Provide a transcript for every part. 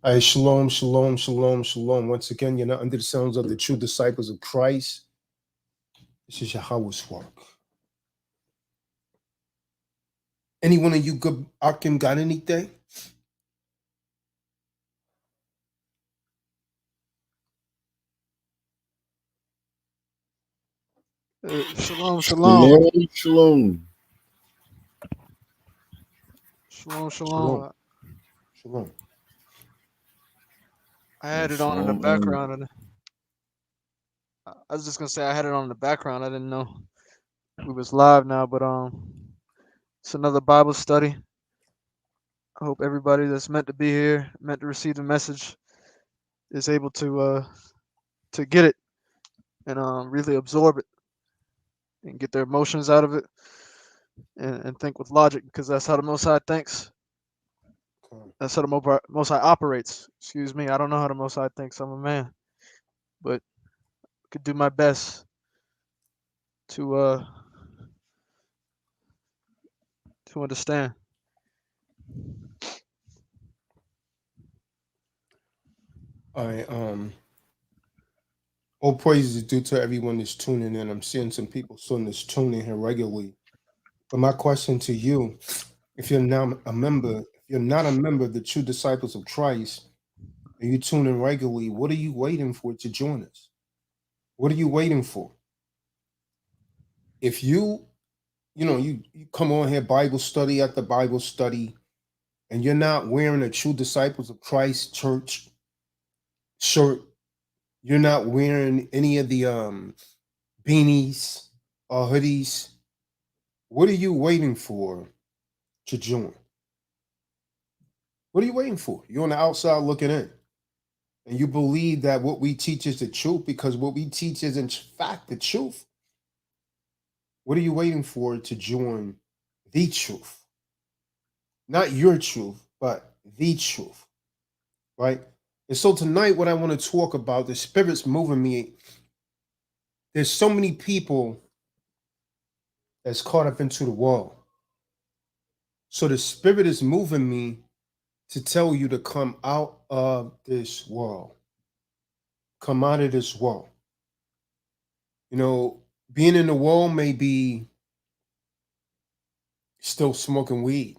Shalom, shalom, shalom, shalom. Once again, you're not under the sounds of the true disciples of Christ. This is Yahawah's work. Any one of you good Akim got anything? Shalom, shalom. Shalom, shalom. Shalom, Shalom, shalom. shalom. I had it on in the Shalom. background. And I was just gonna say I had it on in the background. I didn't know we was live now, but it's another Bible study. I hope everybody that's meant to be here, meant to receive the message, is able to get it and really absorb it and get their emotions out of it and think with logic, because that's how the Most High thinks. Come. That's how the Most High operates. Excuse me. I don't know how the Most High thinks. I'm a man, but I could do my best to to understand. All right. All praises is due to everyone that's tuning in. I'm seeing some people soon that's tuning in here regularly. But my question to you, if you're now a member, if you're not a member of the true disciples of Christ, and you tune in regularly, what are you waiting for to join us? What are you waiting for? If you come on here Bible study after Bible study, and you're not wearing a true disciples of Christ church shirt, you're not wearing any of the beanies or hoodies, what are you waiting for to join? What are you waiting for? You're on the outside looking in. And you believe that what we teach is the truth because what we teach is in fact the truth. What are you waiting for to join the truth? Not your truth, but the truth, right? And so tonight, what I want to talk about, the Spirit's moving me. There's so many people that's caught up into the world. So the Spirit is moving me to tell you to come out of this world. Come out of this world. You know, being in the world may be still smoking weed,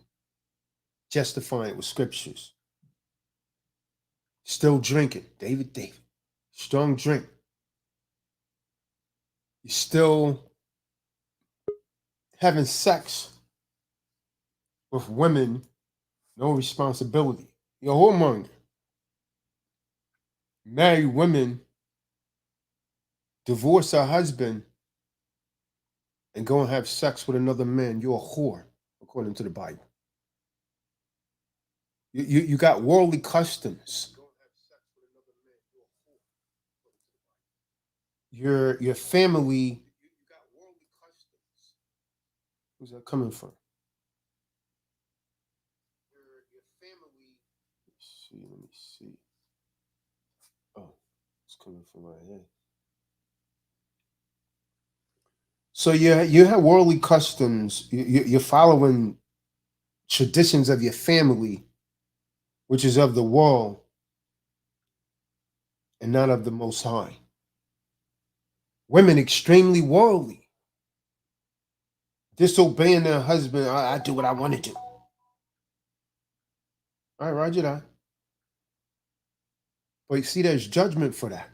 justifying it with scriptures. Still drinking, David, strong drink. You're still having sex with women, no responsibility. You're a whoremonger. Married women divorce her husband and go and have sex with another man. You're a whore, according to the Bible. You got worldly customs. Your family. Who's that coming from? Let me see. Oh, it's coming from right here. So you have worldly customs. You're following traditions of your family, which is of the world and not of the Most High. Women extremely worldly, disobeying their husband. I do what I want to do. All right, Roger that. But you see, there's judgment for that.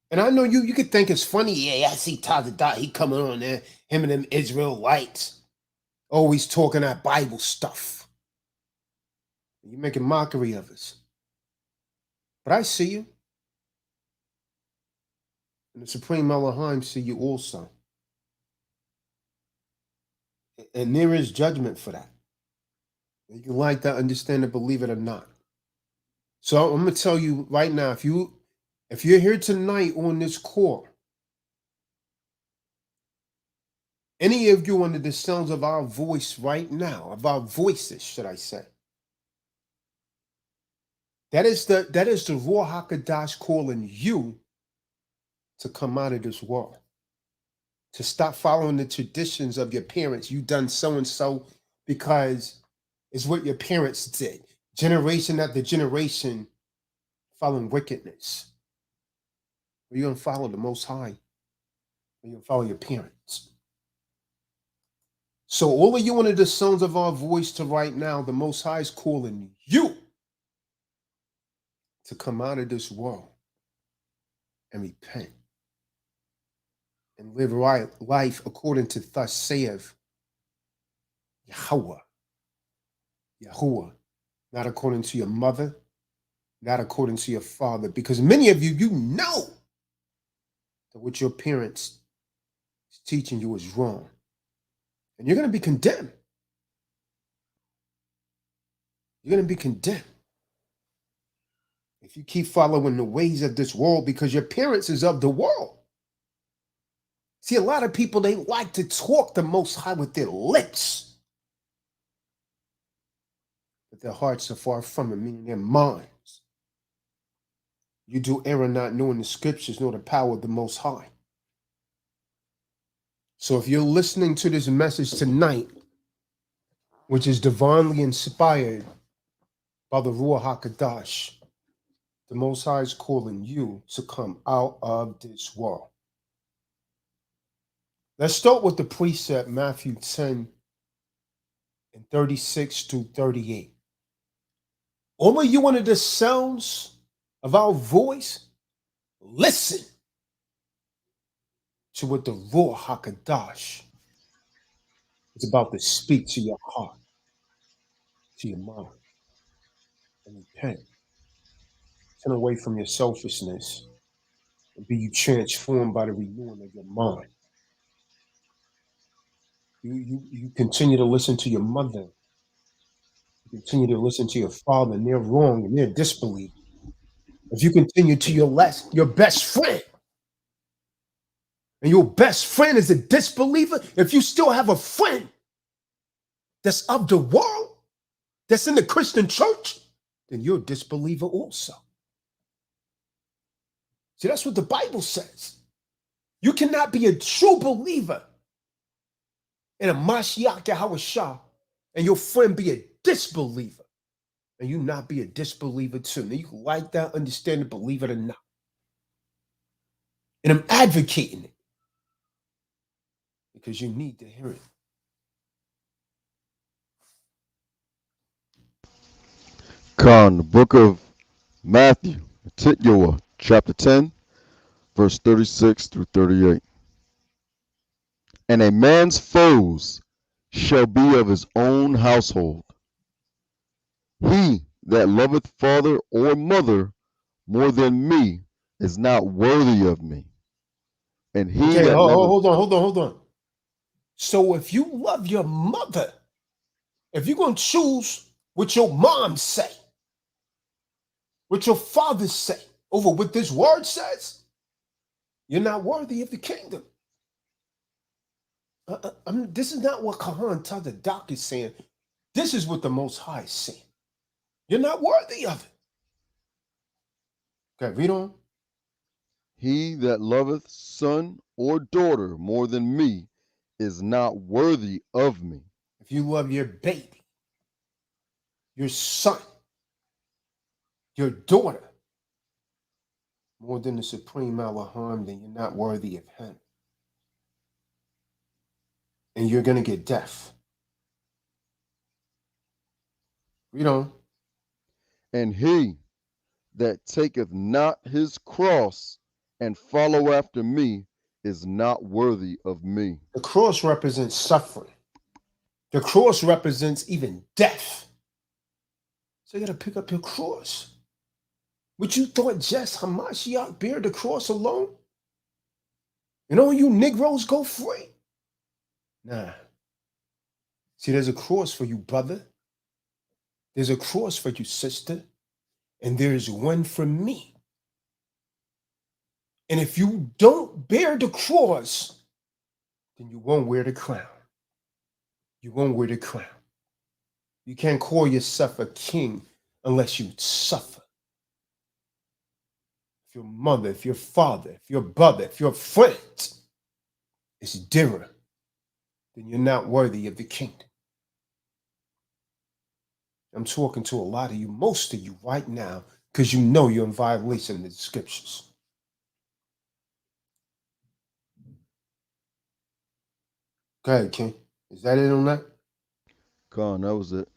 And I know you could think it's funny. Yeah, I see Tazadaq, he coming on there, him and them Israelites, always talking that Bible stuff. You're making mockery of us. But I see you. And the Supreme Elohim see you also. And there is judgment for that. You can like that, understand it, believe it or not. So I'm gonna tell you right now, if you're here tonight on this call, any of you under the sounds of our voice right now, of our voices, should I say, that is the Ruach HaKodesh calling you to come out of this world, to stop following the traditions of your parents. You done so and so because it's what your parents did. Generation after generation following wickedness. Are you going to follow the Most High? Are you going to follow your parents? So all of you under the sounds of our voice to right now, the Most High is calling you to come out of this world and repent and live right life according to thus saith Yahawah. Yahuah. Not according to your mother, not according to your father. Because many of you, you know that what your parents is teaching you is wrong. And you're going to be condemned. You're going to be condemned if you keep following the ways of this world, because your parents is of the world. See, a lot of people, they like to talk the Most High with their lips, but their hearts are far from it, meaning their minds. You do error not knowing the scriptures nor the power of the Most High. So if you're listening to this message tonight, which is divinely inspired by the Ruach HaKodesh, the Most High is calling you to come out of this world. Let's start with the precept, Matthew 10 and 36 to 38. All of you under the sounds of our voice, listen to what the Ruach HaKodesh is about to speak to your heart, to your mind, and repent. Turn away from your selfishness and be you transformed by the renewing of your mind. You continue to listen to your mother. You continue to listen to your father, and they're wrong and they're disbelief. If you continue to your best friend, and your best friend is a disbeliever, if you still have a friend that's of the world, that's in the Christian church, then you're a disbeliever also. See, that's what the Bible says. You cannot be a true believer in a Mashiach Yahawah and your friend be a disbeliever, and you not be a disbeliever too. Now you can like that, understand it, believe it or not. And I'm advocating it because you need to hear it. Con, the book of Matthew, Yahuah, chapter 10, verse 36 through 38. And a man's foes shall be of his own household. He that loveth father or mother more than me is not worthy of me. And he Okay, that loveth... hold on. So if you love your mother, if you're going to choose what your mom say, what your father say, over what this word says, you're not worthy of the kingdom. This is not what Kahan Tazadaq is saying. This is what the Most High is saying. You're not worthy of it. Okay, read on. He that loveth son or daughter more than me is not worthy of me. If you love your baby, your son, your daughter, more than the supreme Elohim, then you're not worthy of him. And you're going to get death. Read on. And he that taketh not his cross and follow after me is not worthy of me. The cross represents suffering. The cross represents even death. So you got to pick up your cross. What you thought just Hamashiach bear the cross alone? And all you Negroes go free? Nah. See, there's a cross for you, brother. There's a cross for you, sister. And there's one for me. And if you don't bear the cross, then you won't wear the crown. You won't wear the crown. You can't call yourself a king unless you suffer. If your mother, if your father, if your brother, if your friend is dearer, then you're not worthy of the kingdom. I'm talking to a lot of you, most of you right now, because you know you're in violation of the scriptures. Go ahead, King. Is that it on that? Con, that was it.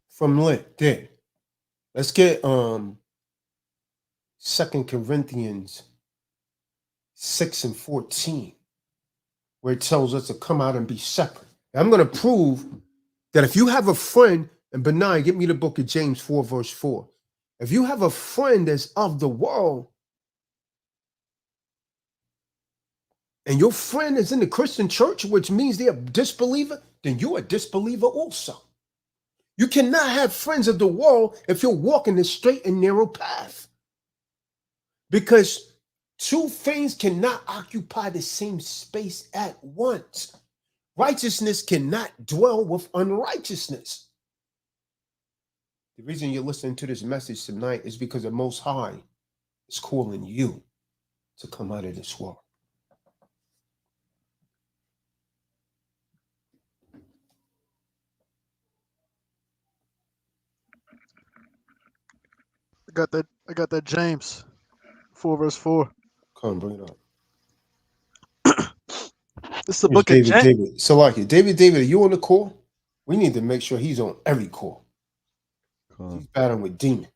From lit there. Let's get 2 Corinthians 6:14, where it tells us to come out and be separate. Now, I'm going to prove that if you have a friend, and Benai, get me the book of James 4, verse 4. If you have a friend that's of the world, and your friend is in the Christian church, which means they're a disbeliever, then you're a disbeliever also. You cannot have friends of the world if you're walking the straight and narrow path. Because two things cannot occupy the same space at once. Righteousness cannot dwell with unrighteousness. The reason you're listening to this message tonight is because the Most High is calling you to come out of this world. I got that James 4 verse 4. Come, bring it up. This is the Here's book of James. David. Salaki. David, are you on the call? We need to make sure he's on every call. Con. He's battling with demons.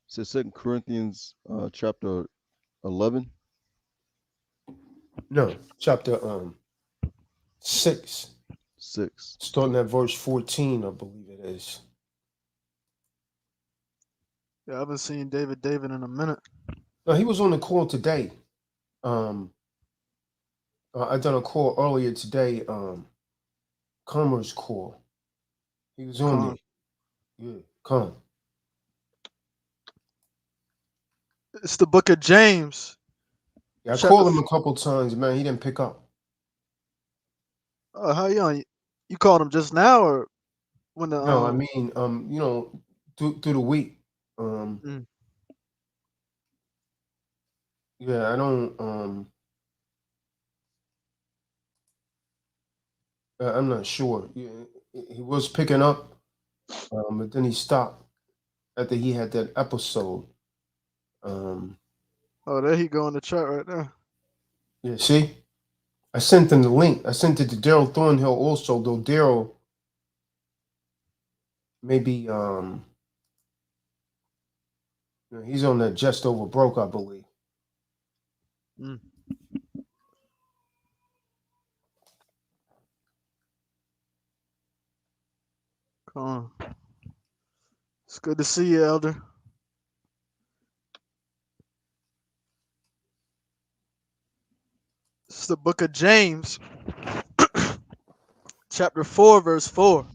It says 2 Corinthians chapter 11. No, chapter 6. 6. Starting at verse 14, I believe it is. Yeah, I haven't seen David in a minute. No, he was on the call today. I done a call earlier today, Commerce call. He was on there. Yeah, come. It's the book of James. Yeah, I Chapter called him a couple times, man. He didn't pick up. How you on? You called him just now, or when the No, I mean, through the week. Yeah, I don't. I'm not sure. Yeah, he was picking up, but then he stopped after he had that episode. there he go in the chat right there. Yeah, see, I sent him the link. I sent it to Daryl Thornhill also, though Daryl maybe he's on that just over broke, I believe. Come on. It's good to see you, Elder. This is the book of James, chapter 4, verse 4.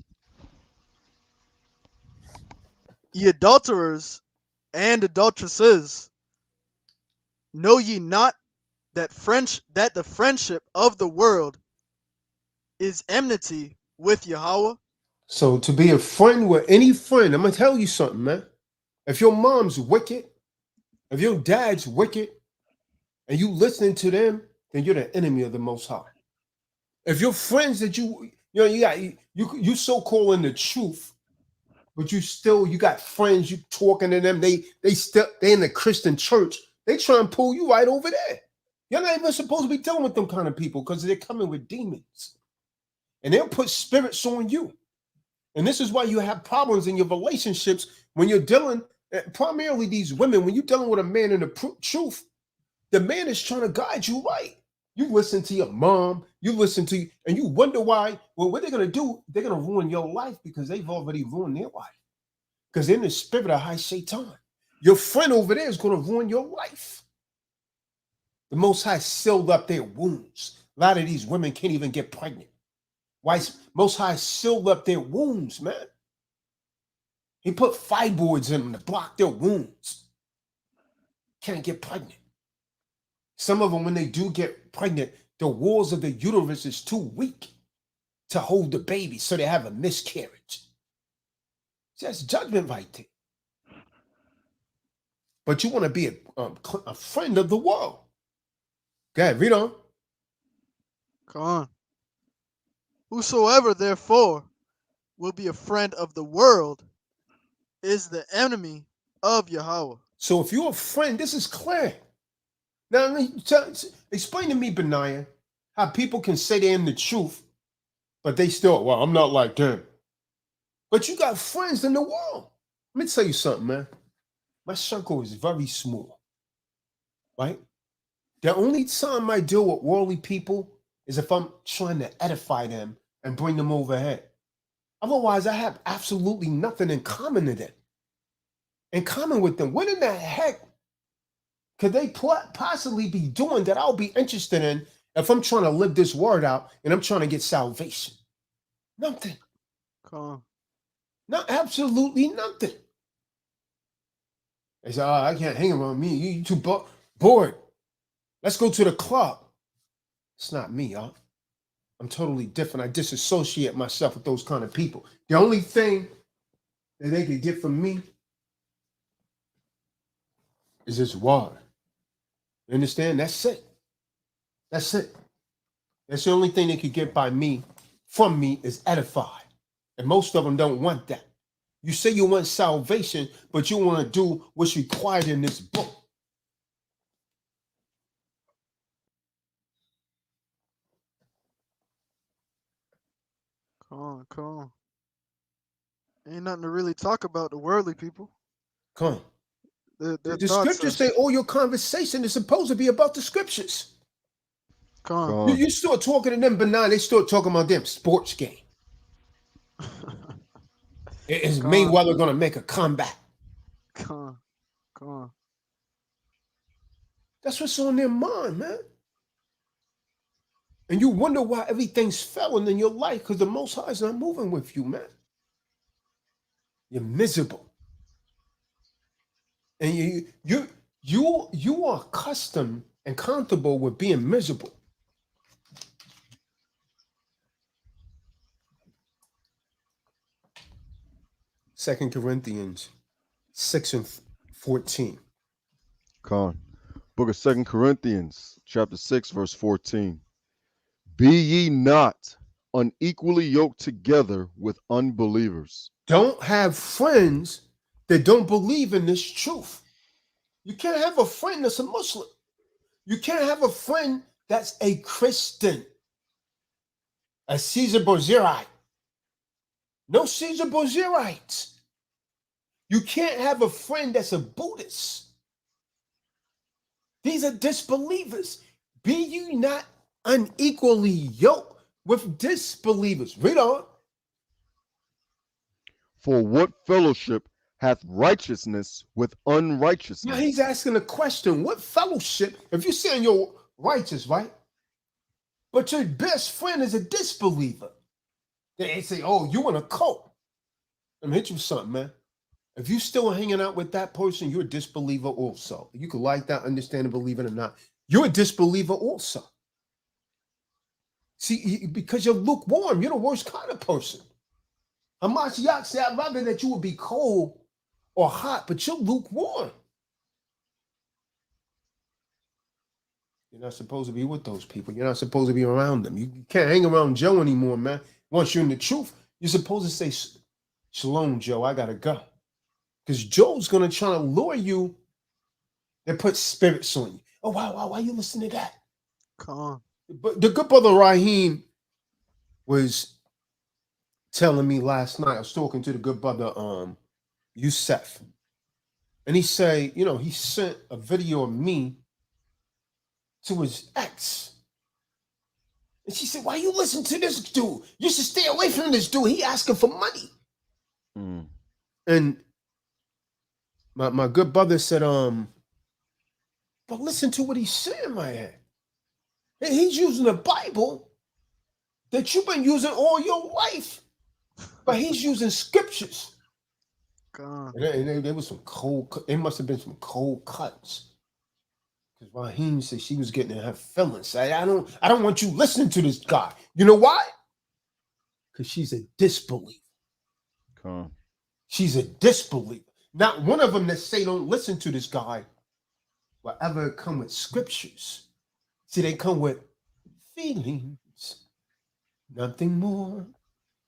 Ye adulterers and adulteresses, know ye not that the friendship of the world is enmity with Yahawah? So to be a friend with any friend, I'm gonna tell you something, man. If your mom's wicked, if your dad's wicked, and you listening to them, then you're the enemy of the Most High. If your friends that you so called in the truth, but you got friends, you talking to them, they in the Christian church, they try and pull you right over there. You're not even supposed to be dealing with them kind of people because they're coming with demons. And they'll put spirits on you. And this is why you have problems in your relationships when you're dealing, primarily these women, when you're dealing with a man in the truth, the man is trying to guide you right. You listen to your mom, and you wonder why. Well, what they're going to do, they're going to ruin your life because they've already ruined their life. Because they're in the spirit of high Satan. Your friend over there is going to ruin your life. The Most High sealed up their wounds. A lot of these women can't even get pregnant. Why? Most High sealed up their wounds, man. He put fibroids in them to block their wounds. Can't get pregnant. Some of them, when they do get pregnant, the walls of the uterus is too weak to hold the baby, so they have a miscarriage. That's judgment right there. But you want to be a friend of the world. Go ahead, read on. Come on. Whosoever, therefore, will be a friend of the world is the enemy of Yahuah. So if you're a friend, this is clear. Now, explain to me, Benaiah, how people can say they're in the truth, but they still, well, I'm not like them. But you got friends in the world. Let me tell you something, man. My circle is very small, right? The only time I deal with worldly people is if I'm trying to edify them and bring them overhead. Otherwise, I have absolutely nothing in common with them. What in the heck could they possibly be doing that I'll be interested in if I'm trying to live this word out and I'm trying to get salvation? Nothing. Come Not absolutely nothing. They say, oh, I can't hang around me. You too bored. Let's go to the club. It's not me, y'all. I'm totally different. I disassociate myself with those kind of people. The only thing that they can get from me is this water. You understand? That's it. That's it. That's the only thing they could get from me is edify. And most of them don't want that. You say you want salvation, but you want to do what's required in this book. on. Ain't nothing to really talk about the worldly people. Come on. Their The thoughts scriptures are, say all your conversation is supposed to be about the scriptures. come Con. You start talking to them, but now they start talking about them sports game. Is Come on. Mayweather going to make a comeback? Come on. That's what's on their mind, man. And you wonder why everything's failing in your life because the Most High is not moving with you, man. You're miserable. And you are accustomed and comfortable with being miserable. Second Corinthians 6:14. Con. Book of 2 Corinthians, chapter 6, verse 14. Be ye not unequally yoked together with unbelievers. Don't have friends that don't believe in this truth. You can't have a friend that's a Muslim. You can't have a friend that's a Christian, a Caesar Borgiaite. No Caesar Borgiaites. You can't have a friend that's a Buddhist. These are disbelievers. Be you not unequally yoked with disbelievers. Read on. For what fellowship hath righteousness with unrighteousness? Now he's asking a question. What fellowship, if you're saying you're righteous, right? But your best friend is a disbeliever. They say, oh, you in a cult. Let me hit you with something, man. If you still hanging out with that person, you're a disbeliever also. You could like that, understand and believe it or not. You're a disbeliever also. See, because you're lukewarm, you're the worst kind of person. Hamashiach said, I'd rather that you would be cold or hot, but you're lukewarm. You're not supposed to be with those people. You're not supposed to be around them. You can't hang around Joe anymore, man. Once you're in the truth, you're supposed to say, Shalom, Joe, I got to go. Because Joe's going to try to lure you and put spirits on you. Oh, wow, why you listen to that? Come on. But the good brother Raheem was telling me last night, I was talking to the good brother Yusef. And he said, he sent a video of me to his ex. And she said, why you listen to this dude? You should stay away from this dude. He asking for money. Mm. And my good brother said, but listen to what he's saying, my head. And he's using the Bible that you've been using all your life. But he's using scriptures. Come on. And there was some cold, it must have been some cold cuts. Because Raheem said she was getting in her feelings. I don't want you listening to this guy. You know why? Because she's a disbeliever. Con. She's a disbeliever. Not one of them that say don't listen to this guy will ever come with scriptures. See, they come with feelings. Nothing more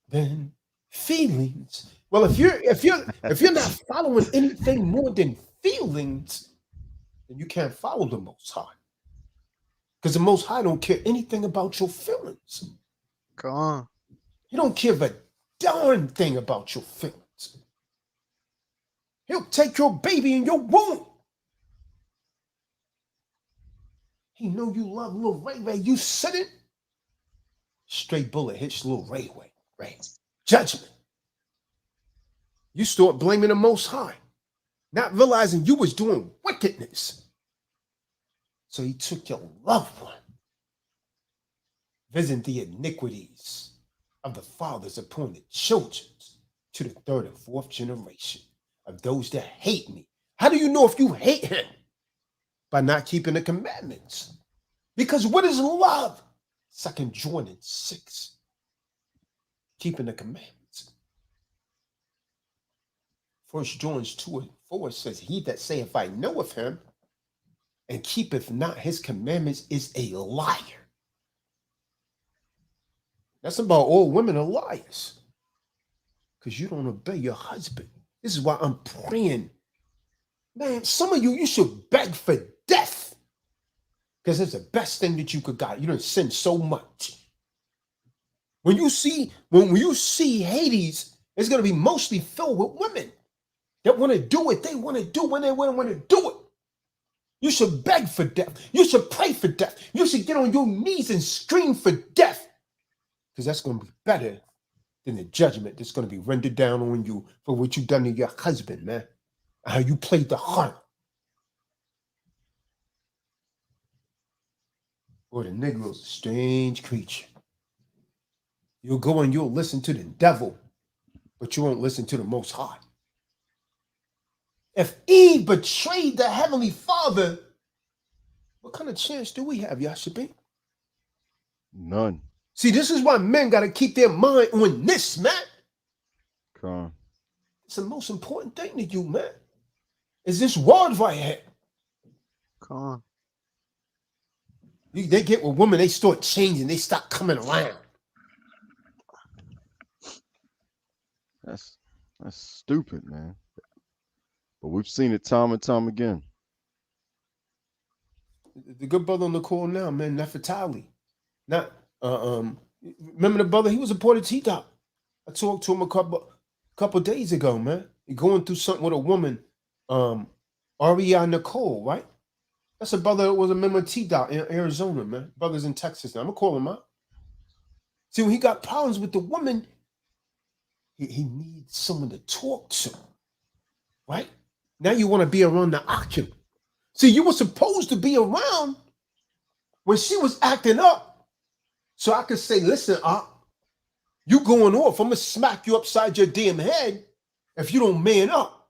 than Feelings. Well, if you're not following anything more than feelings, then you can't follow the Most High. Because the Most High don't care anything about your feelings. Come on. He don't give a darn thing about your feelings. He'll take your baby in your womb. He know you love little Ray Ray. You said it. Straight bullet hits little Ray Ray. Ray. Judgment. You start blaming the Most High, not realizing you was doing wickedness. So he took your loved one, visiting the iniquities of the fathers upon the children to the third and fourth generation of those that hate me. How do you know if you hate him? By not keeping the commandments. Because what is love? 2 John 6. Keeping the commandments. 1 John 2:4 says, he that saith I know of him and keepeth not his commandments is a liar. That's about all women are liars. Because you don't obey your husband. This is why I'm praying. Man, some of you should beg for death. Because it's the best thing that you could got. You done sinned so much. When you see Hades, it's going to be mostly filled with women that want to do what they want to do when they want to do it. You should beg for death. You should pray for death. You should get on your knees and scream for death. Because that's going to be better than the judgment that's going to be rendered down on you for what you've done to your husband, man. How you played the harlot. Boy, the Negro's a strange creature. You'll go and you'll listen to the devil, but you won't listen to the Most High. If Eve betrayed the Heavenly Father, what kind of chance do we have, Yashabi? None. See, this is why men got to keep their mind on this, man. Come on. It's the most important thing to you, man. Is this word right here. Come on. They get with women, they start changing, they stop coming around. That's stupid, man. But we've seen it time and time again. The good brother on the call now, man, Nefertali. Not remember the brother, he was a part of TDOC. I talked to him a couple days ago, man. He going through something with a woman, R.E.I. Nicole, right? That's a brother that was a member of TDOC in Arizona, man. Brothers in Texas now. I'm gonna call him out. See, when he got problems with the woman, he needs someone to talk to, right? Now you want to be around the occupant. See, you were supposed to be around when she was acting up. So I could say, listen, you going off. I'm going to smack you upside your damn head if you don't man up.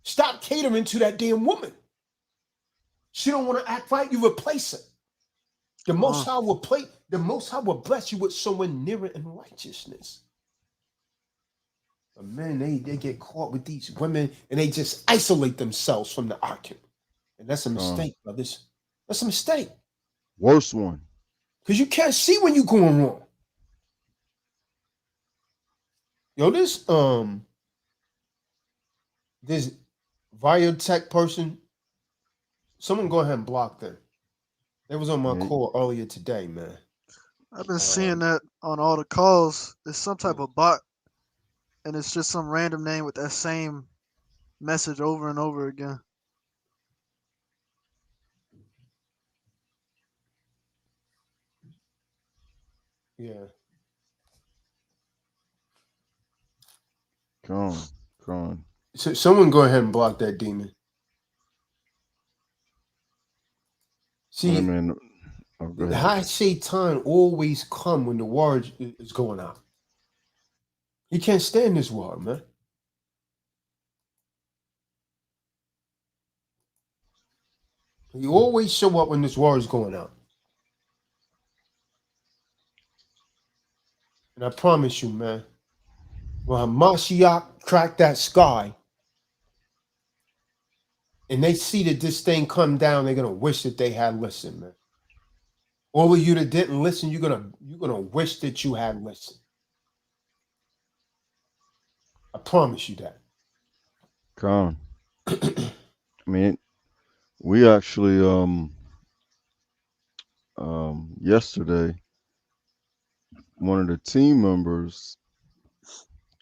Stop catering to that damn woman. She don't want to act right. You replace her. The Most High will bless you with someone nearer in righteousness. But man, they get caught with these women and they just isolate themselves from the argument. And that's a mistake, brothers. That's a mistake. Worst one. Because you can't see when you're going wrong. Yo, this Biotech person, someone go ahead and block them. They was on my call earlier today, man. I've been seeing that on all the calls. It's some type of bot, and it's just some random name with that same message over and over again. Yeah. Come on. So someone go ahead and block that demon. See, the high Satan always come when the word is going out. He can't stand this word, man. He always show up when this word is going out. And I promise you, man, when Hamashiach cracked that sky and they see that this thing come down, they're gonna wish that they had listened, man. All of you that didn't listen, you're gonna wish that you had listened. I promise you that. Con. I mean, we actually yesterday, one of the team members,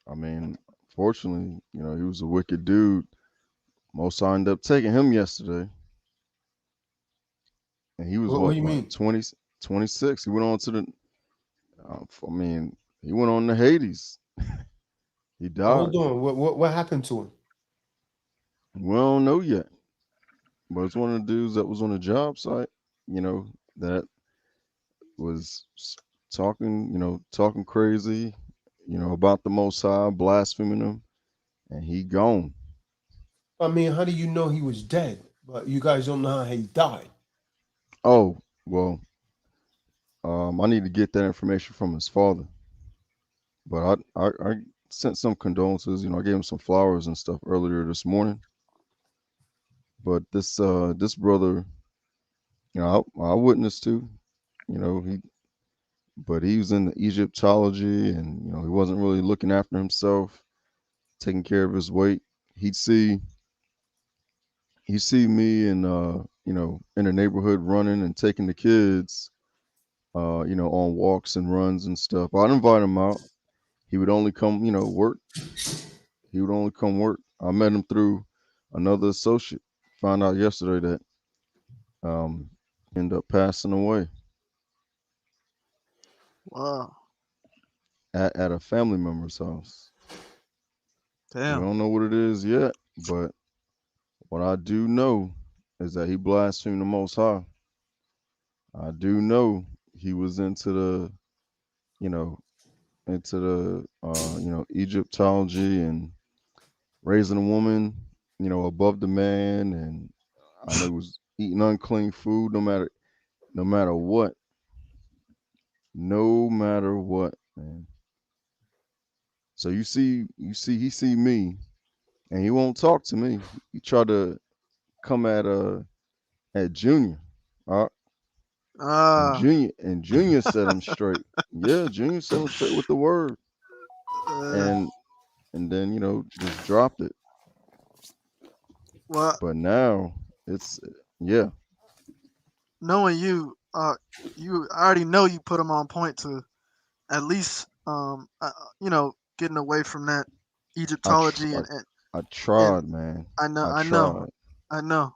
I mean, fortunately, he was a wicked dude. Most ended up taking him yesterday, and he was What do what, you like mean? 20, 26. He went on to the, I mean, he went on to Hades. He Well, died. hold on. What happened to him? We don't know yet, but it's one of the dudes that was on the job site, that was talking, talking crazy, about the Most High, blaspheming him, and he gone. I mean, how do you know he was dead? But you guys don't know how he died. Oh, well, I need to get that information from his father, but I sent some condolences. I gave him some flowers and stuff earlier this morning. But this brother, I witnessed to, he but he was in Egyptology, and he wasn't really looking after himself, taking care of his weight. He'd see he'd see me and in the neighborhood running and taking the kids, on walks and runs and stuff. I'd invite him out. He would only come, work. He would only come work. I met him through another associate. Found out yesterday that ended up passing away Wow. at a family member's house. We Damn. don't know what it is yet, but what I do know is that he blasphemed the Most High. I do know he was you know, into the, Egyptology and raising a woman, above the man, and I know he was eating unclean food no matter what, no matter what, man. So he see me, and he won't talk to me. He tried to come at Junior. Uh, and Ah. Junior set him straight. Yeah, Junior set him straight with the word, Uh, and then just dropped it. well, But now it's yeah. knowing you, I already know you put him on point to at least, getting away from that I tr- Egyptology, I, I and tried, man. I know, I I know, tried. I know,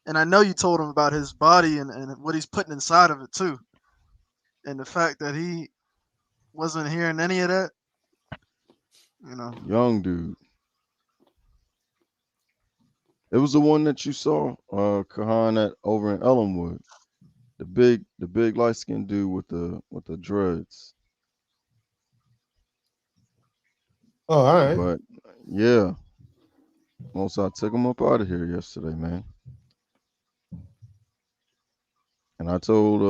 and I know you told him about his body and what he's putting inside of it too, and the fact that he wasn't hearing any of that, you know. Young dude. It was the one that you saw, Kahan, at over in Ellenwood. The big light skinned dude with the dreads. Oh, all right. But yeah, most I took him up out of here yesterday, man. And I told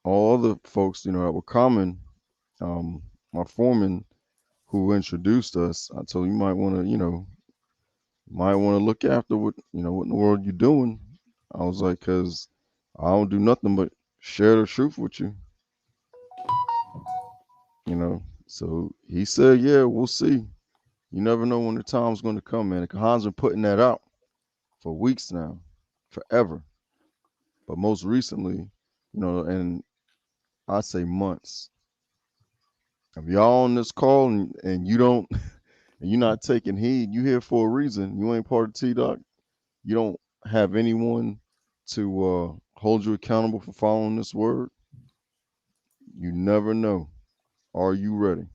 all the folks, that were coming, my foreman who introduced us, I told you might want to look after what in the world you're doing. I was like, cause I don't do nothing but share the truth with you, So he said, yeah, we'll see. You never know when the time's going to come, man. Kahan's been putting that out for weeks now, forever. But most recently, and I say months. If y'all on this call and you don't, and you're not taking heed, you here for a reason. You ain't part of TDOC. You don't have anyone to hold you accountable for following this word. You never know. Are you ready?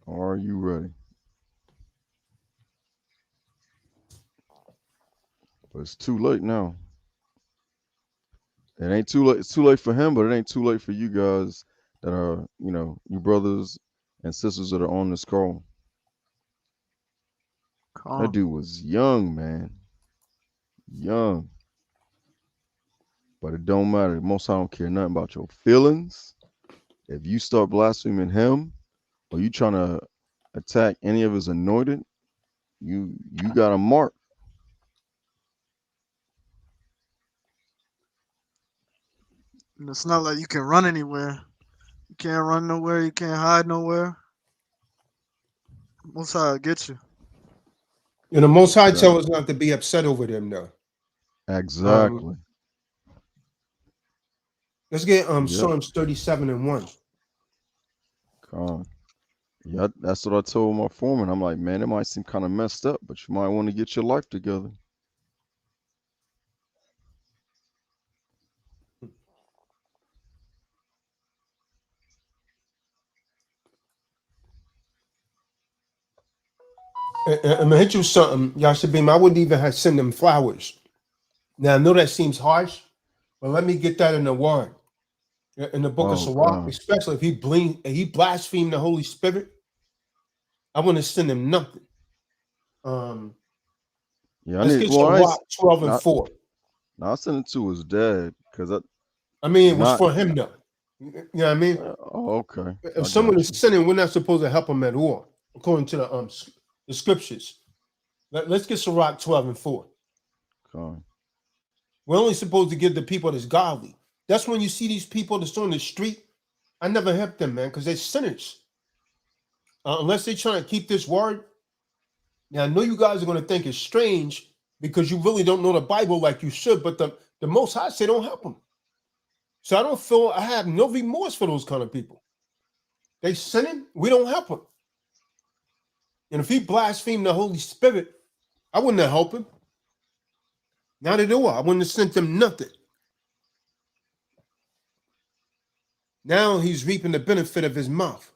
Are you ready? But it's too late now. It ain't too late. It's too late for him, but it ain't too late for you guys that are, you brothers and sisters that are on this call. That Calm. dude was young, man. Young. But it don't matter. Most I don't care nothing about your feelings. If you start blaspheming him or you trying to attack any of his anointed, you got a mark. And it's not like you can run anywhere. You can't run nowhere. You can't hide nowhere. Most High will get you. And the Most High Exactly. tells us not to be upset over them, though. Exactly. Let's get Yep. Psalms 37:1. Con. Yeah, that's what I told my foreman. I'm like, man, it might seem kind of messed up, but you might want to get your life together. I'm gonna hit you with something, Yashabim. I wouldn't even have sent them flowers. Now I know that seems harsh, but let me get that in the word. In the book of Oh Sirach, God. especially if he blasphemed the Holy Spirit, I wouldn't send him nothing. Yeah, I Let's need. get Well, Sirach 12 and not. 4. I sent it to his dad because I mean, it was not. for him though. You know what I mean? Oh, okay. If I someone got is you. sinning, we're not supposed to help him at all, according to the scriptures. Let's get Sirach 12 and 4. Con. We're only supposed to give the people that's godly. That's when you see these people that's on the street. I never help them, man, because they're sinners. Unless they're trying to keep this word. Now, I know you guys are going to think it's strange because you really don't know the Bible like you should, but the Most High say don't help them. So I have no remorse for those kind of people. They sinning, we don't help them. And if he blasphemed the Holy Spirit, I wouldn't have helped him. Not at all. I wouldn't have sent him nothing. Now he's reaping the benefit of his mouth.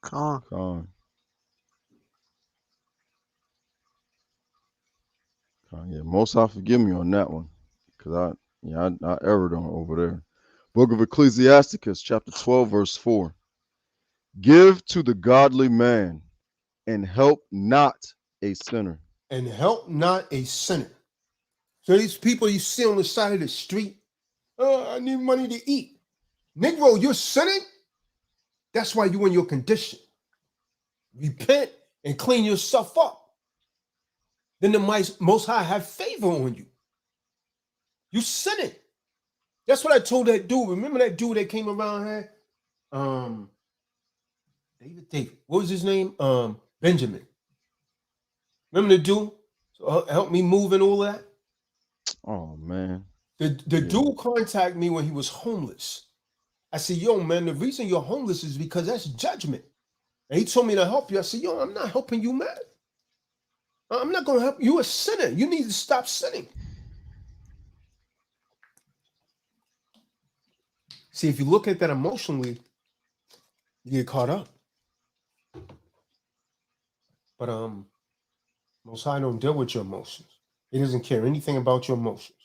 Con. Con. Yeah, Most High forgive me on that one, because I erred on over there. Book of Ecclesiasticus, chapter 12, verse 4. Give to the godly man, and help not a sinner. And help not a sinner. So these people you see on the side of the street, I need money to eat. Negro, you're sinning? That's why you're in your condition. Repent and clean yourself up. Then the Most High have favor on you. You sinning. That's what I told that dude. Remember that dude that came around here? David. What was his name? Benjamin. Remember the dude? So help me move and all that? Oh man. The Yeah. dude contacted me when he was homeless. I said, yo, man, the reason you're homeless is because that's judgment. And he told me to help you. I said, yo, I'm not helping you, man. I'm not going to help you. You're a sinner. You need to stop sinning. See, if you look at that emotionally, you get caught up. But Most High don't deal with your emotions. He doesn't care anything about your emotions.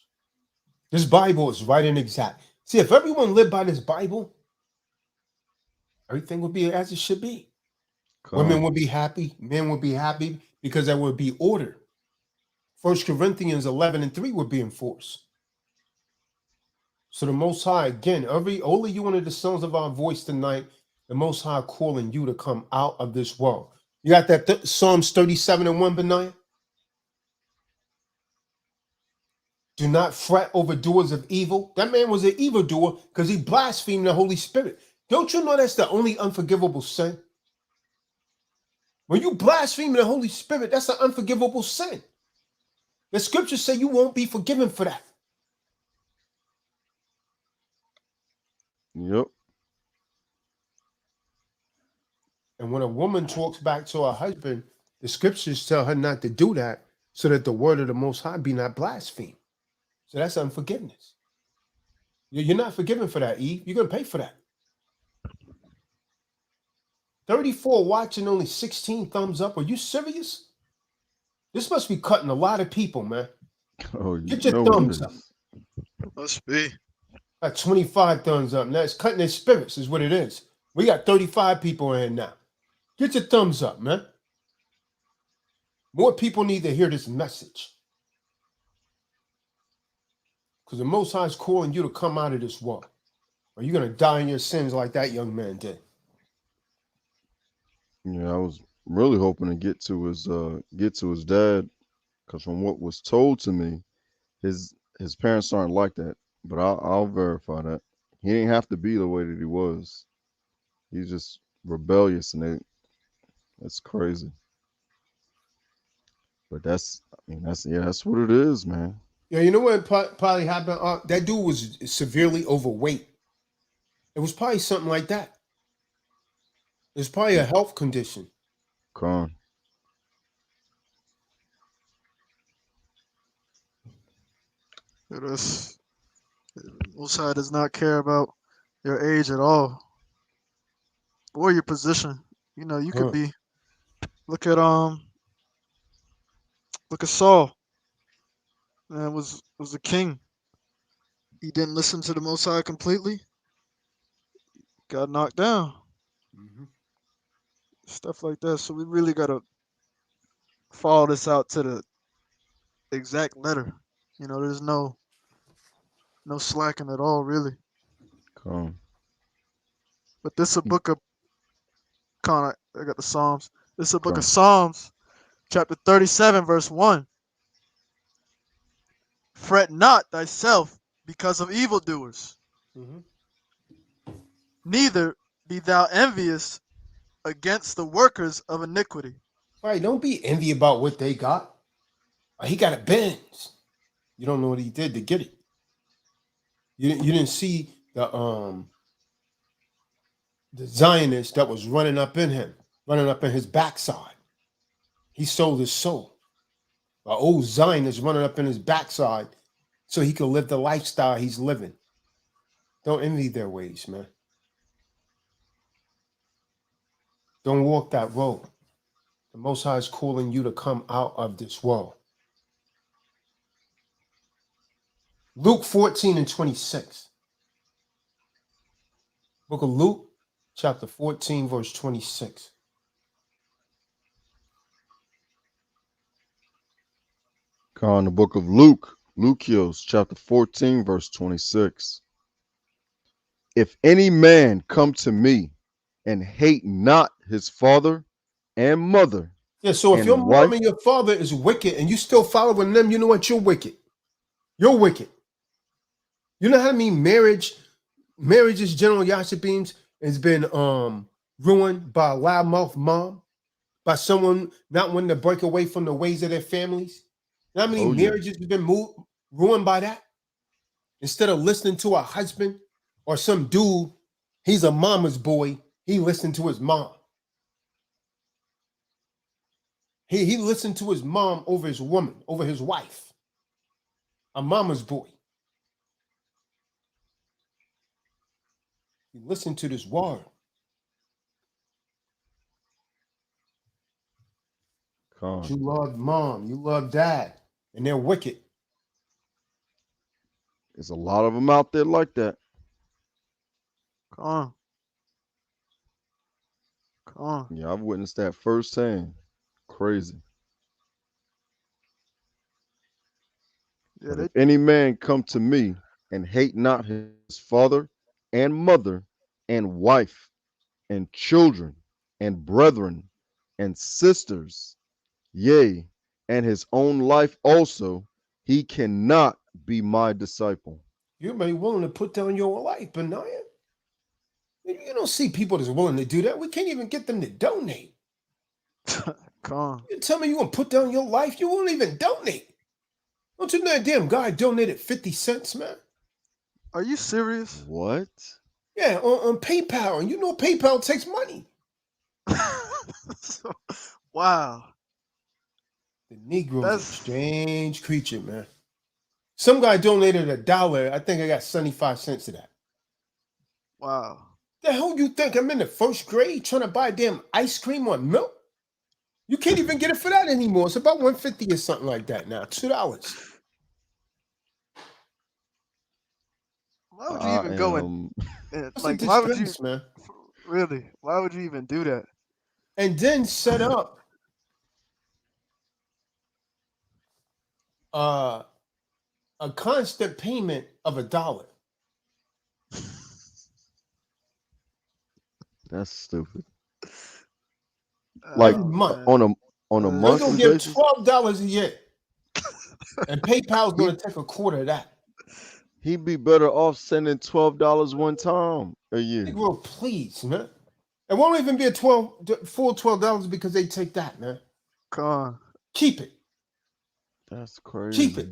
This Bible is right and exact. See, if everyone lived by this Bible, everything would be as it should be. Women would be happy, men would be happy, because there would be order. 1 Corinthians 11 and 3 would be enforced. So the Most High, again, only you under the sounds of our voice tonight, the Most High calling you to come out of this world. You got that Psalms 37 and 1, Benaiah? Do not fret over doers of evil. That man was an evildoer because he blasphemed the Holy Spirit. Don't you know that's the only unforgivable sin? When you blaspheme the Holy Spirit, that's an unforgivable sin. The scriptures say you won't be forgiven for that. Yep. And when a woman talks back to her husband, the scriptures tell her not to do that so that the word of the Most High be not blasphemed. So that's unforgiveness. You're not forgiven for that, Eve. You're going to pay for that. 34 watching, only 16 thumbs up. Are you serious? This must be cutting a lot of people, man. Oh, you Get your know it thumbs up. is. Must be. Got 25 thumbs up. Now it's cutting their spirits, is what it is. We got 35 people in here now. Get your thumbs up, man. More people need to hear this message. Because the Most High is calling you to come out of this world. Or you're going to die in your sins like that young man did. Yeah, I was really hoping to get to his dad, because from what was told to me, his parents aren't like that. But I'll verify that He didn't have to be the way that he was. He's just rebellious, and that's crazy. But that's what it is, man. Yeah, you know what probably happened? That dude was severely overweight. It was probably something like that. It's probably a health condition. Con. It is. Most High does not care about your age at all or your position. You know, you could be. Look at Saul. Man was a king. He didn't listen to the Most High completely. Got knocked down. Mm-hmm. Stuff like that. So we really gotta follow this out to the exact letter. You know, there's no slacking at all, really. Con. But this is a book of I got the Psalms. This is a book Con. of Psalms, chapter 37, verse 1. Fret not thyself because of evildoers, Mm-hmm. neither be thou envious against the workers of iniquity. Right, don't be envy about what they got. He got a Benz. You don't know what he did to get it. You didn't see the Zionist that was running up in his backside. He sold his soul. An old Zionist running up in his backside so he could live the lifestyle he's living. Don't envy their ways, man. Don't walk that road. The Most High is calling you to come out of this world. Luke 14 and 26. Book of Luke, chapter 14, verse 26. Con, the book of Lucios, chapter 14, verse 26. If any man come to me and hate not his father and mother Yeah, so if and your mom wife, and your father is wicked and you still following them, you know what? You're wicked. You're wicked. You know how many marriages, General Yashabins, has been ruined by a loudmouth mom, by someone not wanting to break away from the ways of their families? You know how many Oh, yeah. marriages have been ruined by that? Instead of listening to a husband or some dude, he's a mama's boy, he listened to his mom. He listened to his mom over his woman, over his wife. A mama's boy. He listened to this word. con, You love mom, you love dad, and they're wicked. there's a lot of them out there like that. Come on. Come on. Yeah, I've witnessed that firsthand. Crazy. Yeah, But they if any man come to me and hate not his father and mother and wife and children and brethren and sisters, yea, and his own life also, he cannot be my disciple. You're very willing to put down your life, Benaiah. You don't see people that's willing to do that. We can't even get them to donate. come on. You tell me you're going to put down your life, you won't even donate. Don't you know that damn guy donated 50 cents, man? Are you serious? What? Yeah, on PayPal. And you know PayPal takes money. Wow. The Negro's a That's strange creature, man. Some guy donated $1. I think I got 75 cents of that. wow. The hell you think? I'm in the first grade trying to buy damn ice cream or milk? You can't even get it for that anymore. It's about $1.50 or something like that now. $2. Why would you I even go am. and That's a like why would you disgrace, man. really? Why would you even do that? And then set up a constant payment of $1. That's stupid. Like Every Oh, month. man. on a They're gonna monthly give basis. $12 a year. And PayPal's gonna take a quarter of that. He'd be better off sending $12 one time a year. Negro, please, man. It won't even be a full $12 because they take that, man. Con. Keep it. That's crazy. Keep it.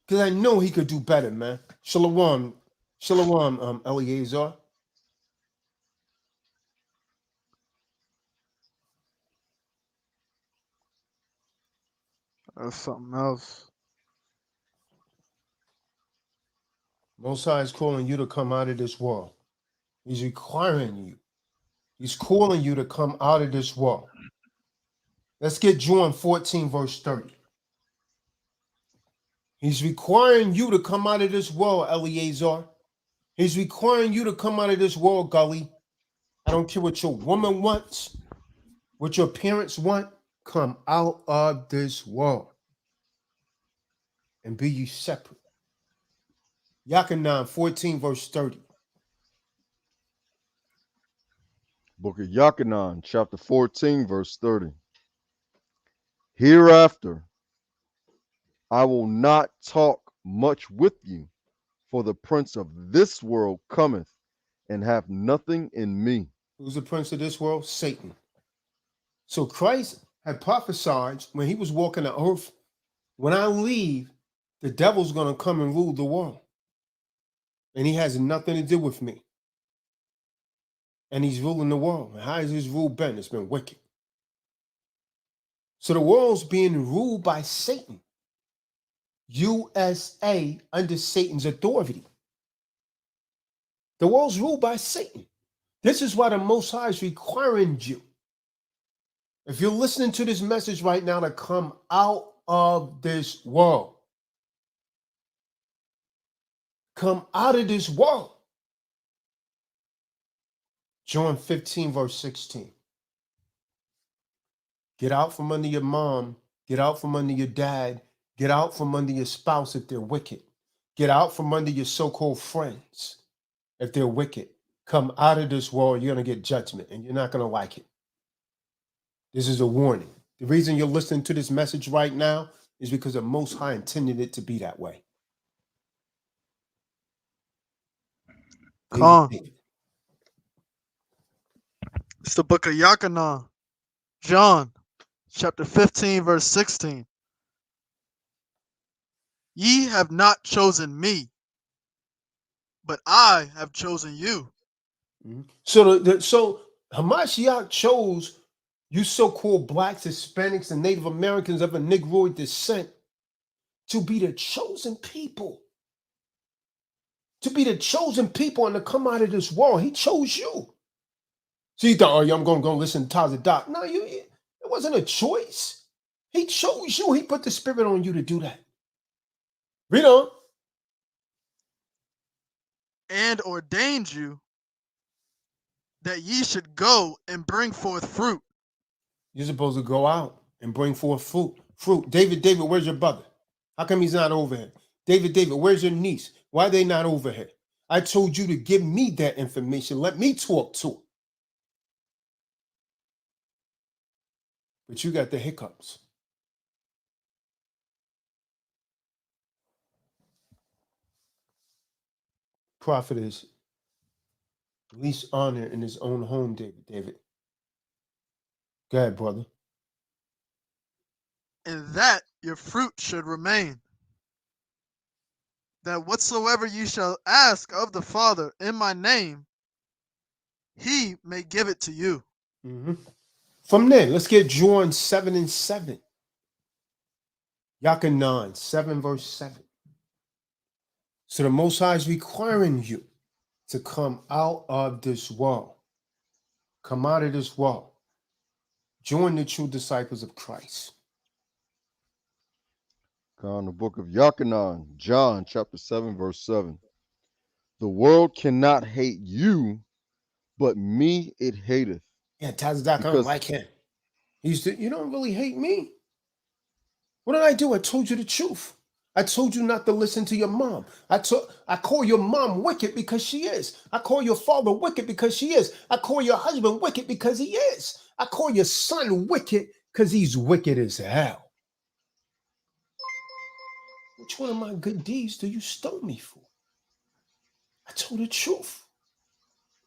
Because I know he could do better, man. Shalom. Shalom, Eliezer. That's something else. Most High is calling you to come out of this world. He's requiring you. He's calling you to come out of this world. Let's get John 14, verse 30. He's requiring you to come out of this world, Eliezer. He's requiring you to come out of this world, Gully. I don't care what your woman wants, what your parents want. Come out of this world and be ye separate. Yachanan 14, verse 30. Book of Yachanan, chapter 14, verse 30. Hereafter, I will not talk much with you, for the prince of this world cometh and hath nothing in me. Who's the prince of this world? Satan. So Christ had prophesied when he was walking the earth, when I leave, the devil's going to come and rule the world. And he has nothing to do with me. And he's ruling the world. How has his rule been? It's been wicked. So the world's being ruled by Satan. USA under Satan's authority. The world's ruled by Satan. This is why the Most High is requiring you. If you're listening to this message right now, to come out of this world. Come out of this world. John 15, verse 16. Get out from under your mom. Get out from under your dad. Get out from under your spouse if they're wicked. Get out from under your so-called friends if they're wicked. Come out of this world. You're going to get judgment and you're not going to like it. This is a warning. The reason you're listening to this message right now is because the Most High intended it to be that way. Con. It's the book of Yachanan. John, chapter 15, verse 16. Ye have not chosen me, but I have chosen you. Mm-hmm. So Hamashiach chose you so-called blacks, Hispanics, and Native Americans of a Negroid descent to be the chosen people. To be the chosen people and to come out of this world. He chose you. So you thought, oh, yeah, I'm going to go listen to Tazadaq. No, it wasn't a choice. He chose you. He put the spirit on you to do that. Read on. And ordained you that ye should go and bring forth fruit. You're supposed to go out and bring forth fruit. David, where's your brother? How come he's not over here? David, where's your niece? Why are they not over here? I told you to give me that information. Let me talk to her. But you got the hiccups. Prophet is least honor in his own home, David. Go ahead, brother. And that your fruit should remain. That whatsoever you shall ask of the Father in my name, he may give it to you. Mm-hmm. From there, let's get John 7 and 7. Yachanan 7, verse 7. So the Most High is requiring you to come out of this world. Come out of this world. Join the true disciples of Christ. On the book of Yachanan, John chapter 7, verse 7. The world cannot hate you, but me it hateth. Yeah, Tazadaq, I don't like him. You don't really hate me. What did I do? I told you the truth. I told you not to listen to your mom. I call your mom wicked because she is. I call your father wicked because she is. I call your husband wicked because he is. I call your son wicked because he's wicked as hell. which one of my good deeds do you stone me for? I told the truth.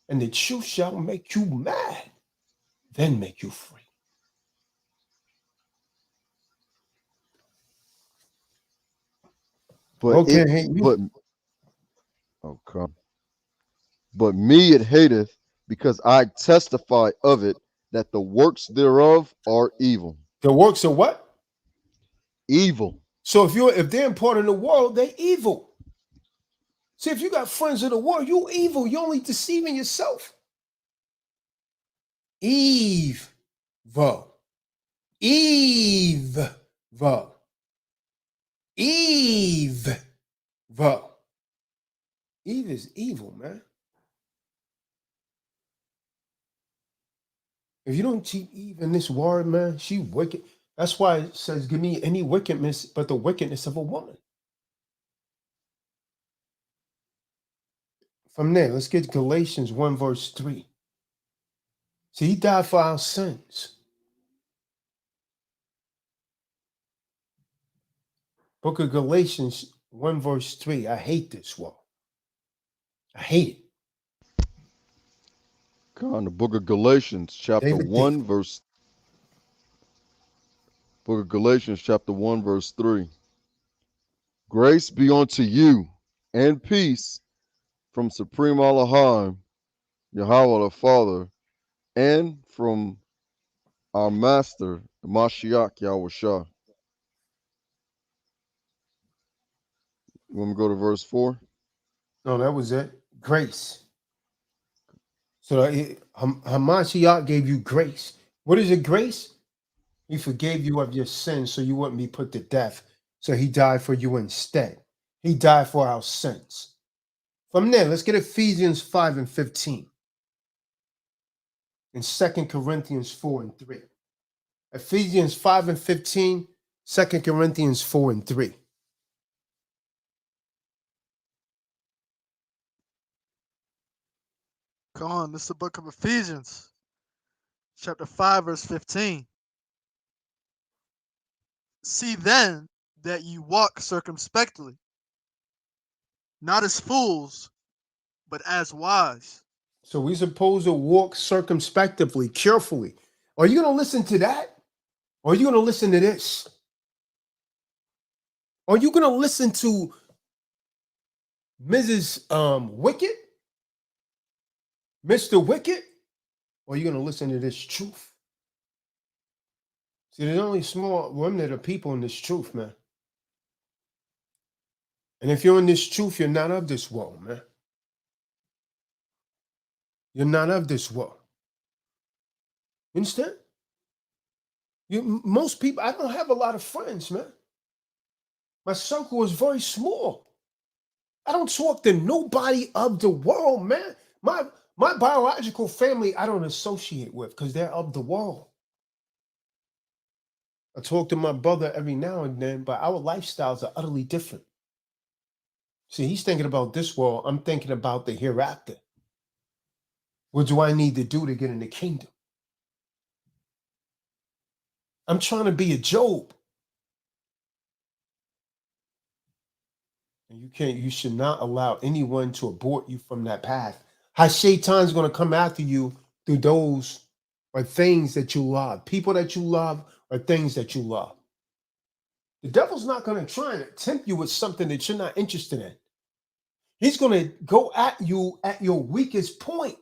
And the truth shall make you mad, then make you free. But Okay, it hate but you. okay. But me it hateth, because I testify of it that the works thereof are evil. The works of what? Evil. So if they're part of the world, they're evil. See, if you got friends of the world, you evil. You're only deceiving yourself. Eve. Eve. Eve. Eve is evil, man. If you don't keep Eve in this word, man, she wicked. That's why it says, give me any wickedness but the wickedness of a woman. From there, let's get Galatians 1 verse 3. See, he died for our sins. Book of Galatians 1 verse 3. I hate this one. I hate it. Con, the book of Galatians, chapter David 1, verse Book of Galatians, chapter 1, verse 3. Grace be unto you and peace from Supreme Elohim, Yahawah the Father, and from our Master, the Mashiach Yahushua. You want me to go to verse 4? No, that was it. Grace. So Hamashiach gave you grace. What is it, grace? He forgave you of your sins so you wouldn't be put to death. So he died for you instead. He died for our sins. From there, let's get Ephesians 5 and 15. And 2 Corinthians 4 and 3. Ephesians 5 and 15, 2 Corinthians 4 and 3. Come on, this is the book of Ephesians, chapter 5, verse 15. See then that ye walk circumspectly, not as fools, but as wise. So we're supposed to walk circumspectively, carefully. Are you going to listen to that? Or are you going to listen to this? Are you going to listen to Mrs. Wicked? Mr. Wicked? Or are you going to listen to this truth? See, there's only small remnant of people in this truth, man. And if you're in this truth, you're not of this world, man. You're not of this world. You understand? Most people, I don't have a lot of friends, man. My circle is very small. I don't talk to nobody of the world, man. My biological family, I don't associate with because they're of the world. I talk to my brother every now and then, but our lifestyles are utterly different. See, he's thinking about this world. I'm thinking about the hereafter. What do I need to do to get in the kingdom? I'm trying to be a Job. And you should not allow anyone to abort you from that path. How Shaitan's going to come after you through those or things that you love, people that you love or things that you love. The devil's not going to try and tempt you with something that you're not interested in. He's going to go at you at your weakest point.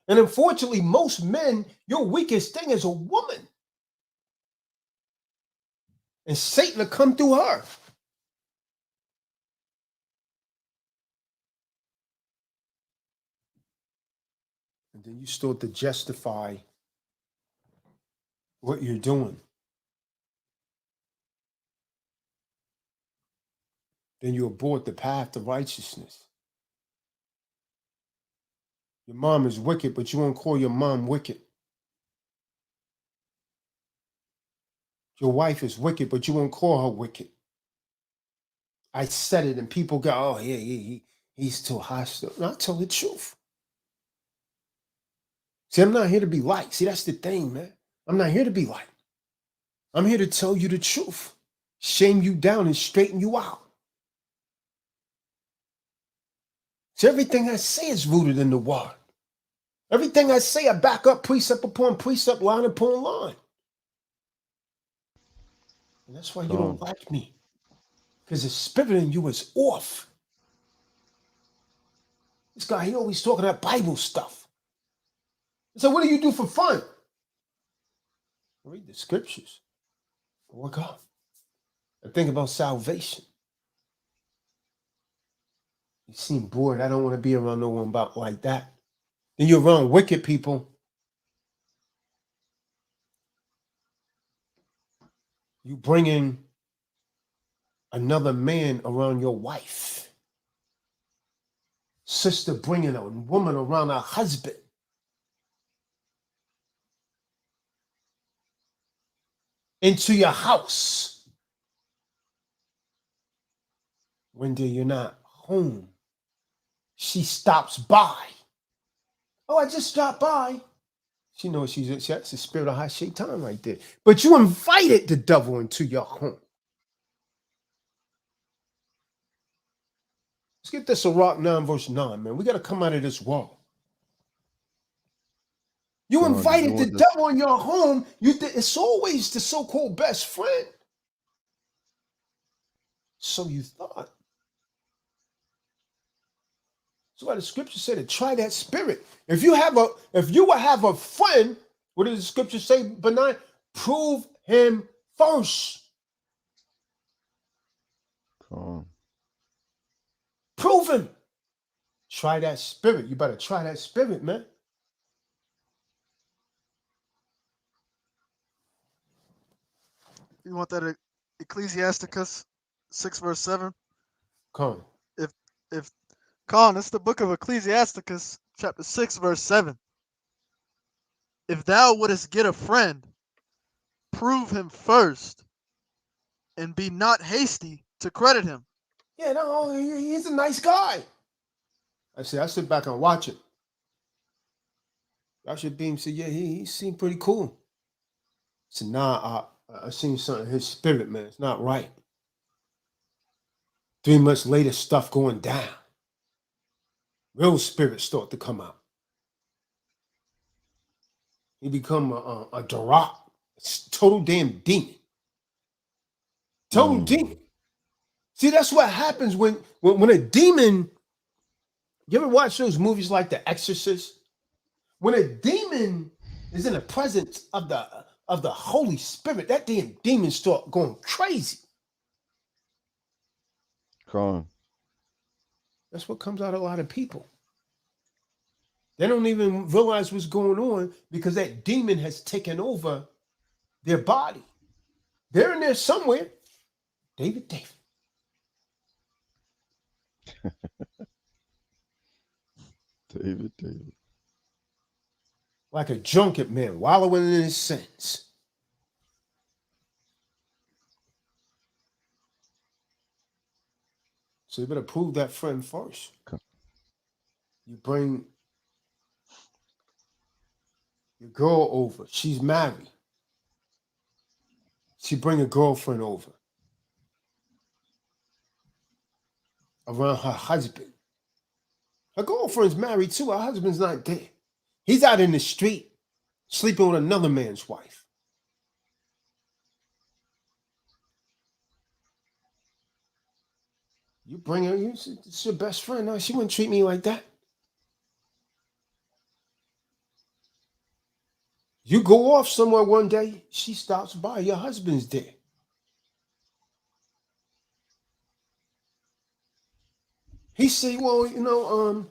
And unfortunately, most men, your weakest thing is a woman. And Satan will come through her. And then you start to justify what you're doing. Then you abort the path to righteousness. Your mom is wicked, but you won't call your mom wicked. Your wife is wicked, but you won't call her wicked. I said it, and people go, "Oh, yeah, he's too hostile." No, I tell the truth. See, I'm not here to be liked. See, that's the thing, man. I'm not here to be liked. I'm here to tell you the truth. shame you down and straighten you out. So everything I say is rooted in the word. Everything I say, I back up precept upon precept, line upon line. And that's why you don't like me. Because the spirit in you is off. This guy, he always talking that Bible stuff. So what do you do for fun? Read the scriptures. Work out. And think about salvation. You seem bored. I don't want to be around no one about like that. Then you're around wicked people. You bring in another man around your wife. Sister bringing a woman around her husband. Into your house. When you're not home, she stops by. Oh, I just stopped by. She knows that's the spirit of Hashatan right there. But you invited the devil into your home. Let's get this Sirach 9 verse 9, man. We got to come out of this wall. You invited the devil in your home. It's always the so-called best friend. So you thought. That's why the scripture said to try that spirit. If you will have a friend, what does the scripture say, Benai? Prove him first. Prove him. Try that spirit. You better try that spirit, man. You want that Ecclesiasticus 6 verse 7? Come. If Khan, it's the book of Ecclesiasticus, chapter 6, verse 7. If thou wouldest get a friend, prove him first, and be not hasty to credit him. Yeah, no, he's a nice guy. I sit back and watch it. I should beam said, yeah, he seemed pretty cool. I said, nah, I seen something in his spirit, man. It's not right. 3 months later, stuff going down. Real spirits start to come out. He become a Darak. It's total damn demon. Total demon. See, that's what happens when a demon. You ever watch those movies like The Exorcist? When a demon is in the presence of the Holy Spirit, that damn demon start going crazy. That's what comes out of a lot of people. They don't even realize what's going on because that demon has taken over their body. They're in there somewhere. David. David. Like a drunken man wallowing in his sins. So you better prove that friend first. You bring your girl over. She's married. She bring a girlfriend over. Around her husband. Her girlfriend's married too. Her husband's not there. He's out in the street sleeping with another man's wife. You bring her, it's your best friend. No, she wouldn't treat me like that. You go off somewhere one day, she stops by, your husband's there. He say, well,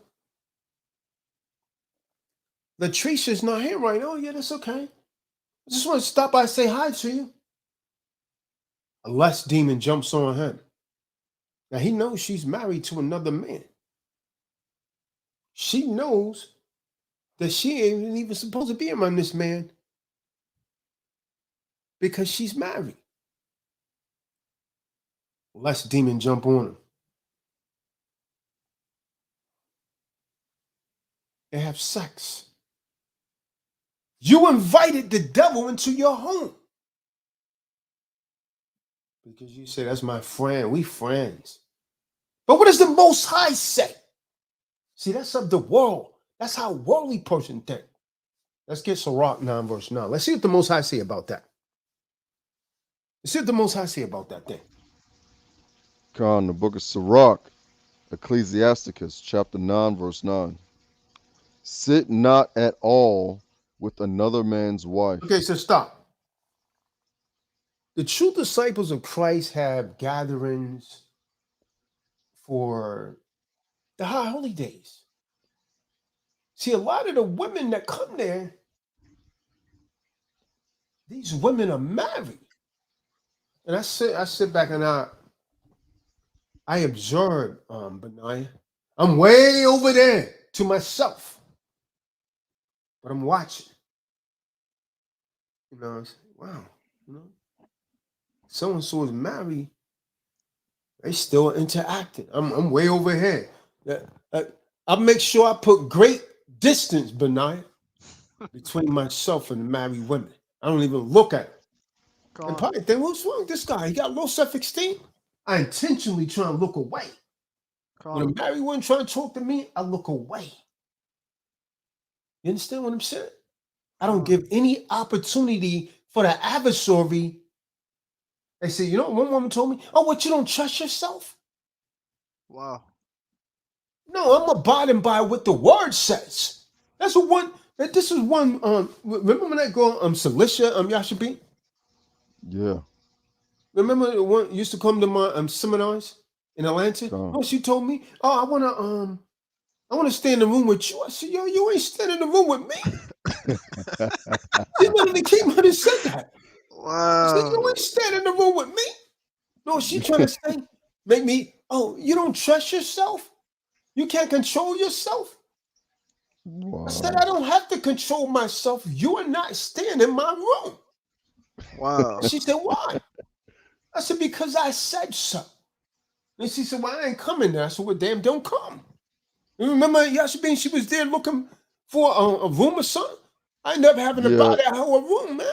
Latricia's not here right now. Oh, yeah, that's okay. I just want to stop by and say hi to you. A lust demon jumps on him. Now, he knows she's married to another man. She knows that she ain't even supposed to be around this man because she's married. Lust demon jump on him. They have sex. You invited the devil into your home. Because you say, that's my friend. We friends. But what does the Most High say? See, that's of the world. That's how a worldly person think. Let's get Sirach 9 verse 9. Let's see what the Most High say about that. Let's see what the Most High say about that thing. Con, the book of Sirach, Ecclesiasticus, chapter 9, verse 9. Sit not at all with another man's wife. Okay, so stop. The true disciples of Christ have gatherings for the high holy days. See, a lot of the women that come there, these women are married. And I sit back and I observe, Benaiah. I'm way over there to myself, but I'm watching. You know, I say, wow, you know, so and so is married. They still interacting. I'm way over here. I make sure I put great distance, Benaiah, between myself and the married women. I don't even look at it. And probably think, what's wrong with this guy? He got low self-esteem. I intentionally try to look away. When a married woman trying to talk to me, I look away. You understand what I'm saying? I don't give any opportunity for the adversary. They say, you know, one woman told me, oh, what, you don't trust yourself? Wow. No, I'm abiding by what the word says. That's what one, this is one, remember when that girl, Celicia, Yashabi? Yeah. Remember the one used to come to my seminars in Atlanta? Con. Oh, she told me, oh, I want to stay in the room with you. I said, yo, you ain't staying in the room with me. She literally came out and said that. I said, you Wow. ain't staying in the room with me. No, she trying to say, make me, oh, you don't trust yourself? You can't control yourself? Wow. I said, I don't have to control myself. You are not staying in my room. Wow. And she said, why? I said, because I said so. And she said, well, I ain't coming there. I said, well, damn, don't come. You remember Yashabin, she was there looking for a room or something? I never having to buy that whole room, man.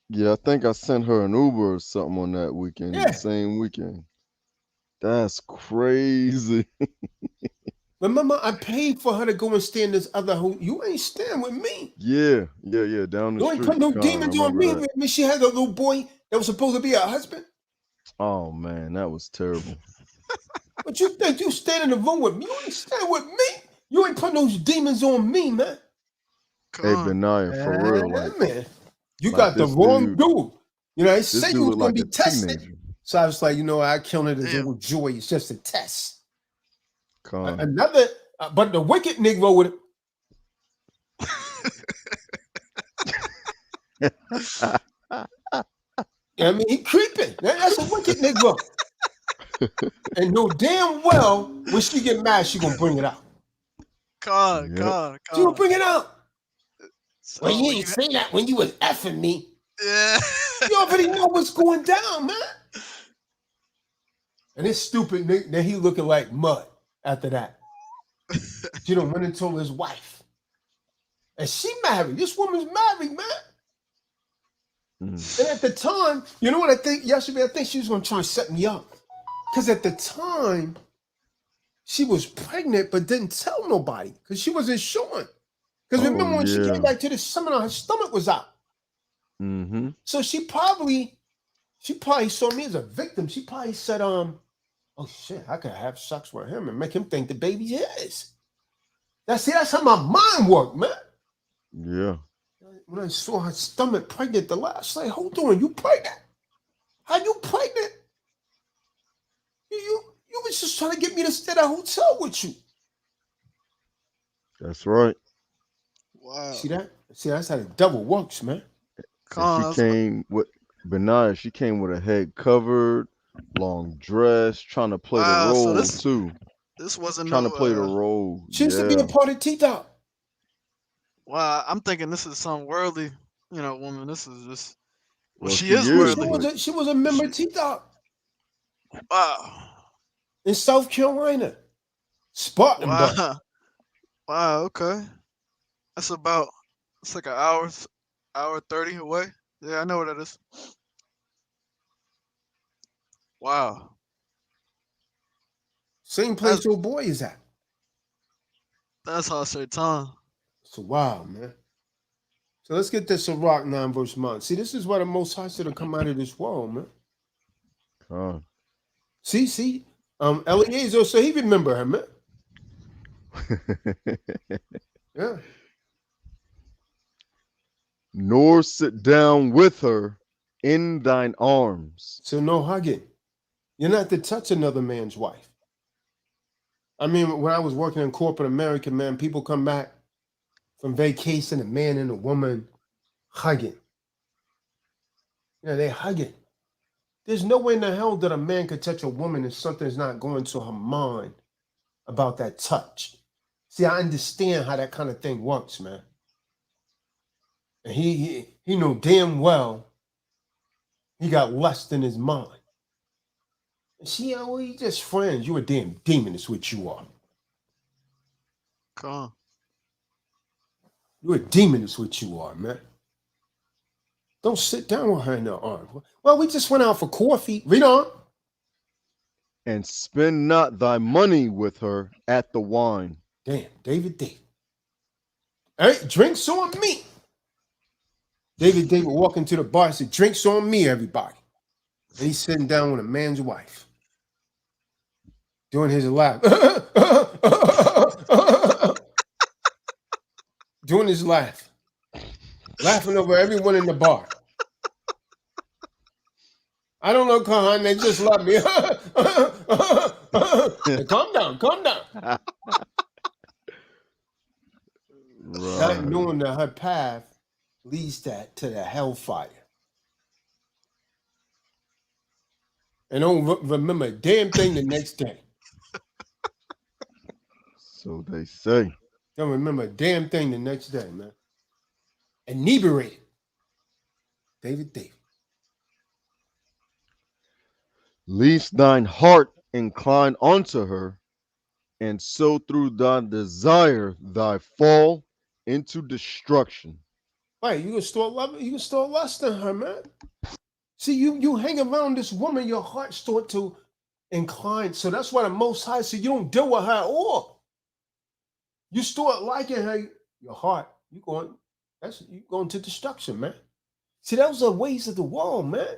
Yeah, I think I sent her an Uber or something on that weekend, Yeah. the same weekend. That's crazy. Remember, I paid for her to go and stay in this other home. You ain't staying with me. Yeah, down the You ain't street. put no Con, I demons on remember me. that. With me. She had a little boy that was supposed to be her husband. Oh man, that was terrible. But you think you stand in the room with me? You ain't stand with me. You ain't put those demons on me, man. Hey, Benaiah, for real, like Man, you like got the this wrong dude. dude. You know, they This said dude you was looked gonna like be a tested. teenager. So I was like, you know, I counted it as Damn. a joy. It's just a test. Con. Another, but the wicked Negro with it. I mean, he creeping. That's a wicked Negro. And know damn well when she get mad, she gonna bring it out. Yep. She gonna bring it out. So Well, you ain't say that when you was effing me. yeah. You already know what's going down, man. And this stupid nigga, then he looking like mud after that. She done went and told his wife. And she married. This woman's married, man. And at the time, you know what I think? Yesterday, I think she was gonna try and set me up. Because at the time, she was pregnant but didn't tell nobody because she wasn't showing. Because remember when she came back to the seminar, her stomach was out. Mm-hmm. So she probably saw me as a victim. She probably said, oh shit, I could have sex with him and make him think the baby's his. That's how my mind worked, man. Yeah. When I saw her stomach pregnant the last, like, hold on, you pregnant? How you pregnant? You was just trying to get me to stay at a hotel with you. That's right. Wow. See that? See, that's how the devil works, man. And she came with Benaiah. She came with her head covered, long dress, trying to play the role too. This wasn't Trying to play the role. She used to be a part of TDOC. Wow, I'm thinking this is some worldly, woman. This is just Well, she she is is, worldly. but She was a member of TDOC Wow. in South Carolina, Spartanburg. Wow. Wow, okay. It's like an hour 30 away. Yeah, I know what that is. Wow. Same place old boy is at. That's how certain. So wow, man. So let's get this Sirach 9 verse 9. See, this is why the Most High should have come out of this world, man. Con. See, Eliezer, so he remember her, man. Yeah. Nor sit down with her in thine arms. So no hugging. You're not to touch another man's wife. I mean, when I was working in corporate America, man, people come back from vacation, a man and a woman hugging. They hugging. There's no way in the hell that a man could touch a woman if something's not going to her mind about that touch. See, I understand how that kind of thing works, man. And he knew damn well he got lust in his mind. And she, we just friends. You a damn demon is what you are. Con. You a demon is what you are, man. Don't sit down with her in the arms. Well, we just went out for coffee. Read on. And spend not thy money with her at the wine. Damn, David. Hey, drinks on me. David walked into the bar and said, drinks on me, everybody. And he's sitting down with a man's wife. Doing his laugh. Doing his laugh. Laughing over everyone in the bar. I don't know, Kahan, they just love me. Calm down. Not knowing that her path leads to the hellfire. And don't remember a damn thing the next day. So they say. Don't remember a damn thing the next day, man. Inebriated. David. Lest thine heart incline unto her, and so through thy desire thy fall into destruction. Right, you can start loving, you can start lusting her, man. See, you hang around this woman, your heart start to incline. So that's why the Most High said you don't deal with her at all. You start liking her, your heart, you going to destruction, man. See, those are ways of the world, man.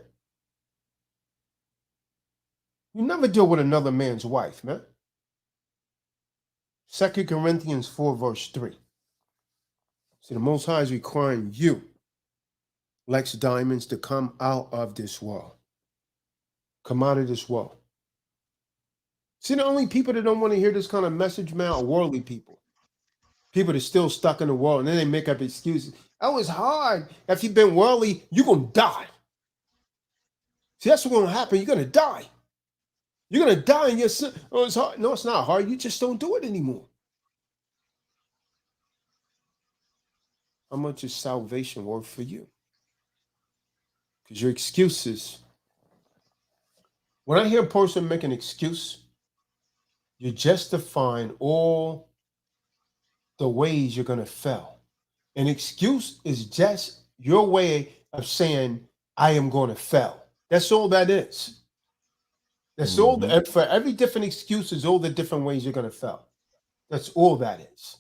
You never deal with another man's wife, man. 2 Corinthians 4, verse 3. See, the Most High is requiring you, Lex Diamonds, to come out of this world. Come out of this world. See, the only people that don't want to hear this kind of message, man, are worldly people. People that are still stuck in the world, and then they make up excuses. Oh, it's hard. If you've been worldly, you're going to die. See, that's what's going to happen. You're going to die. You're going to die in your sin. Oh, it's hard. No, it's not hard. You just don't do it anymore. How much is salvation worth for you? Because your excuses, when I hear a person make an excuse, you're justifying all the ways you're going to fail. An excuse is just your way of saying, I am going to fail. That's all that is. That's all. For every different excuse is all the different ways you're going to fail. That's all that is.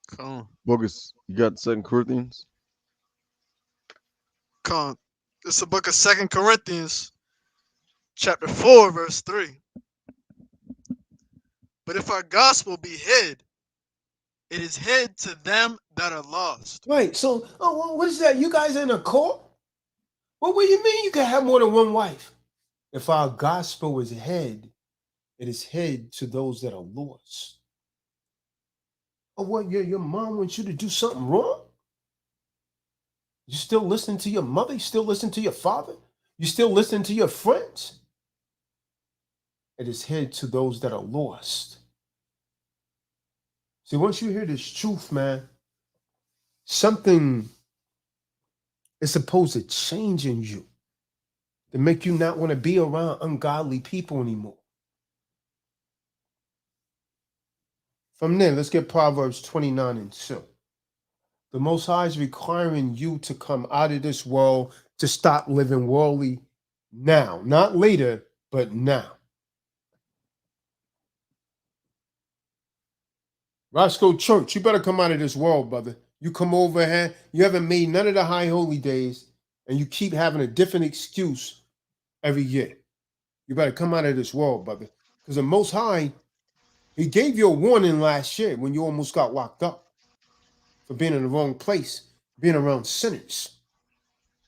Con. Bogus, you got 2 Corinthians? Con. It's the book of 2 Corinthians, chapter 4, verse 3. But if our gospel be hid, it is hid to them that are lost. Right. So, what is that? You guys in a cult? Well, what do you mean you can have more than one wife? If our gospel is hid, it is hid to those that are lost. Oh, what? Your mom wants you to do something wrong? You still listen to your mother? You still listen to your father? You still listen to your friends? It is hid to those that are lost. See, once you hear this truth, man, something is supposed to change in you to make you not want to be around ungodly people anymore. From there, let's get Proverbs 29 and 2. The Most High is requiring you to come out of this world, to stop living worldly now. Not later, but now. Roscoe Church, you better come out of this world, brother. You come over here, you haven't made none of the high holy days, and you keep having a different excuse every year. You better come out of this world, brother. Because the Most High, he gave you a warning last year when you almost got locked up for being in the wrong place, being around sinners.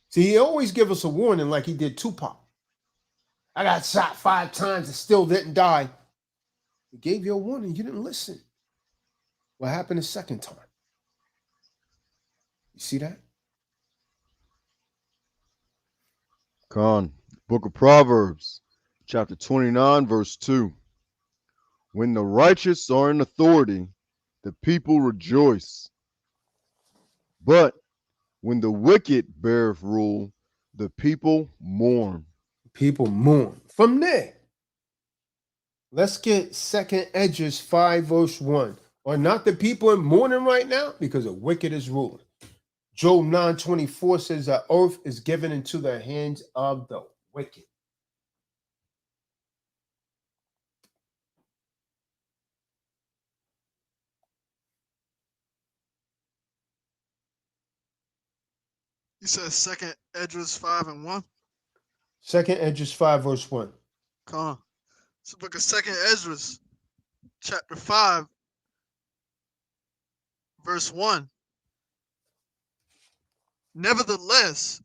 See, he always give us a warning like he did Tupac. I got shot 5 times and still didn't die. He gave you a warning. You didn't listen. What happened the second time? You see that? Con, Book of Proverbs, chapter 29, verse 2. When the righteous are in authority, the people rejoice. But when the wicked beareth rule, the people mourn. People mourn. From there, let's get 2nd Esdras 5, verse 1. Are not the people in mourning right now? Because the wicked is ruling. Job 9:24 says the earth is given into the hands of the wicked. You said 2nd Esdras 5 and 1? 2nd Esdras 5, verse 1. Come on. It's the book of 2nd Esdras, chapter 5, verse 1. Nevertheless,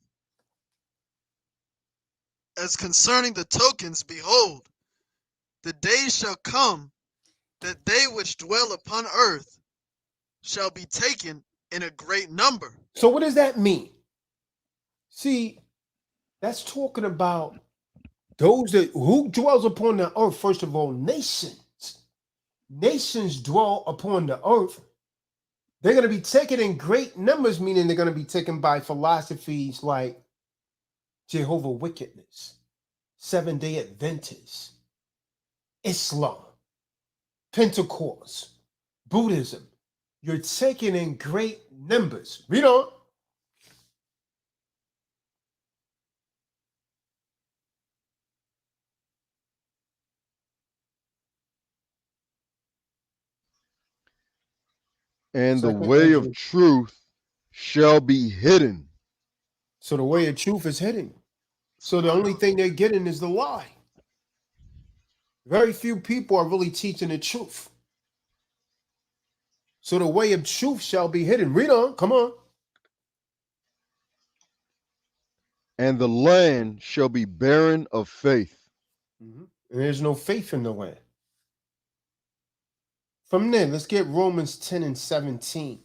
as concerning the tokens, behold, the days shall come that they which dwell upon earth shall be taken in a great number. So what does that mean? See, that's talking about those that who dwells upon the earth. First of all, nations. Nations dwell upon the earth. They're going to be taken in great numbers, meaning they're going to be taken by philosophies like Jehovah wickedness, 7-day Adventists, Islam, Pentecost, Buddhism. You're taken in great numbers. Read on. And the 2nd way of Esdras. truth shall be hidden. So the way of truth is hidden. So the only thing they're getting is the lie. Very few people are really teaching the truth. So the way of truth shall be hidden. Read on. Come on. And the land shall be barren of faith. And there's no faith in the land. From there, let's get Romans 10 and 17.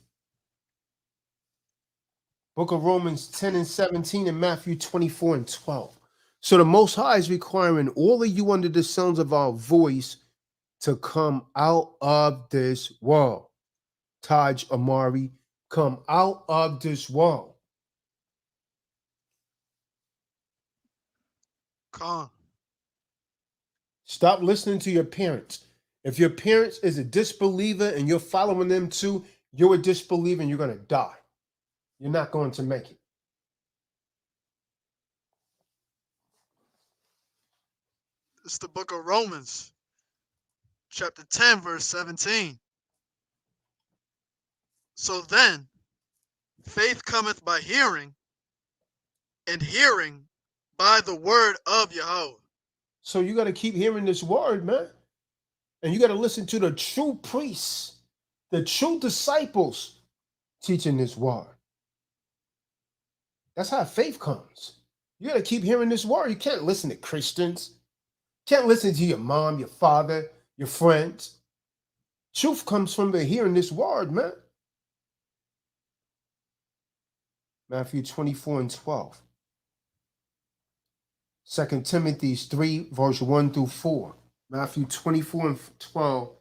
Book of Romans 10 and 17 and Matthew 24 and 12. So the Most High is requiring all of you under the sounds of our voice to come out of this world. Taj Amari, come out of this world. Come. Stop listening to your parents. If your parents is a disbeliever and you're following them too, you're a disbeliever and you're going to die. You're not going to make it. It's the book of Romans, chapter 10, verse 17. So then, faith cometh by hearing, and hearing by the word of Yahweh. So you got to keep hearing this word, man. And you got to listen to the true priests, the true disciples teaching this word. That's how faith comes. You got to keep hearing this word. You can't listen to Christians. You can't listen to your mom, your father, your friends. Truth comes from the hearing this word, man. Matthew 24 and 12. 2 Timothy 3, verse 1 through 4. Matthew 24 and 12.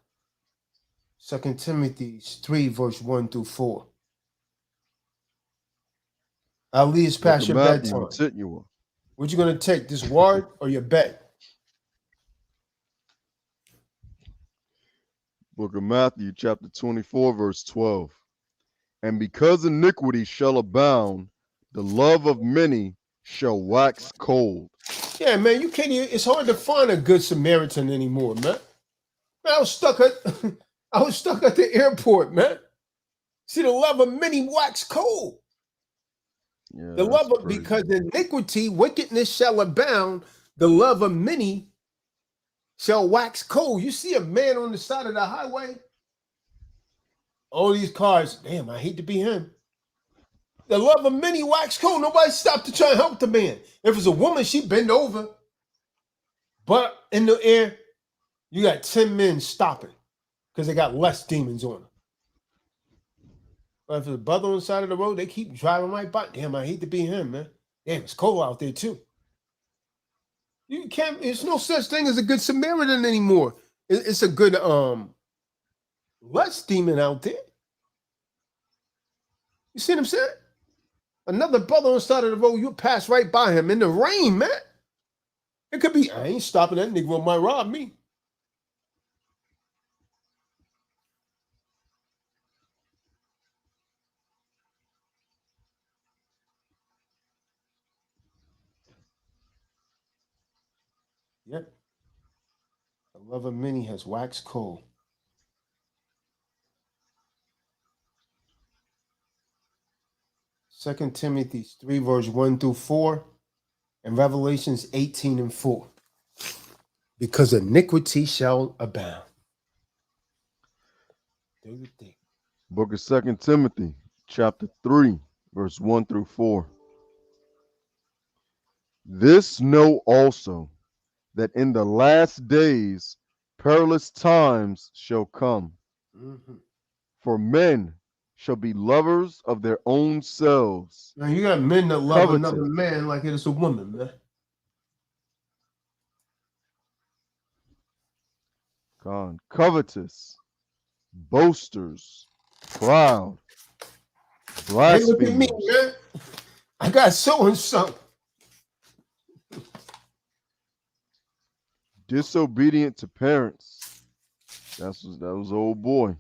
2 Timothy 3, verse 1 through 4. Ali, it's past your bedtime. What you going to take, this word or your bed? Book of Matthew, chapter 24, verse 12. And because iniquity shall abound, the love of many shall wax cold. Yeah, man, you can't even, it's hard to find a good Samaritan anymore, man. I was stuck at I was stuck at the airport, man. See, the love of many wax cold. Yeah, The that's love of crazy. because iniquity, wickedness shall abound, the love of many shall wax cold. You see a man on the side of the highway, all these cars, damn, I hate to be him. The love of many wax cold. Nobody stopped to try and help the man. If it's a woman, she bend over. But in the air, you got 10 men stopping because they got less demons on them. But if it's a brother on the side of the road, they keep driving right by. Damn, I hate to be him, man. Damn, it's cold out there too. You can't. There's no such thing as a good Samaritan anymore. It's a good less demon out there. You see what I'm saying? Another brother on the side of the road, you pass right by him in the rain, man. It could be, I ain't stopping that nigga might rob me. Yep. The love of many has waxed cold. Second Timothy 3, verse 1 through 4, and Revelations 18 and 4. Because iniquity shall abound. Do the thing. Book of 2 Timothy, chapter 3, verse 1 through 4. This know also, that in the last days perilous times shall come. Mm-hmm. For men shall be lovers of their own selves. Now you got men that love Covetous. another man like it is a woman, man. Covetous, boasters, proud, Hey, look at me, blasphemers, man. I got so and so. disobedient to parents. That was old boy.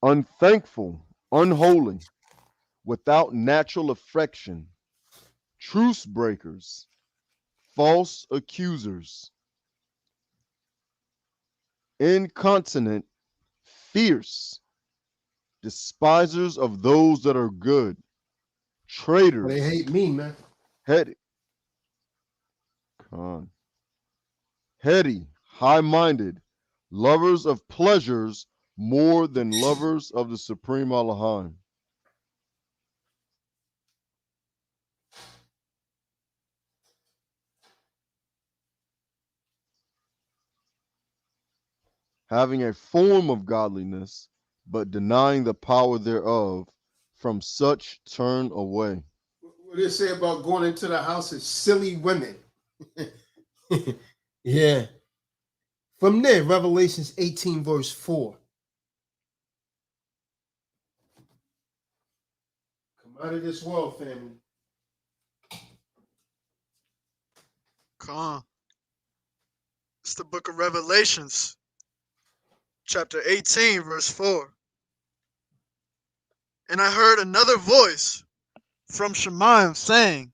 Unthankful, unholy, without natural affection, truce breakers, false accusers, incontinent, fierce, despisers of those that are good, traitors, They hate me, man. heady, heady, high-minded, lovers of pleasures more than lovers of the Supreme Allahim. Having a form of godliness, but denying the power thereof, from such turn away. What they say about going into the house is silly women. Yeah. From there, Revelations 18, verse 4. Come out of this world, family. Come on. It's the book of Revelations, chapter 18, verse 4. And I heard another voice from Shemaim saying,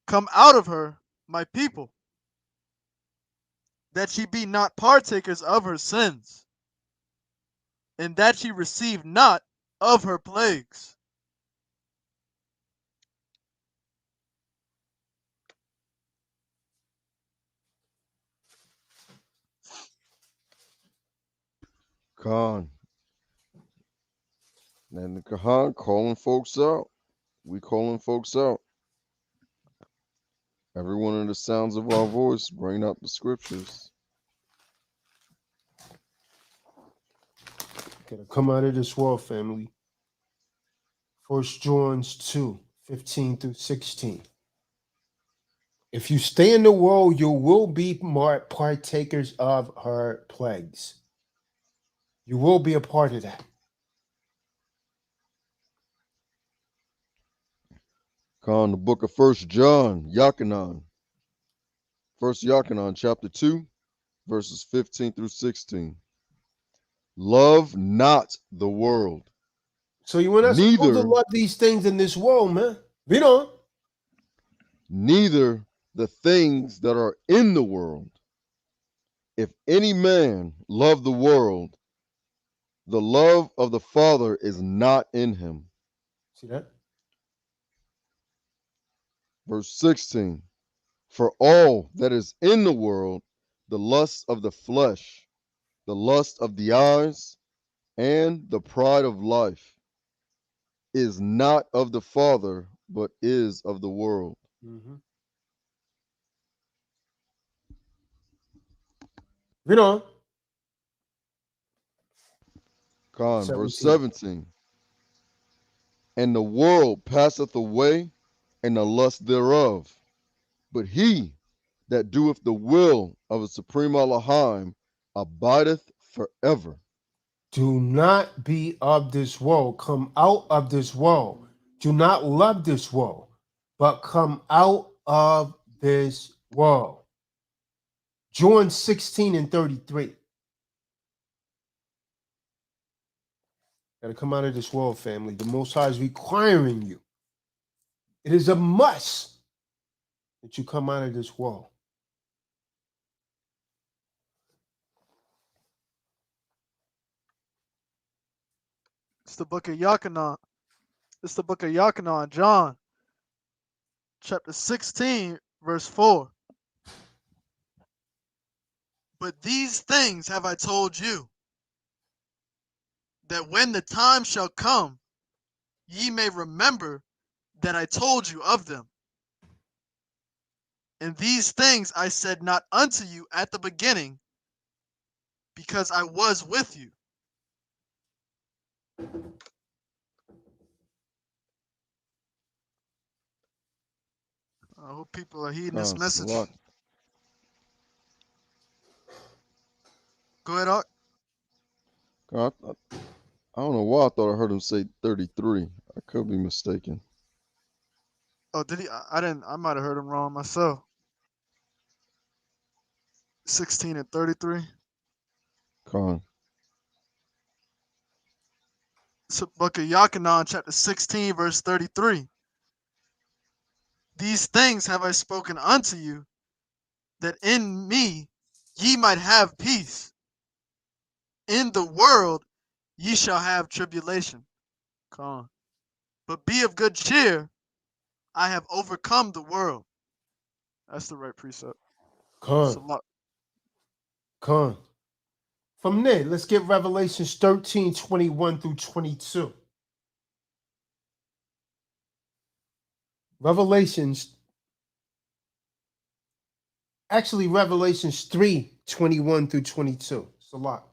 Come out of her, my people, that ye be not partakers of her sins, and that ye receive not of her plagues. Khan. And the Kahan calling folks out. We calling folks out. Everyone in the sounds of our voice, bring out the scriptures. Gotta come out of this world, family. 1 John 2, 15 through 16. If you stay in the world, you will be partakers of her plagues. You will be a part of that. Khan, the book of 1 John, Yachanan. 1 Yachanan, chapter 2, verses 15 through 16. Love not the world, So you were not supposed to Neither, love these things in this world, man. Read on. neither the things that are in the world. If any man love the world, the love of the Father is not in him. See that? Verse 16. For all that is in the world, the lust of the flesh, the lust of the eyes, and the pride of life, is not of the Father, but is of the world. Mm-hmm. Read on. Verse 17. 17. And the world passeth away, and the lust thereof. But he that doeth the will of the Supreme Elohim abideth forever. Do not be of this world. Come out of this world. Do not love this world, but come out of this world. John 16 and 33. Got to come out of this world, family. The Most High is requiring you. It is a must that you come out of this world. It's the book of Yachanan. It's the book of Yachanan, John, chapter 16, verse 4. But these things have I told you, that when the time shall come, ye may remember that I told you of them. And these things I said not unto you at the beginning, because I was with you. I hope people are heeding this message. Salak. Go ahead, Ark. I don't know why I thought I heard him say 33. I could be mistaken. Oh, did he? I didn't. I might have heard him wrong myself. 16 and 33. Con. It's the book of Yachanan, chapter 16, verse 33. These things have I spoken unto you, that in me ye might have peace. In the world ye shall have tribulation. Come on. But be of good cheer. I have overcome the world. That's the right precept. Con. Salat. Con. From there, let's get Revelations 13, 21 through 22. Revelations 3, 21 through 22. It's a lot.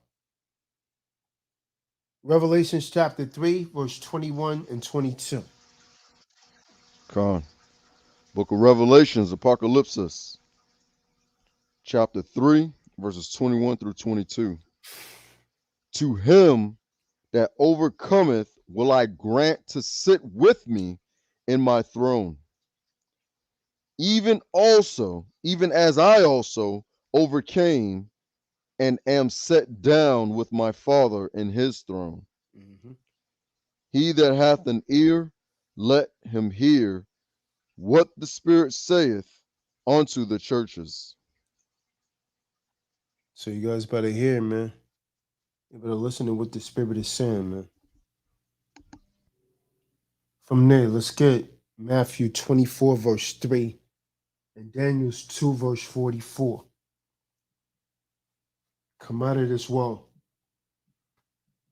Revelations chapter 3, verse 21 and 22. Con. Book of Revelations, Apocalypse, chapter 3, verses 21 through 22. To him that overcometh will I grant to sit with me in my throne, even as I also overcame and am set down with my Father in his throne. Mm-hmm. He that hath an ear, let him hear what the Spirit saith unto the churches. So you guys better hear, man. You better listen to what the Spirit is saying, man. From there, let's get Matthew 24, verse 3, and Daniel's 2, verse 44. Come out of this world.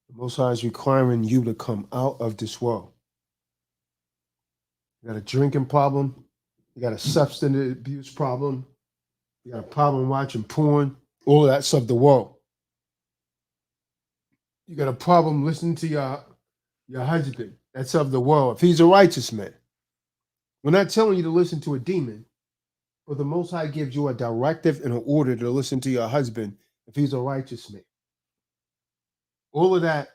The Most High is requiring you to come out of this world. You got a drinking problem. You got a substance abuse problem. You got a problem watching porn. All of that's of the world. You got a problem listening to your husband. That's of the world. If he's a righteous man. We're not telling you to listen to a demon, but the Most High gives you a directive and an order to listen to your husband if he's a righteous man. All of that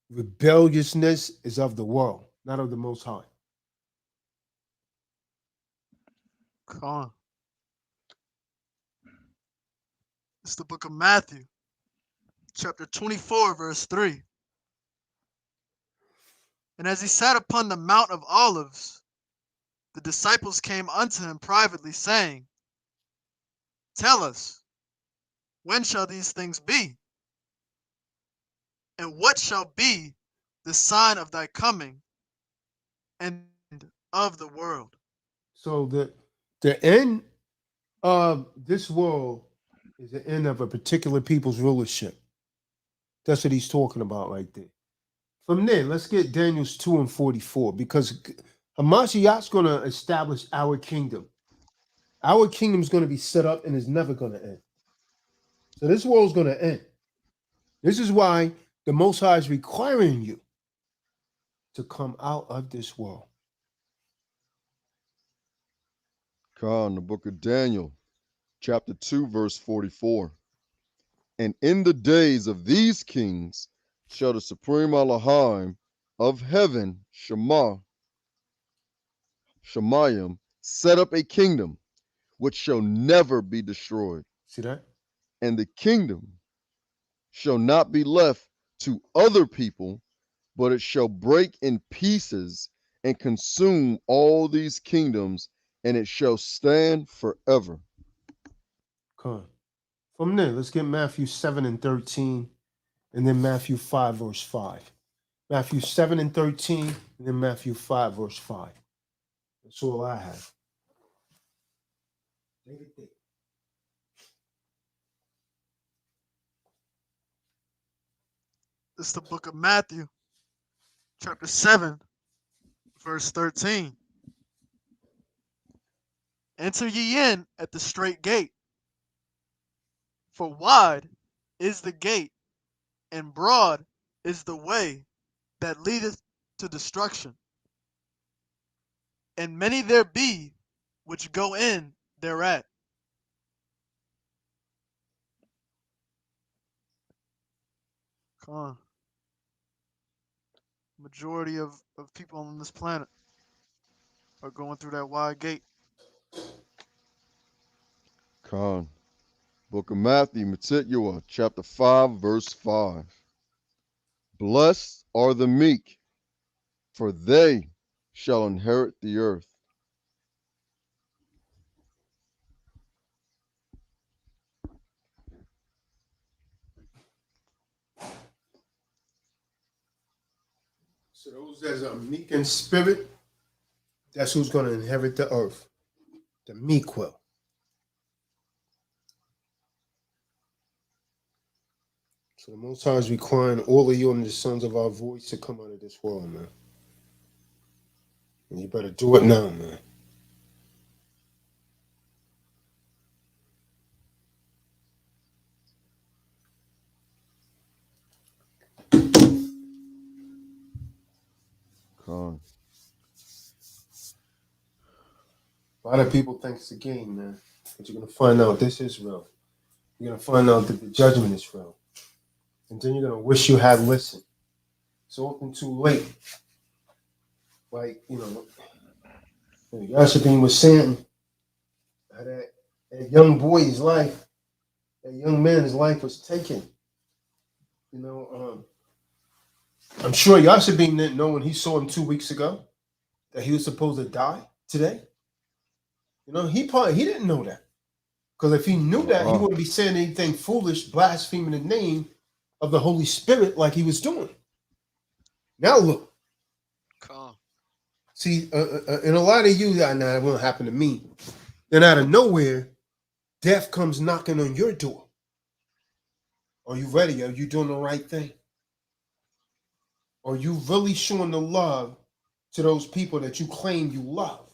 rebelliousness is of the world, not of the Most High. Come on. It's the book of Matthew, chapter 24, verse 3. And as he sat upon the Mount of Olives, the disciples came unto him privately, saying, Tell us, when shall these things be? And what shall be the sign of thy coming and of the world? So the end of this world is the end of a particular people's rulership. That's what he's talking about right there. From there, let's get Daniel's 2 and 44, because Hamashiach's going to establish our kingdom. Our kingdom is going to be set up and is never going to end. So this world's going to end. This is why the Most High is requiring you to come out of this world. Con, the book of Daniel, chapter 2, verse 44. And in the days of these kings shall the supreme Elohim of heaven, Shemayim, set up a kingdom which shall never be destroyed. See that? And the kingdom shall not be left to other people, but it shall break in pieces and consume all these kingdoms, and it shall stand forever. Come on. From there, let's get Matthew 7 and 13, and then Matthew 5, verse 5. Matthew 7 and 13, and then Matthew 5, verse 5. That's all I have. This is the book of Matthew, chapter 7, verse 13. Enter ye in at the straight gate, for wide is the gate, and broad is the way that leadeth to destruction. And many there be which go in thereat. Come on. Majority of people on this planet are going through that wide gate. Con, book of Matthew, Yahuah, chapter 5, verse 5. Blessed are the meek, for they shall inherit the earth. So those that are meek in spirit, that's who's going to inherit the earth. The meek will. So the Most High is requiring all of you and the sons of our voice to come out of this world, man. And you better do it now, man. Con, A lot of people think it's a game, man. But you're going to find out this is real. You're going to find out that the judgment is real. And then you're going to wish you had listened. It's often too late. Like, Yashibin was saying, how that young boy's life, that young man's life was taken. I'm sure Yashibin didn't know when he saw him 2 weeks ago that he was supposed to die today. He didn't know that. Because if he knew that, he wouldn't be saying anything foolish, blaspheming the name of the Holy Spirit like he was doing. Now look. Come. See, and a lot of you, now it won't happen to me. Then out of nowhere, death comes knocking on your door. Are you ready? Are you doing the right thing? Are you really showing the love to those people that you claim you love?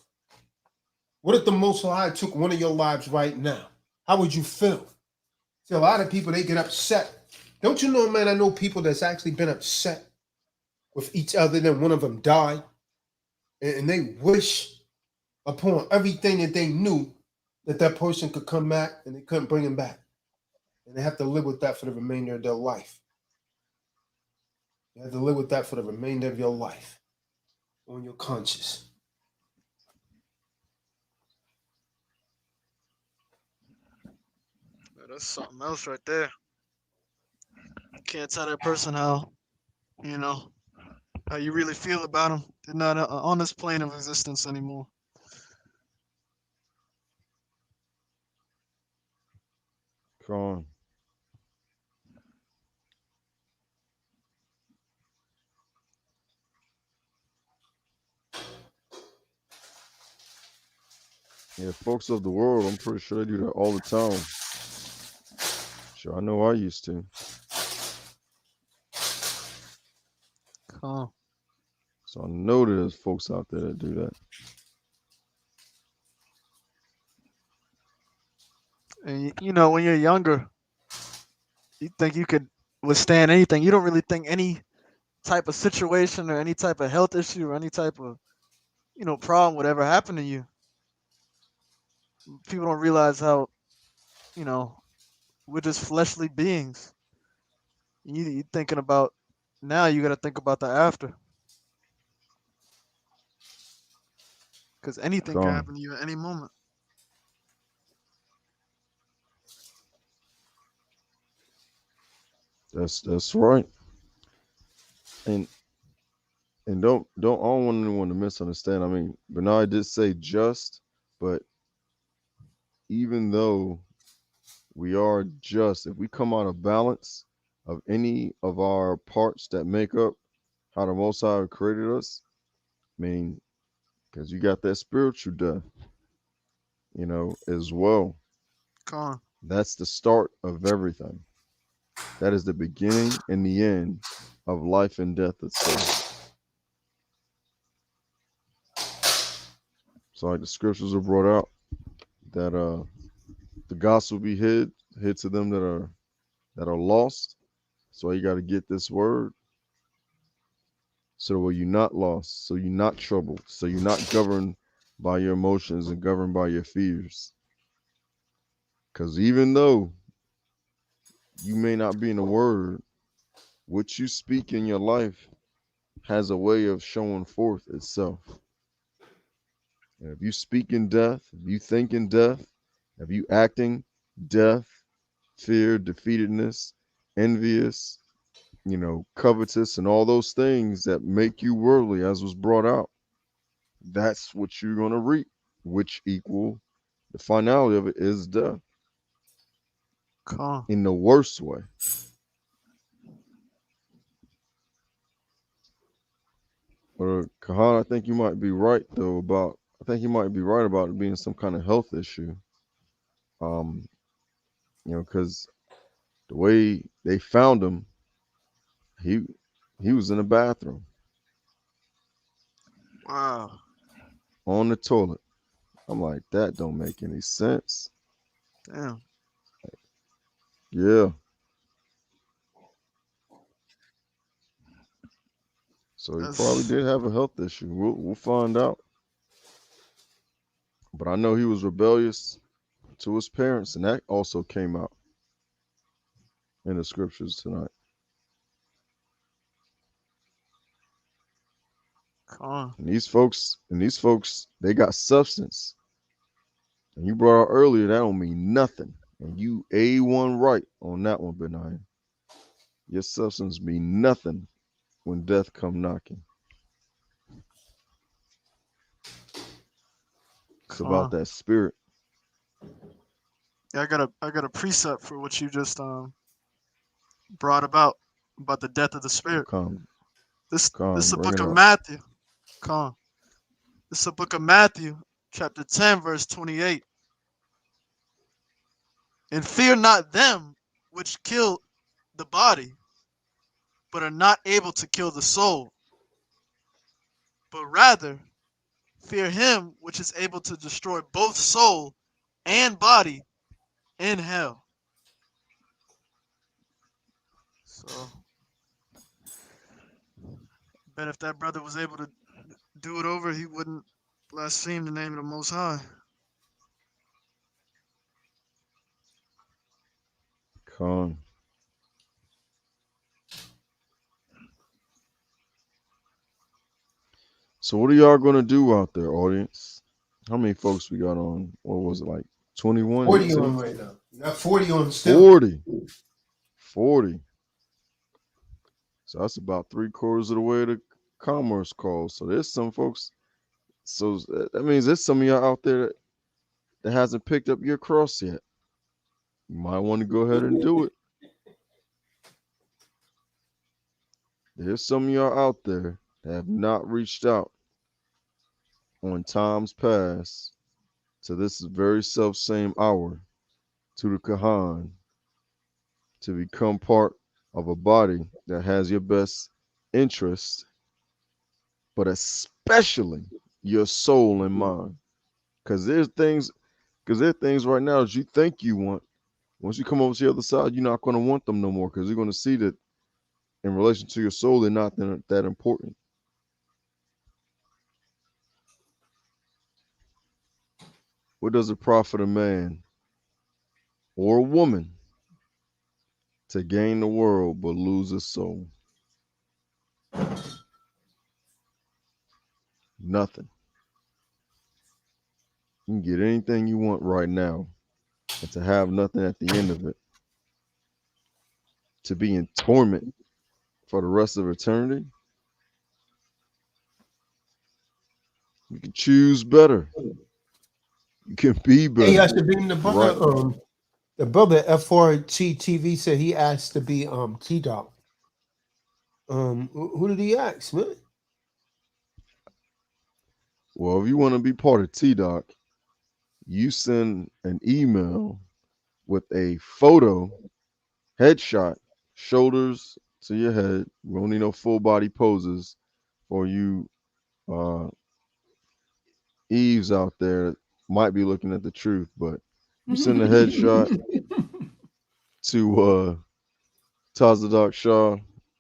What if the Most High took one of your lives right now? How would you feel? See, a lot of people, they get upset. Don't you know, man, I know people that's actually been upset with each other, then one of them died. And they wish upon everything that they knew that person could come back, and they couldn't bring him back. And they have to live with that for the remainder of their life. You have to live with that for the remainder of your life on your conscience. That's something else right there. You can't tell that person how, how you really feel about them. They're not on this plane of existence anymore. Con. Yeah, folks of the world, I'm pretty sure they do that all the time. Sure, I know I used to. Con. So I know there's folks out there that do that. And you know, when you're younger, you think you could withstand anything. You don't really think any type of situation or any type of health issue or any type of, you know, problem would ever happen to you. People don't realize how, you know, we're just fleshly beings. You thinking about now, you got to think about the after, because anything can Con. happen to you at any moment. That's right. And don't I don't want anyone to misunderstand. I mean, Bernard did say just, but even though we are just, if we come out of balance of any of our parts that make up how the Most High created us, I mean, because you got that spiritual death, you know, as well. Con. That's the start of everything. That is the beginning and the end of life and death itself. So like the scriptures are brought out that the gospel be hid to them that are lost. So you got to get this word so that way you're not lost, so you're not troubled, so you're not governed by your emotions and governed by your fears. Because even though you may not be in the word, what you speak in your life has a way of showing forth itself. And if you speak in death, if you think in death, if you acting death, fear, defeatedness, envious, you know, covetous, and all those things that make you worldly, as was brought out, that's what you're going to reap, which equal the finality of it is death Con. in the worst way. But Kahan, I think you might be right though about. I think you might be right about it being some kind of health issue. Um, you know, because the way they found him, he he was in the bathroom Wow. on the toilet. I'm like, that don't make any sense. Damn. Yeah. So he probably That's did have a health issue. We'll find out. But I know he was rebellious to his parents, and that also came out in the scriptures tonight. con. And these folks, they got substance. And you brought out earlier, that don't mean nothing. And you A1 right on that one, Benaiah. Your substance mean nothing when death come knocking. It's about Con. that spirit. Yeah, I got a precept for what you just brought about the death of the spirit. Come, This is the bring book it of up. Matthew. Con. This is the book of Matthew, chapter 10, verse 28. And fear not them which kill the body, but are not able to kill the soul, but rather fear him which is able to destroy both soul and body in hell. So, bet if that brother was able to do it over, he wouldn't blaspheme the name of the Most High. Come. So what are y'all gonna do out there, audience? How many folks we got on? What was it, like 21, 40 18? on right now. You got 40 on still. 40. 40. So that's about 3/4 of the way commerce calls. So there's some folks. So that means there's some of y'all out there that hasn't picked up your cross yet. You might want to go ahead and do it. There's some of y'all out there that have not reached out on times past to this very self same hour to the Kahan to become part of a body that has your best interest, but especially your soul in mind. Because there's things right now that you think you want. Once you come over to the other side, you're not going to want them no more because you're going to see that in relation to your soul, they're not that important. What does it profit a man or a woman to gain the world but lose his soul? Nothing. You can get anything you want right now, and to have nothing at the end of it, to be in torment for the rest of eternity, you can choose better. You can be He better. has to be the brother. Right. The brother FRT said he asked to be TDOC. Who did he ask, man? Well, if you want to be part of TDOC, you send an email with a photo, headshot, shoulders to your head. We don't need no full body poses for you Eves out there that might be looking at the truth, but you send a headshot to Tazadaq Shaw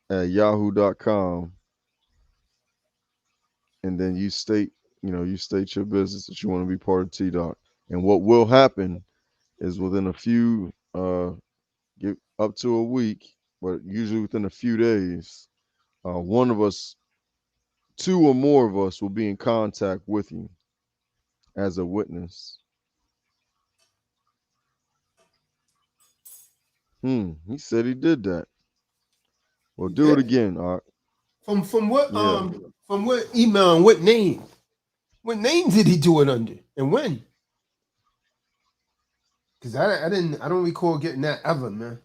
at yahoo.com, and then you state your business that you want to be part of TDOC. And what will happen is within a few get up to a week, but usually within a few days, one of us, two or more of us will be in contact with you as a witness. He said he did that. Well, do it Yeah. again, Art. From what Yeah. from what email and what name? What name did he do it under and when? Because I don't recall getting that ever, man.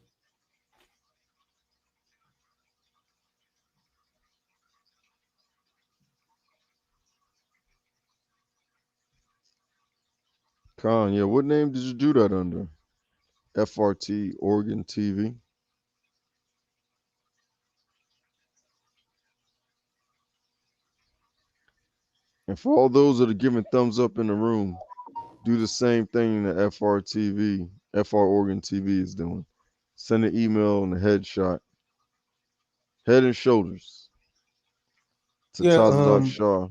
Khan, yeah, what name did you do that under? FRT Oregon TV. And for all those that are giving thumbs up in the room, do the same thing that FR Oregon TV is doing. Send an email and a headshot, head and shoulders, to Yeah, Tazadaq Shaw.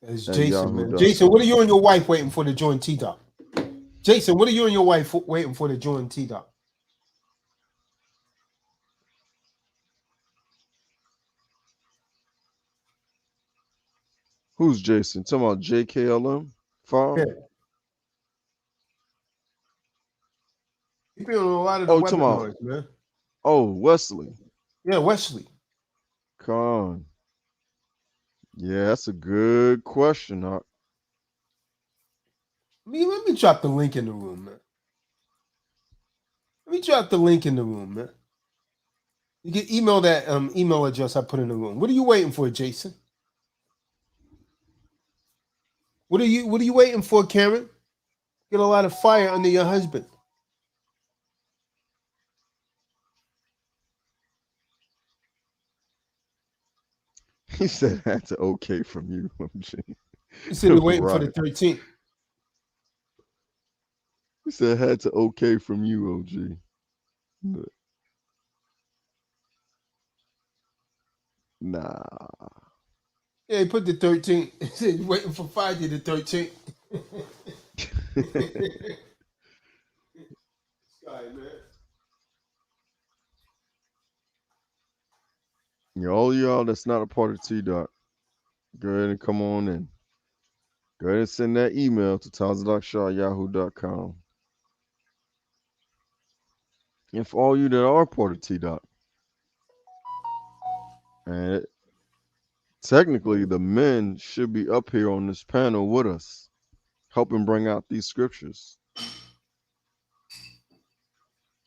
it's At Jason, man. Jason, what are yahoo.com. you and your wife waiting for to join TDOC? Jason, what are you and your wife waiting for to join TDOC? Who's Jason? Talking about JKLM Yeah. file? He been on a lot of the Oh, talking about, webinars, man. Wesley. Yeah, Wesley. Con. Yeah, that's a good question. Let me drop the link in the room, man. Let me drop the link in the room, man. You can email that email address I put in the room. What are you waiting for, Jason? What are you waiting for, Karen? Get a lot of fire under your husband. He said that's an okay from you, OG. He said they're waiting for the Right. 13th. He said had to okay from you, OG. Nah. Yeah, he put the 13th. He said he's waiting for Friday the 13th. Guy, man. Yeah, all y'all that's not a part of TDOC, go ahead and come on in. Go ahead and send that email to tazadaqshaw@yahoo.com. And for all you that are part of TDOC, and technically the men should be up here on this panel with us, helping bring out these scriptures.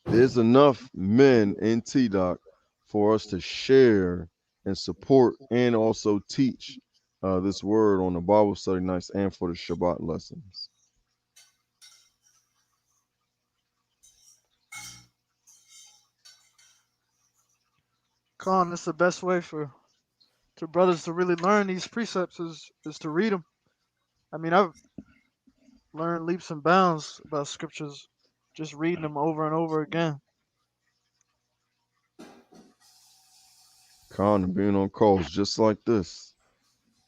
There's enough men in TDOC for us to share and support and also teach this word on the Bible study nights and for the Shabbat lessons. Con, that's the best way for brothers to really learn these precepts is to read them. I mean, I've learned leaps and bounds about scriptures just reading them over and over again. Con and being on calls just like this.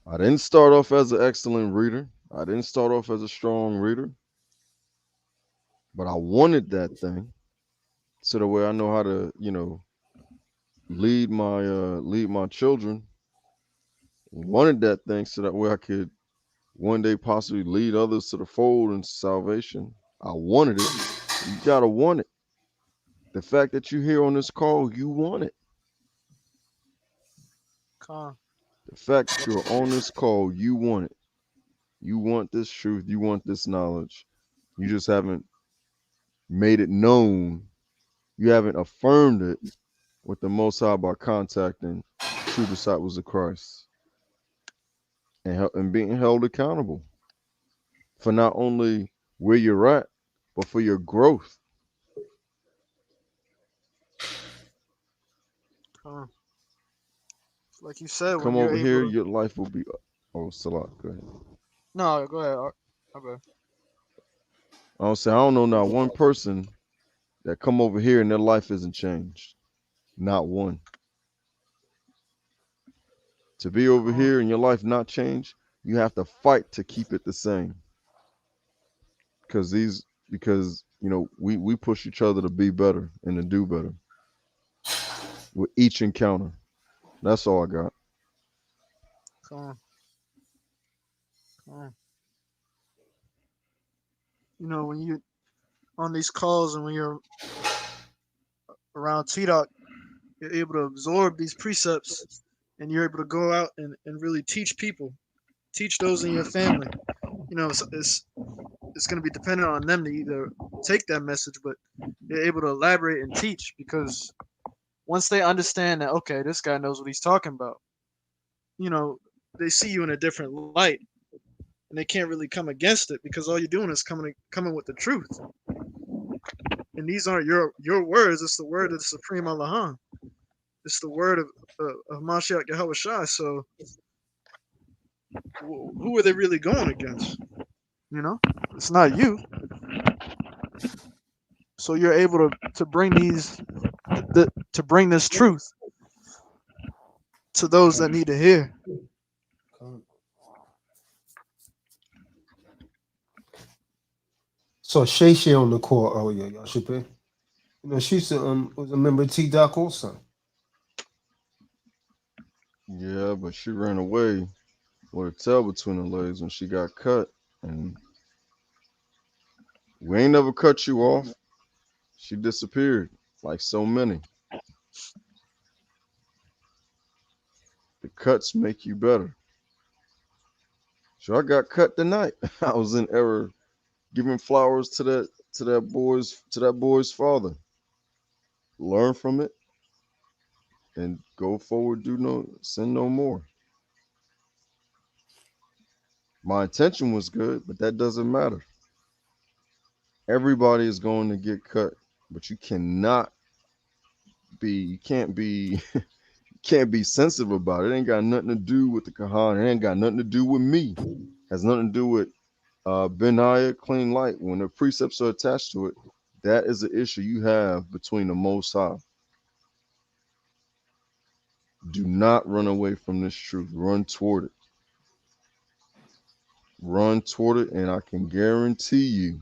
I didn't start off as an excellent reader. I didn't start off as a strong reader. But I wanted that thing so the way I know how to, lead my children. Wanted that thing so that way I could one day possibly lead others to the fold and salvation. I wanted it. You gotta want it. The fact that you're here on this call, you want it. Con, The fact that you're on this call, you want it. You want this truth. You want this knowledge. You just haven't made it known. You haven't affirmed it with the Most High by contacting true disciples of Christ and being held accountable for not only where you're at, but for your growth. con. Like you said, when Come you're over able here, to. your life will be. Oh, Salah, go ahead. No, go ahead. Okay. I don't know not one person that come over here and their life isn't changed. Not one. To be over Con, here and your life not changed, you have to fight to keep it the same. Because we push each other to be better and to do better with each encounter. That's all I got. con, con. You know, when you on these calls and when you're around TDOC, you're able to absorb these precepts and you're able to go out and really teach people, teach those in your family. You know, it's going to be dependent on them to either take that message, but they're able to elaborate and teach because once they understand that, okay, this guy knows what he's talking about, you know, they see you in a different light and they can't really come against it because all you're doing is coming with the truth. And these aren't your words, it's the word of the Supreme Allah. It's the word of Mashiach Yahweh Shai. So who are they really going against? You know, it's not you. So you're able to bring to bring this truth to those that need to hear. So Shay on the call earlier, y'all should be. You know, she was a member of TDOC also. Yeah, but she ran away with a tail between her legs when she got cut. And we ain't never cut you off. She disappeared like so many. The cuts make you better. So I got cut tonight. I was in error giving flowers to that boy's father. Learn from it and go forward, sin no more. My intention was good, but that doesn't matter. Everybody is going to get cut, but you can't be you can't be sensitive about it. It ain't got nothing to do with the Kahan. It ain't got nothing to do with me. It has nothing to do with Benaiah, clean light. When the precepts are attached to it, that is the issue you have between the Most High. Do not run away from this truth. Run toward it. Run toward it, and I can guarantee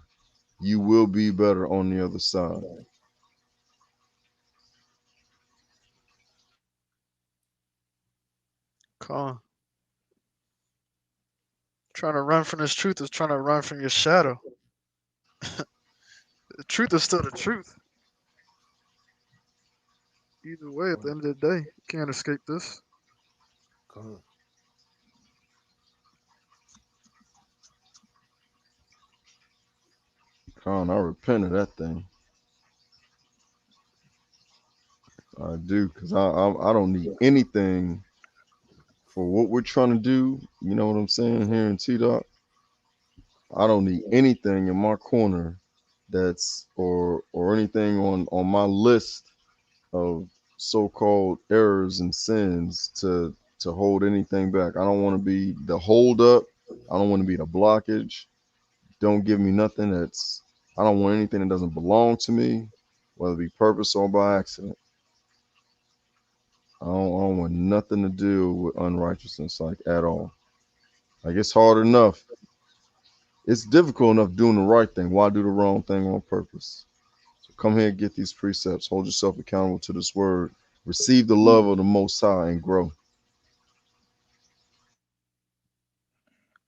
you will be better on the other side. Con. Trying to run from this truth is trying to run from your shadow. The truth is still the truth. Either way, at the end of the day, you can't escape this. Come on. Con, I repent of that thing. I do, because I don't need anything for what we're trying to do. You know what I'm saying here in TDOC? I don't need anything in my corner that's or anything on my list of so-called errors and sins to hold anything back. I don't want to be the hold up. I don't want to be the blockage. Don't give me nothing that's I don't want anything that doesn't belong to me, whether it be purpose or by accident. I don't want nothing to do with unrighteousness, like at all. Like it's hard enough. It's difficult enough doing the right thing. Why do the wrong thing on purpose? So come here and get these precepts. Hold yourself accountable to this word. Receive the love of the Most High and grow.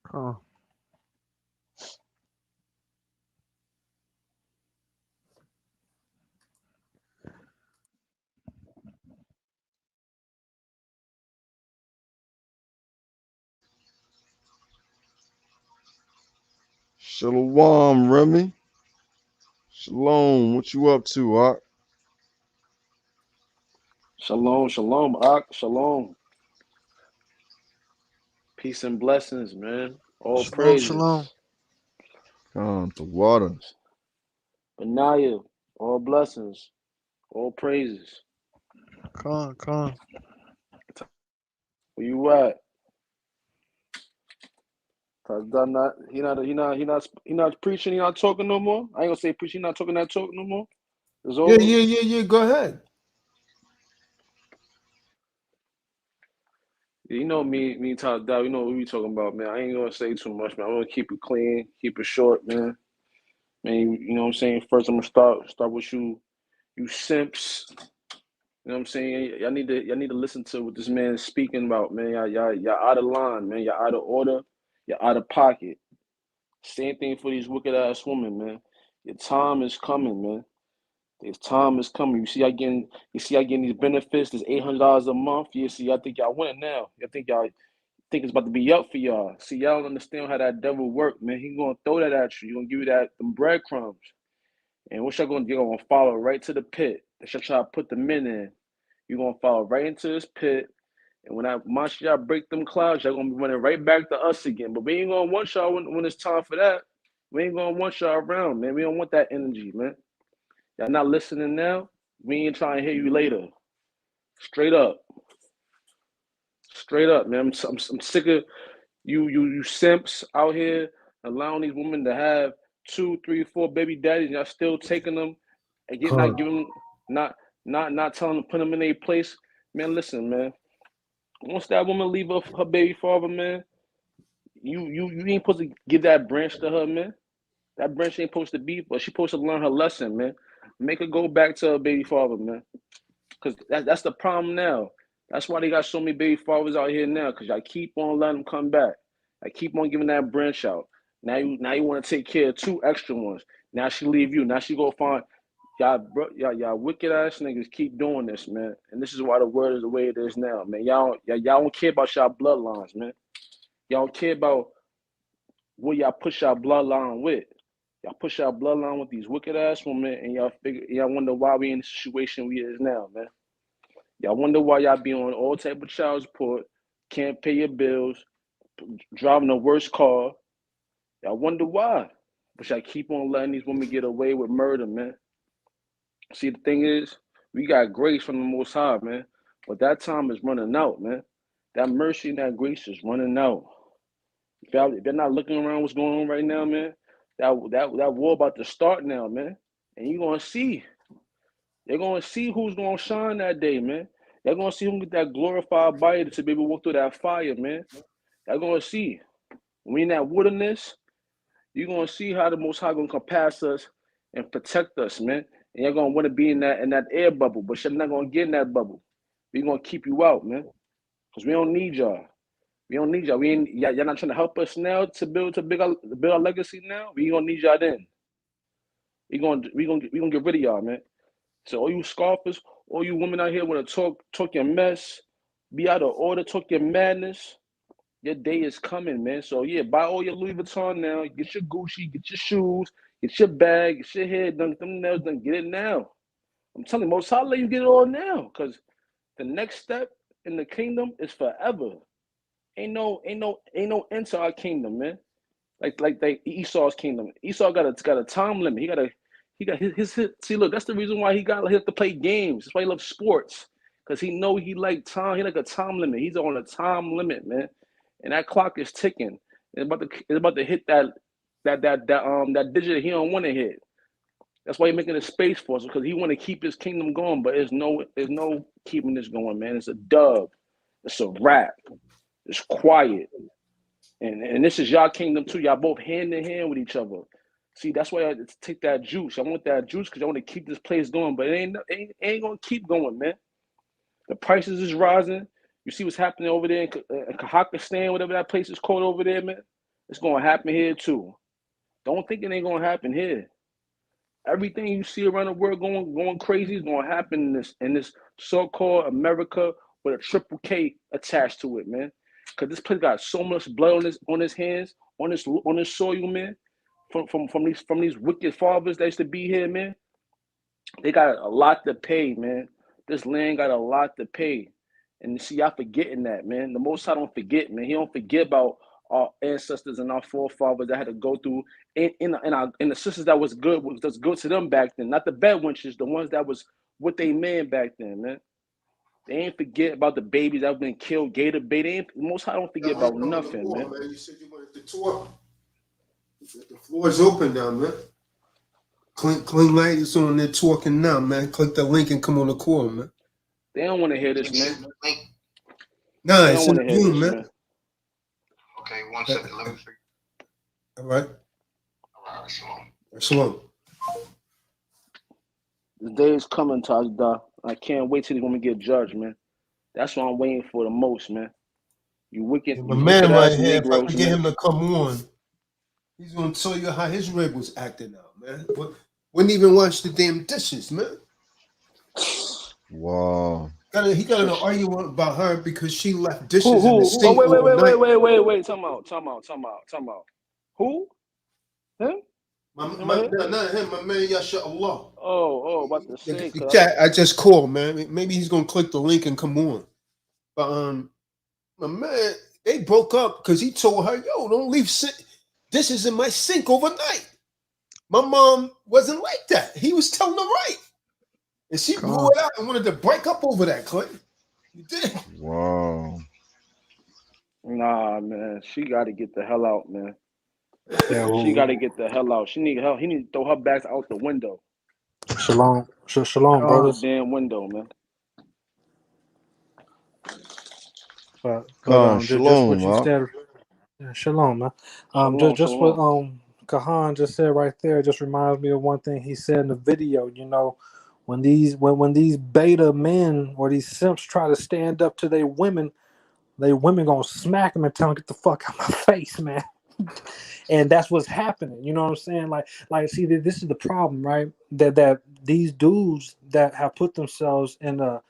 Huh. Shalom, Remy. Shalom. What you up to, Ak? Shalom, shalom, Ak, shalom. Peace and blessings, man. All Shalom, shalom. praises. The water. Benaiah, all blessings. All praises. Con. Where you at? Tazadaq he not preaching, he not talking no more. I ain't gonna say preaching, he not talking that talk no more. It's over. Yeah. Go ahead. Yeah, you know me and Tazadaq, you know what we talking about, man. I ain't gonna say too much, man. I'm gonna keep it clean, keep it short, man. Man, you know what I'm saying? First I'm gonna start with you simps. You know what I'm saying? Y'all need to listen to what this man is speaking about, man. Y'all out of line, man. Y'all out of order. You're out of pocket. Same thing for these wicked ass women, man. Your time is coming, man. This time is coming. You see, I getting these benefits, this $800 a month. You see, I think y'all winning now. Y'all think it's about to be up for y'all. See, y'all don't understand how that devil work, man. He gonna throw that at you. He gonna give you them breadcrumbs. And what y'all gonna do? You're gonna follow right to the pit. That y'all try to put the men in. You're gonna fall right into this pit. And once y'all break them clouds, y'all gonna be running right back to us again. But we ain't gonna want y'all when it's time for that. We ain't gonna want y'all around, man. We don't want that energy, man. Y'all not listening now. We ain't trying to hear you later. Straight up, man. I'm sick of you simps out here allowing these women to have 2, 3, 4 baby daddies, and y'all still taking them and not giving not telling them put them in their place. Man, listen, man. Once that woman leave her baby father, man, you ain't supposed to give that branch to her, man. That branch ain't supposed to be, but she supposed to learn her lesson, man. Make her go back to her baby father, man. Cause that's the problem now. That's why they got so many baby fathers out here now. Cause I keep on letting them come back. I keep on giving that branch out. Now you want to take care of 2 extra ones. Now she leave you. Now she go find y'all wicked ass niggas keep doing this, man. And this is why the world is the way it is now, man. Y'all don't care about y'all bloodlines, man. Y'all don't care about what y'all push y'all bloodline with. Y'all push y'all bloodline with these wicked ass women, and y'all wonder why we in the situation we is now, man. Y'all wonder why y'all be on all type of child support, can't pay your bills, driving the worst car. Y'all wonder why. But y'all keep on letting these women get away with murder, man. See, the thing is, we got grace from the Most High, man. But that time is running out, man. That mercy and that grace is running out. If they're not looking around what's going on right now, man, that war about to start now, man. And you're going to see. They're going to see who's going to shine that day, man. They're going to see who get that glorified body to be able to walk through that fire, man. They're going to see. When we in that wilderness, you're going to see how the Most High going to come past us and protect us, man. And you're going to want to be in that air bubble, but you're not going to get in that bubble. We're going to keep you out, man, because we don't need y'all. We don't need y'all. Y'all not trying to help us now to build our legacy now. We ain't gonna need y'all then. We gonna get rid of y'all, man. So all you scoffers, all you women out here want to talk your mess, be out of order, talk your madness. Your day is coming, man. So yeah, buy all your Louis Vuitton now. Get your Gucci, get your shoes, get your bag, get your hair done, get them nails done. Get it now. I'm telling you, Most High let you get it all now, because the next step in the kingdom is forever. Ain't no end to our kingdom, man. Like Esau's kingdom. Esau got a time limit. He got his see, look, that's the reason why he have to play games. That's why he loves sports. Because he know he like time, he like a time limit. He's on a time limit, man. And that clock is ticking. It's about to hit that digit he don't want to hit. That's why he's making a space for us, because he want to keep his kingdom going, but there's no keeping this going, man. It's a dub. It's a wrap. It's quiet. And this is y'all kingdom too. Y'all both hand in hand with each other. See, that's why I take that juice. I want that juice because I want to keep this place going, but it ain't gonna keep going, man. The prices is rising. You see what's happening over there in Kazakhstan, whatever that place is called over there, man. It's gonna happen here too. Don't think it ain't gonna happen here. Everything you see around the world going crazy is gonna happen in this so-called America with a triple K attached to it, man. Cause this place got so much blood on his hands, on this soil, man. From these wicked fathers that used to be here, man. They got a lot to pay, man. This land got a lot to pay. And see, y'all forgetting that, man. The Most High don't forget, man. He don't forget about our ancestors and our forefathers that had to go through, and the sisters that was good to them back then. Not the bad wenches, the ones that was with they man back then, man. They ain't forget about the babies that have been killed, gator bait. Most High don't forget about nothing, man. You said you wanted to tour. The floor is open now, man. Clean light is on there talking now, man. Click the link and come on the call, man. They don't want to hear this, man. Nah, They it's don't in want to hear the this, man. Okay, 1 second. Let me figure. All right. All right, Shalom. Shalom. The day is coming, Tazadaq. I can't wait till these women get judged, man. That's what I'm waiting for the most, man. You wicked, Yeah, you my man wicked right ass here, if I Negroes, can get man. him to come on, he's gonna tell you how his rib was acting out, man. Wouldn't even wash the damn dishes, man. Wow. He got in an argument about her because she left dishes in the Who? sink Oh, overnight. wait. Time out. Who? Him? Not him, my man Yahawah. About to say, The cat I just called, man. Maybe he's gonna click the link and come on. But my man, they broke up because he told her, "Yo, don't leave dishes in my sink overnight." My mom wasn't like that. He was telling her right, and she blew it out and wanted to break up over that. Clay, you did. Wow. Nah, man. She got to get the hell out, man. Yeah, She got to get the hell out. She need help. He need to throw her back out the window. Shalom, Out brothers. the damn window, man. But just what Shalom, you huh? said. Yeah, shalom, man. Just what Shalom. Kahan just said right there just reminds me of one thing he said in the video. You know, when these beta men or these simps try to stand up to their women gonna smack them and tell them get the fuck out of my face, man. And that's what's happening. You know what I'm saying? Like, see, this is the problem, right? That these dudes that have put themselves in a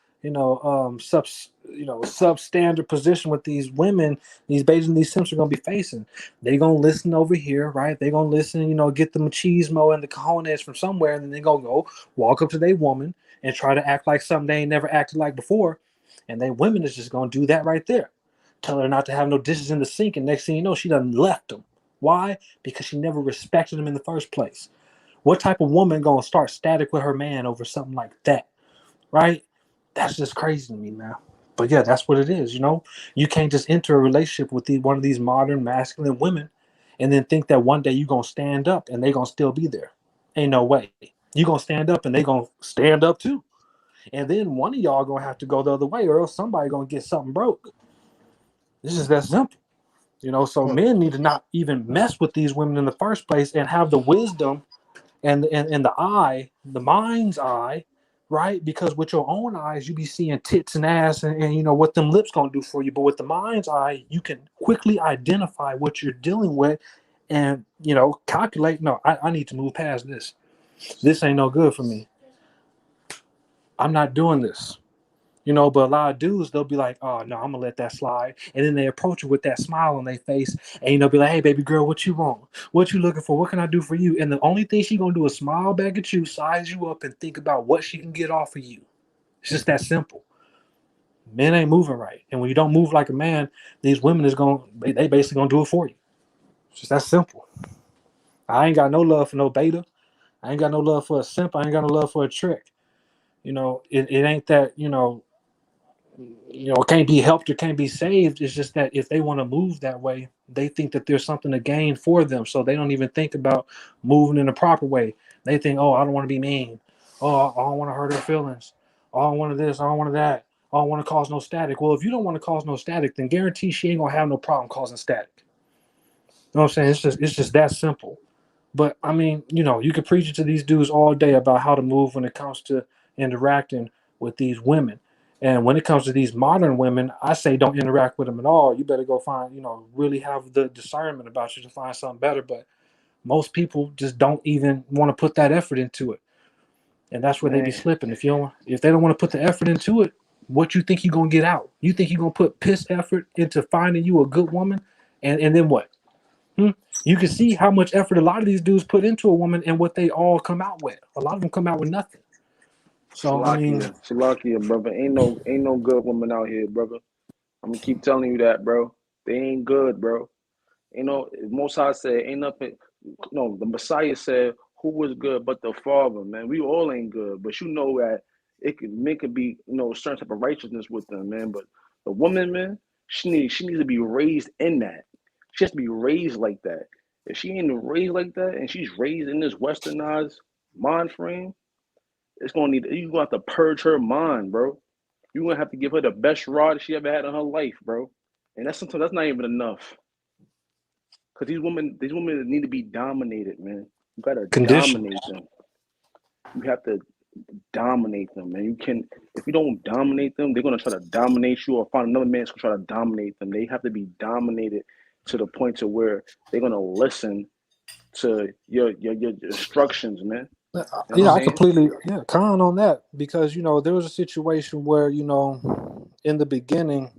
substandard position with these women, these babies and these simps are gonna be facing. They gonna listen over here, right? They gonna listen, get the machismo and the cojones from somewhere, and then they gonna go walk up to their woman and try to act like something they ain't never acted like before, and they women is just gonna do that right there. Tell her not to have no dishes in the sink, and next thing you know, she done left them. Why? Because she never respected him in the first place. What type of woman gonna start static with her man over something like that? Right? That's just crazy to me, man. But yeah, that's what it is. You can't just enter a relationship with one of these modern masculine women and then think that one day you're gonna stand up and they're gonna still be there. Ain't no way. You're gonna stand up and they're gonna stand up too. And then one of y'all gonna have to go the other way, or else somebody gonna get something broke. This is that simple. So men need to not even mess with these women in the first place and have the wisdom and the mind's eye, right? Because with your own eyes, you be seeing tits and ass and what them lips gonna do for you. But with the mind's eye, you can quickly identify what you're dealing with and, calculate, no, I need to move past this. This ain't no good for me. I'm not doing this. You know, but a lot of dudes, they'll be like, oh, no, I'm going to let that slide. And then they approach her with that smile on their face. And they'll be like, hey, baby girl, what you want? What you looking for? What can I do for you? And the only thing she going to do is smile back at you, size you up, and think about what she can get off of you. It's just that simple. Men ain't moving right. And when you don't move like a man, these women is going, they basically going to do it for you. It's just that simple. I ain't got no love for no beta. I ain't got no love for a simp. I ain't got no love for a trick. You know, it ain't that, it can't be helped or can't be saved. It's just that if they want to move that way, they think that there's something to gain for them. So they don't even think about moving in the proper way. They think, oh, I don't want to be mean. Oh, I don't want to hurt her feelings. Oh, I want this. I don't want that. Oh, I don't want to cause no static. Well, if you don't want to cause no static, then guarantee she ain't gonna have no problem causing static. You know what I'm saying? It's just that simple. But I mean, you could preach it to these dudes all day about how to move when it comes to interacting with these women. And when it comes to these modern women, I say don't interact with them at all. You better go find, really have the discernment about you to find something better. But most people just don't even want to put that effort into it. And that's where they be slipping. If they don't want to put the effort into it, what you think you're gonna get out? You think you're gonna put piss effort into finding you a good woman, and then what? You can see how much effort a lot of these dudes put into a woman and what they all come out with. A lot of them come out with nothing. So I mean, Shalakia, brother. Ain't no good woman out here, brother. I'm gonna keep telling you that, bro. They ain't good, bro. Most High said, ain't nothing. No, the Messiah said, who was good but the Father, man. We all ain't good, but that men could be, a certain type of righteousness with them, man. But the woman, man, she needs to be raised in that. She has to be raised like that. If she ain't raised like that, and she's raised in this westernized mind frame, you're gonna have to purge her mind, bro. You're gonna have to give her the best rod she ever had in her life, bro. And sometimes that's not even enough. Cause these women need to be dominated, man. You gotta condition. dominate them. You have to dominate them, man. If you don't dominate them, they're gonna try to dominate you, or find another man who's gonna try to dominate them. They have to be dominated to the point to where they're gonna listen to your instructions, man. I completely con on that, because there was a situation where in the beginning,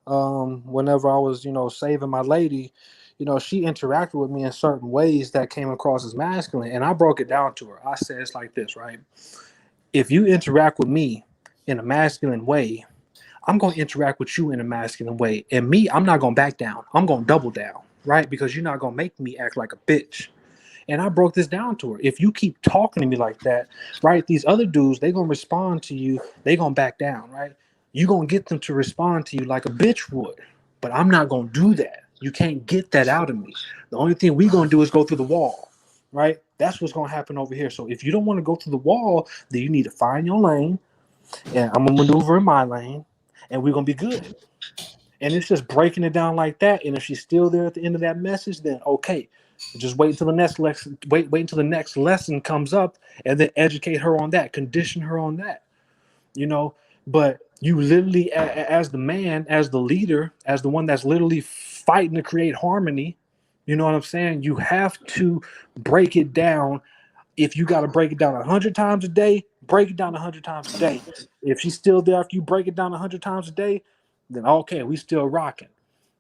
whenever I was saving my lady, she interacted with me in certain ways that came across as masculine, and I broke it down to her. I said it's like this, right? If you interact with me in a masculine way, I'm going to interact with you in a masculine way, and I'm not going to back down. I'm going to double down, right? Because you're not going to make me act like a bitch. And I broke this down to her. If you keep talking to me like that, right, these other dudes, they're going to respond to you. They're going to back down, right? You're going to get them to respond to you like a bitch would. But I'm not going to do that. You can't get that out of me. The only thing we're going to do is go through the wall, right? That's what's going to happen over here. So if you don't want to go through the wall, then you need to find your lane, and I'm going to maneuver in my lane, and we're going to be good. And it's just breaking it down like that. And if she's still there at the end of that message, then okay. Just wait until the next lesson. Wait until the next lesson comes up, and then educate her on that. Condition her on that. But you literally, as the man, as the leader, as the one that's literally fighting to create harmony. You know what I'm saying? You have to break it down. If you got to break it down 100 times a day, break it down 100 times a day. If she's still there after you break it down 100 times a day, then okay, we still rocking.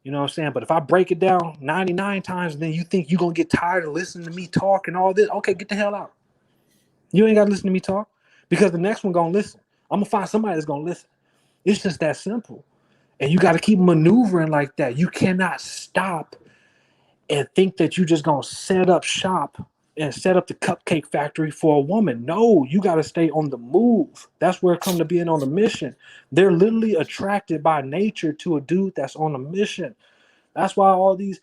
You know what I'm saying? But if I break it down 99 times, then you think you're going to get tired of listening to me talk and all this, okay, get the hell out. You ain't got to listen to me talk, because the next one going to listen. I'm going to find somebody that's going to listen. It's just that simple. And you got to keep maneuvering like that. You cannot stop and think that you're just going to set up shop and set up the cupcake factory for a woman. No, you got to stay on the move. That's where it comes to being on a mission. They're literally attracted by nature to a dude that's on a mission. That's why all these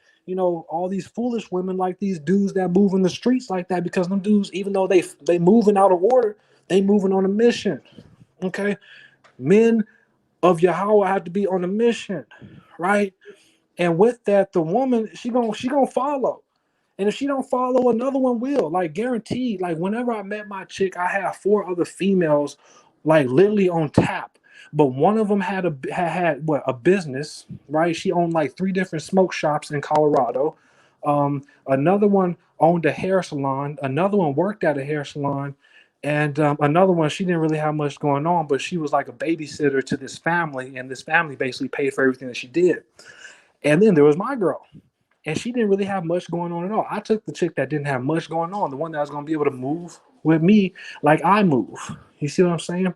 foolish women like these dudes that move in the streets like that, because them dudes, even though they moving out of order, they moving on a mission. Okay? Men of Yahawah have to be on a mission, right? And with that, the woman, she gonna follow. And if she don't follow, another one will. Like, guaranteed. Like, whenever I met my chick, I had 4 other females, like, literally on tap. But one of them had a business, right? She owned like 3 different smoke shops in Colorado. Another one owned a hair salon. Another one worked at a hair salon. And another one, she didn't really have much going on, but she was like a babysitter to this family, and this family basically paid for everything that she did. And then there was my girl, and she didn't really have much going on at all. I took the chick that didn't have much going on, the one that was going to be able to move with me like I move. You see what I'm saying?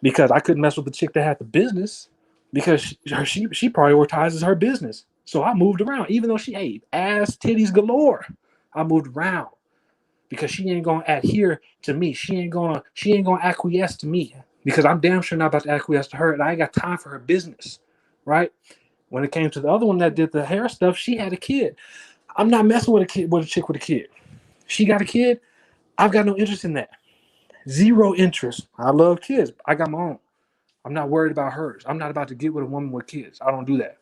Because I couldn't mess with the chick that had the business, because she prioritizes her business. So I moved around, even though she ate ass titties galore. I moved around because she ain't gonna adhere to me. She ain't gonna acquiesce to me, because I'm damn sure not about to acquiesce to her, and I ain't got time for her business, right? When it came to the other one that did the hair stuff, she had a kid. I'm not messing with a chick with a kid. She got a kid. I've got no interest in that. Zero interest. I love kids. I got my own. I'm not worried about hers. I'm not about to get with a woman with kids. I don't do that.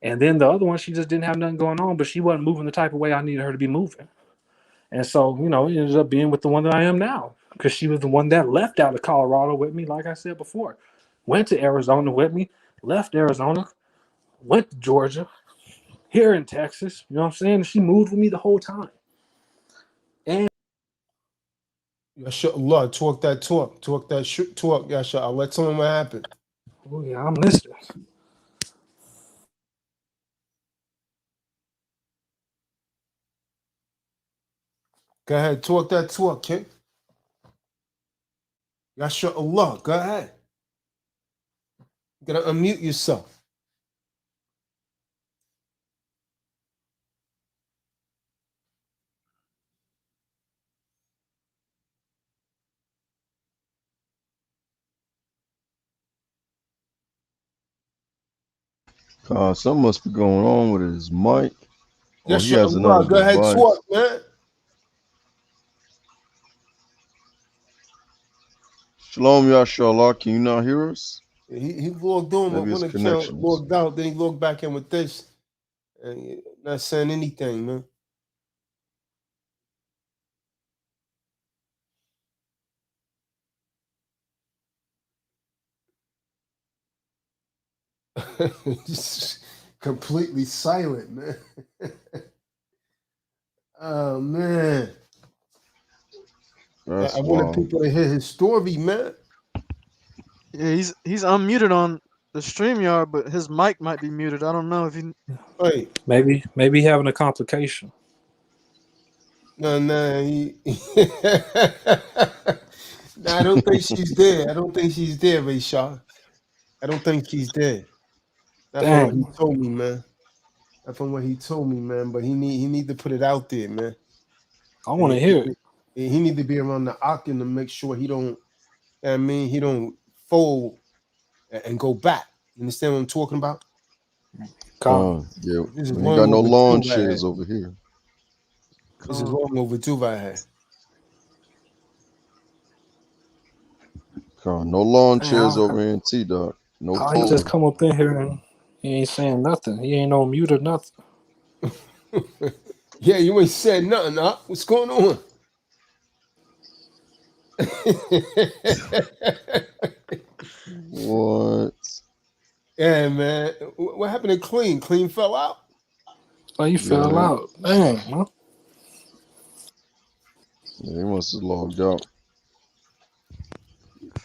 And then the other one, she just didn't have nothing going on, but she wasn't moving the type of way I needed her to be moving. And so, it ended up being with the one that I am now, because she was the one that left out of Colorado with me, like I said before. Went to Arizona with me, left Arizona, went to Georgia, here in Texas. You know what I'm saying? She moved with me the whole time. And Yashallah, talk that talk. Talk that talk, Yashallah. Let tell him what happened. oh yeah, I'm listening. Go ahead, talk that talk, kid. Yashallah, go ahead. You gotta unmute yourself. Something must be going on with his mic, or he has another Yashallah, go ahead, device. talk, man. Shalom, Yashallah. Can you not hear us? He logged on with Maybe one his account, connections. logged out, then he logged back in with this. And not saying anything, man. Just completely silent, man. Oh man. That's I wanted wild. people to hear his story, man. Yeah, he's unmuted on the StreamYard, but his mic might be muted. I don't know if he. Right. Maybe having a complication. No, I don't think she's there. I don't think she's there, Ray Shaw. I don't think she's there. Not from what he Damn. told me, man. Not from what he told me, man. But he need to put it out there, man. I want to hear it. He need to be around the octagon to make sure he don't. He don't fold and go back. You understand what I'm talking about? Yeah, This is we ain't got long no overdue, lawn right chairs here. over here. This is long overdue, right here. No lawn Damn, chairs over here in TDOC. No How he just folding. come up in here and he ain't saying nothing. He ain't no mute or nothing. Yeah, you ain't said nothing, huh? What's going on? What? Yeah, man. What happened to Clean? Clean fell out? Oh, you fell out. Damn, huh? Yeah, he must have logged out.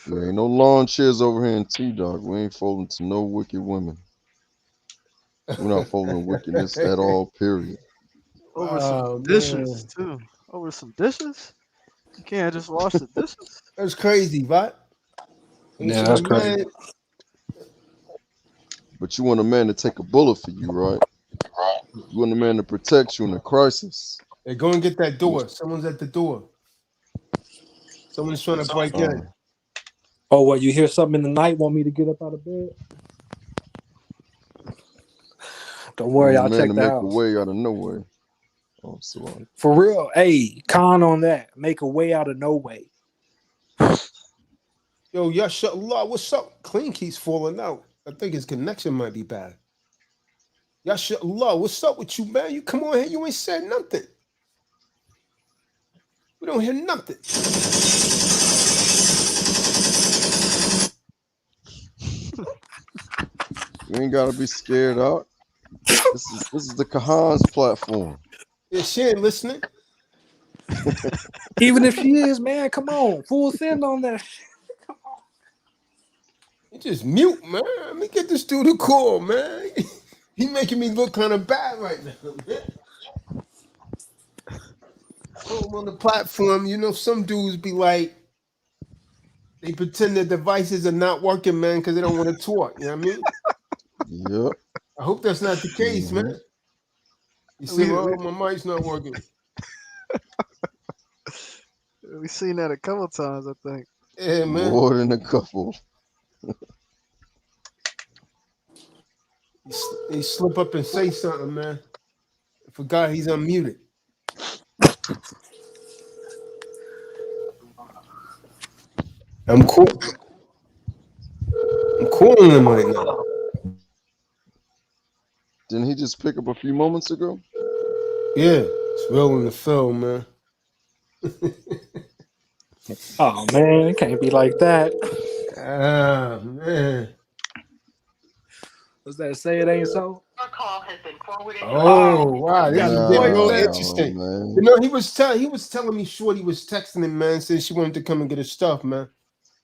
There ain't no lawn chairs over here in TDOC. We ain't folding to no wicked women. We're not folding wickedness at all, period. Over some dishes, too. Over some dishes? You can't just wash the dishes? That's crazy, right? Yeah, that's crazy. Man, But you want a man to take a bullet for you, right? You want a man to protect you in a crisis. hey, go and get that door. Someone's at the door. Someone's trying to break in. Oh, what? You hear something in the night? Want me to get up out of bed? Don't worry, I'll check the make house. a way out of no way. Oh, so For real, hey, con on that. Make a way out of no way. Yo, Yashallah, what's up? Clean keeps falling out. I think his connection might be bad. Yashallah, what's up with you, man? You come on here, you ain't said nothing. We don't hear nothing. you ain't gotta be scared out. This is the Kahan's platform. Yeah, she ain't listening. Even if she is, man, come on, full send on that. You just mute, man. Let me get this dude a call, man. He making me look kind of bad right now, man. Put him on the platform. You know, some dudes be like, they pretend their devices are not working, man, because they don't want to talk. You know what I mean? Yep. I hope that's not the case, man. You say, We- well, my mic's not working. We've seen that a couple times, I think. Yeah, man. More than a couple. He slip up and say something, man. I forgot he's unmuted. I'm calling him right now. Didn't he just pick up a few moments ago? Yeah, it's well in the film, man. Oh man, it can't be like that. Ah, man. What's that? Say it ain't so. Your call has been forwarded. Oh, wow. This got is the getting real voicemail. interesting. Man. You know, he was telling me Shorty was texting him, man, saying she wanted to come and get her stuff, man.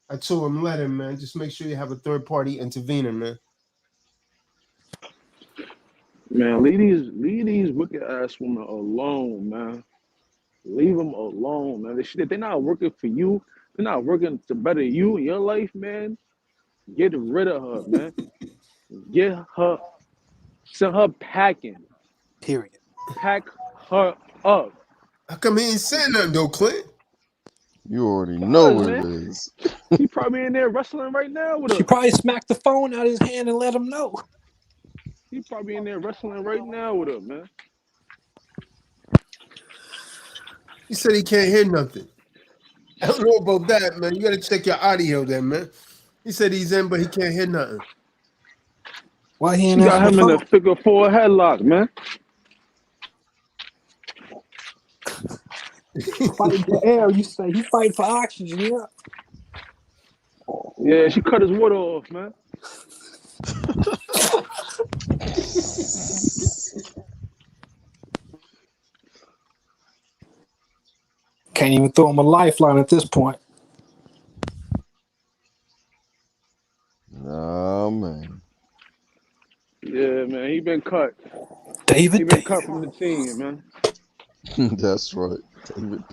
I told him, let him, man. Just make sure you have a third party intervener, man. Man, leave these wicked ass women alone, man. Leave them alone, man. They're not working for you. They're not working to better you in your life, man. Get rid of her, man. Send her packing. Period. Pack her up. How come he ain't saying nothing, though, Clint? You already know what man. it is. He probably in there wrestling right now with her. She probably smacked the phone out of his hand and let him know. He probably in there wrestling right now with her, man. He said he can't hear nothing. I don't know about that, man. You got to check your audio then, man. He said he's in, but he can't hear nothing. Why he She ain't got answering him the in a phone? figure four headlock, man. Fighting for air, you say. He fighting for oxygen, yeah. Yeah, she cut his water off, man. Can't even throw him a lifeline at this point. Oh, man. Yeah, man. He been cut. David. Cut from the team, man. That's right. David.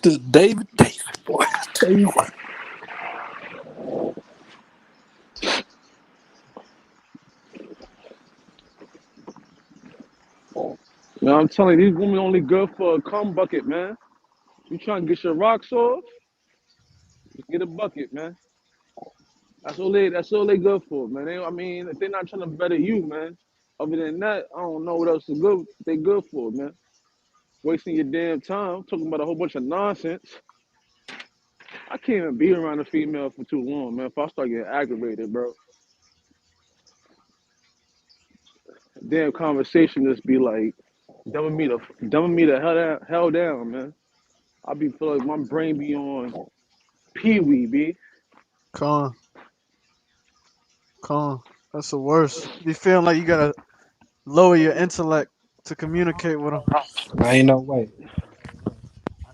Just David. Boy, I tell you what. Man, I'm telling you, these women only good for a cum bucket, man. You trying to get your rocks off? Just get a bucket, man. That's all they good for, man. If they're not trying to better you, man. Other than that, I don't know what else is good. They good for, man. Wasting your damn time talking about a whole bunch of nonsense. I can't even be around a female for too long, man. If I start getting aggravated, bro. Damn conversation just be like dumbing me the hell down, man. I be feel like my brain be on pee-wee, B. Con. That's the worst. Be feeling like you gotta lower your intellect to communicate with them. I ain't no way.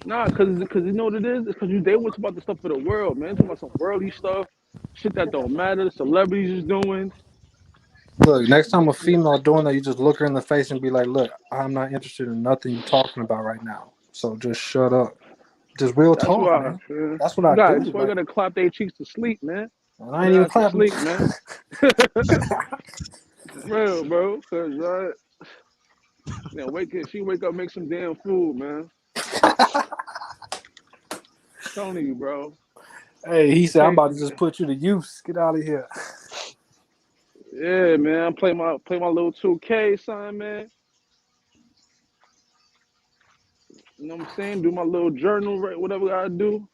Nah, cause you know what it is? It's cause they was about the stuff of the world, man. Talking about some worldly stuff, shit that don't matter. The celebrities is doing. Look, next time a female doing that, you just look her in the face and be like, look, I'm not interested in nothing you're talking about right now. So just shut up. Just real That's talk, why, man. man. That's what I do. That's why Like, you gotta clap their cheeks to sleep, man. and I Put ain't her even out to clapping. sleep, man. Real, bro. Cause she wake up, make some damn food, man. Telling you, bro. Hey, he said, I'm Can't, about to just put you to use. Get out of here. yeah, man. Play my little 2K, son, man. You know what I'm saying? Do my little journal, right? Whatever I gotta do.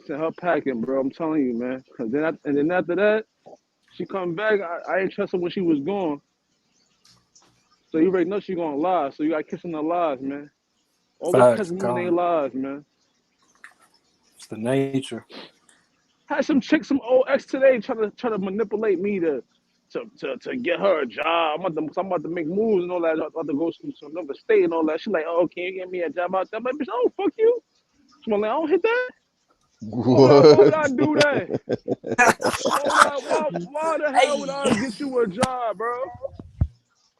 Send her packing, bro. I'm telling you, man. And then after that, she come back. I ain't trust her when she was gone. So you already know she gonna lie. So you got kissing her lies, man. Always Facts, catching women in their gone. lies, man. It's the nature. Had some old ex today try to manipulate me to to get her a job. I'm about to make moves and all that. I'm about to go to another state and all that. She's like, oh, can you get me a job out there? I'm like, bitch, oh, fuck you. She's like, I don't hit that. Why would I What? do that? Why the hell would I get you a job, bro?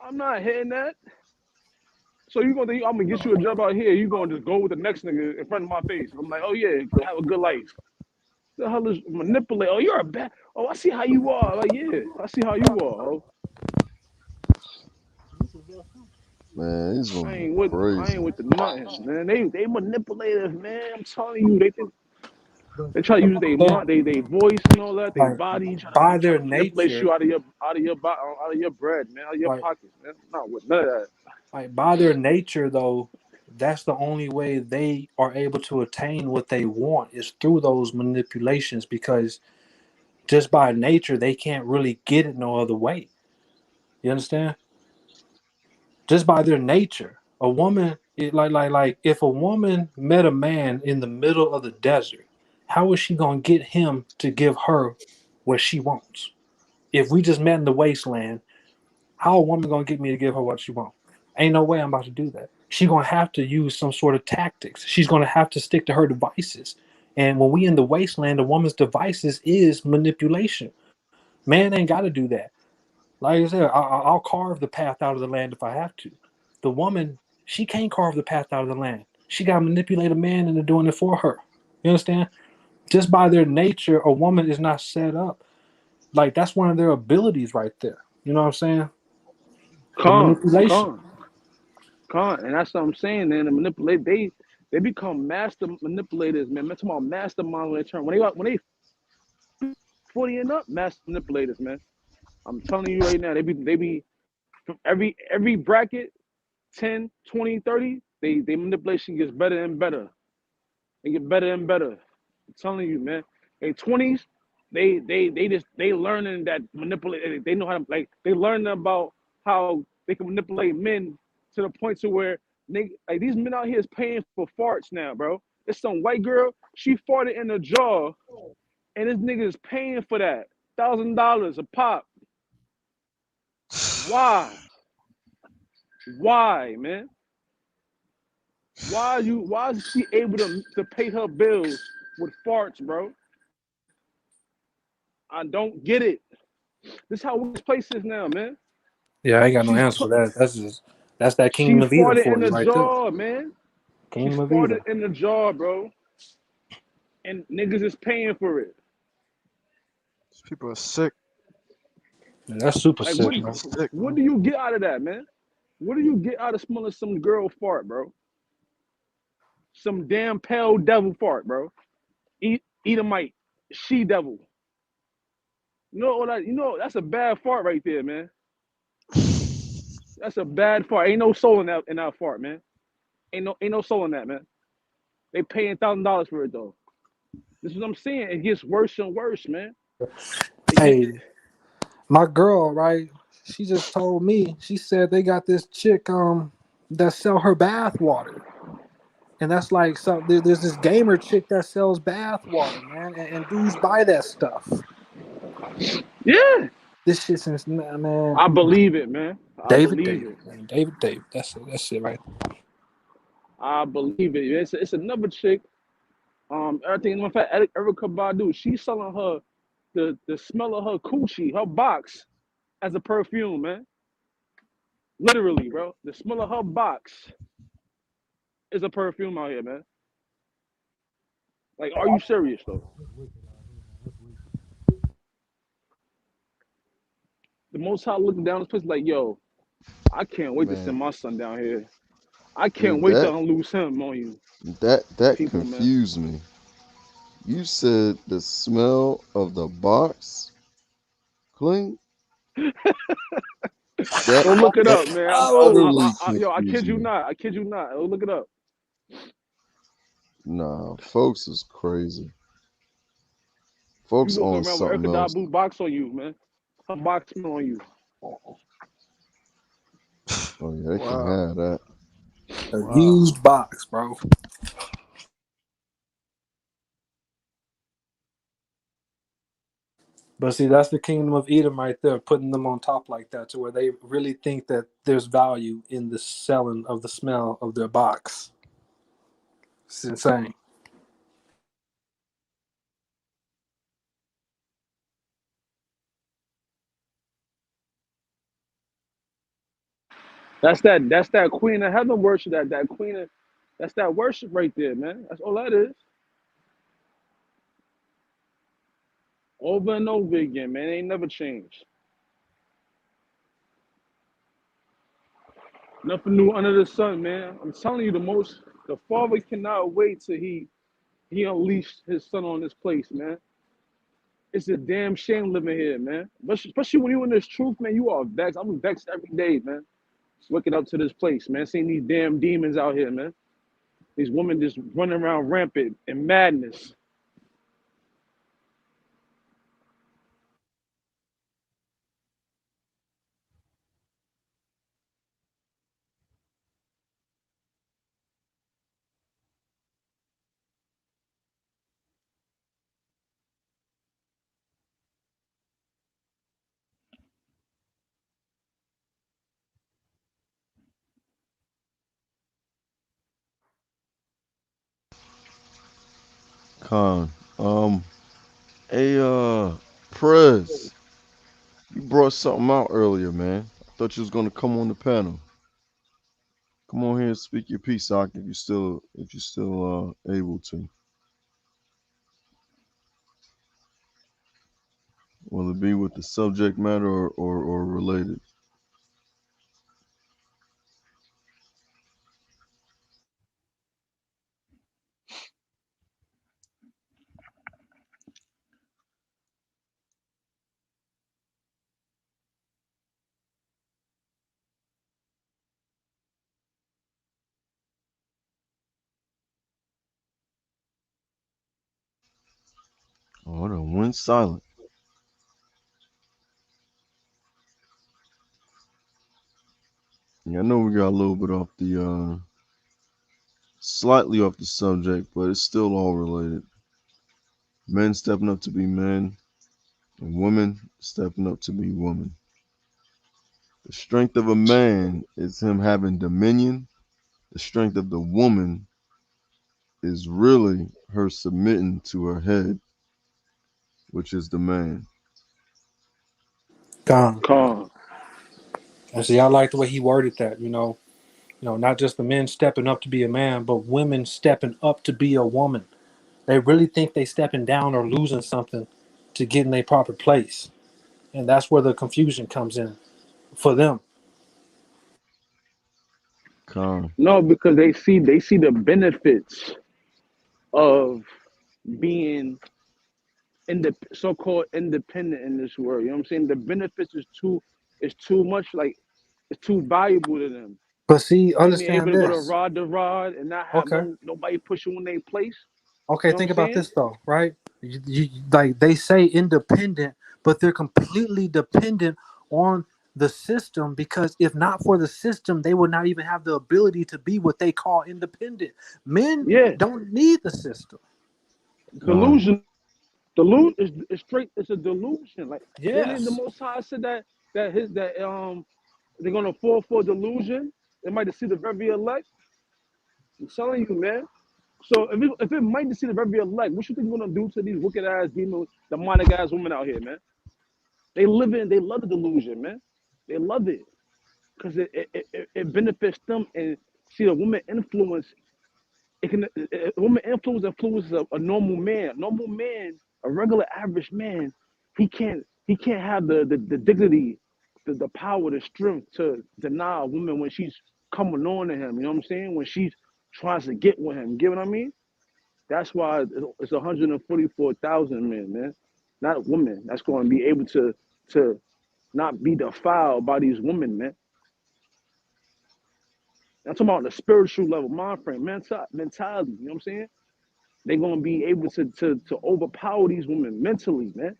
I'm not hitting that. So you gonna think I'm gonna get you a job out here? You gonna just go with the next nigga in front of my face? I'm like, oh yeah, have a good life. The hell is manipulate? Oh, you're a bad. Oh, I see how you are. Like, yeah, I see how you are. Oh, Man, these I women ain't are with crazy. the nothing, man. They manipulative, man. I'm telling you, they try to use they voice and all that. They Like body by try their to manipulate nature, you out of your bread, man, out of your like pockets, man. Not with none of that. by their nature though, that's the only way they are able to attain what they want is through those manipulations because just by nature they can't really get it no other way. You understand? Just by their nature. A woman like if a woman met a man in the middle of the desert, how is she gonna get him to give her what she wants? If we just met in the wasteland, how a woman gonna get me to give her what she wants? Ain't no way I'm about to do that. She gonna have to use some sort of tactics. She's gonna have to stick to her devices. And when we in the wasteland, a woman's devices is manipulation. Man ain't got to do that. Like I said, I'll carve the path out of the land if I have to. The woman, she can't carve the path out of the land. She got to manipulate a man into doing it for her. You understand? Just by their nature, a woman is not set up. Like that's one of their abilities right there. You know what I'm saying? The Con, manipulation. con, con, and that's what I'm saying. Then the manipulate they become master manipulators, man. I'm talking about mastermind when they turn when they 40 and up, master manipulators, man. I'm telling you right now, they be from every bracket 10, 20, 30. They manipulation gets better and better. They get better and better. I'm telling you, man. They 20s, they learning that manipulate. They know how to they learning about how they can manipulate men to the point to where like these men out here is paying for farts now, bro. It's some white girl, she farted in the jaw, and this nigga is paying for that. $1,000 a pop. Why? Why, man? Why is she able to pay her bills with farts, bro? I don't get it. This is how this place is now, man. Yeah, I ain't got no She's answer for that. That's that she Kingdom of Eden farted in for you the right there. jaw, man. She Kingdom of farted Eden. in the jaw, bro. And niggas is paying for it. These people are sick. Yeah, that's super Like sick, People man. are sick, what man. do you get out of that, man? What do you get out of smelling some girl fart, bro? Some damn pale devil fart, bro. Edomite, she devil. That's a bad fart right there, man. That's a bad fart. Ain't no soul in that fart, man. Ain't no soul in that, man. They paying $1,000 for it though. This is what I'm saying. It gets worse and worse, man. Hey, my girl, right? She just told me. She said they got this chick that sell her bath water, and that's like there's this gamer chick that sells bath water, man, and dudes buy that stuff. Yeah, This shit since man, I believe it, man. I David, believe it. man, David. That's it. That's it, right? I believe it. It's another chick. Everything. In fact, Erica Badu, she's selling her the smell of her coochie, her box, as a perfume, man. Literally, bro. The smell of her box is a perfume out here, man. Like, are you serious though? The Most High looking down this place like, yo, I can't wait to Man, send my son down here. I can't dude, wait to unloose him on you, that people, man. confused me. You said the smell of the box clean? That Go look it that up, man. utterly Yo, I confused kid you me. not. I kid you not. Go look it up. Nah, folks is crazy. You Folks walking on around with something Erica else. Dabu box on you, man. Her box smell on you. Oh yeah, they can Wow. have that. A Wow. used box, bro. But see, that's the kingdom of Edom right there, putting them on top like that, to where they really think that there's value in the selling of the smell of their box. It's insane. That's that queen of heaven worship. That queen of that's that worship right there, man. That's all that is. Over and over again, man. It ain't never changed. Nothing new under the sun, man. I'm telling you, the Father cannot wait till he unleashed his son on this place, man. It's a damn shame living here, man. But especially when you in this truth, man, you are vexed. I'm vexed every day, man. Just waking up to this place, man. Seeing these damn demons out here, man. These women just running around rampant in madness. Con. Hey, Prez, you brought something out earlier, man. I thought you was gonna come on the panel. Come on here and speak your piece, Doc, if you're still able to. Will it be with the subject matter or related? Oh, it went silent. Yeah, I know we got a little bit off the slightly off the subject, but it's still all related. Men stepping up to be men, and women stepping up to be women. The strength of a man is him having dominion. The strength of the woman is really her submitting to her head, which is the man. Gone. Calm. And see, I like the way he worded that. Not just the men stepping up to be a man, but women stepping up to be a woman. They really think they stepping down or losing something to get in their proper place, and that's where the confusion comes in for them. Con, No, because they see the benefits of being so-called independent in this world. You know what I'm saying? The benefits is too much, like it's too valuable to them. But see, Being able understand to go to this. rod to rod and not have Okay. nobody push you in their place. Okay, You know what I'm think about saying? this though, right? Like they say independent, but they're completely dependent on the system, because if not for the system, they would not even have the ability to be what they call independent. Men Yeah. don't need the system. con, Delusion. Is straight. It's a delusion. Like then the Yes. Most High said that they're gonna fall for delusion. They might deceive the very elect. I'm telling you, man. So if it might deceive the very elect, what you think you're gonna do to these wicked ass demon, demonic ass women out here, man? They love the delusion, man. They love it because it benefits them. And see, the woman influence, a woman influences a normal man. A normal man, a regular average man, he can't have the dignity, the power, the strength to deny a woman when she's coming on to him. You know what I'm saying? When she's trying to get with him. Get what I mean? That's why it's 144,000 men, man, not women. That's going to be able to not be defiled by these women, man. I'm talking about the spiritual level, mind frame, mentality. You know what I'm saying? They're gonna be able to overpower these women mentally, man.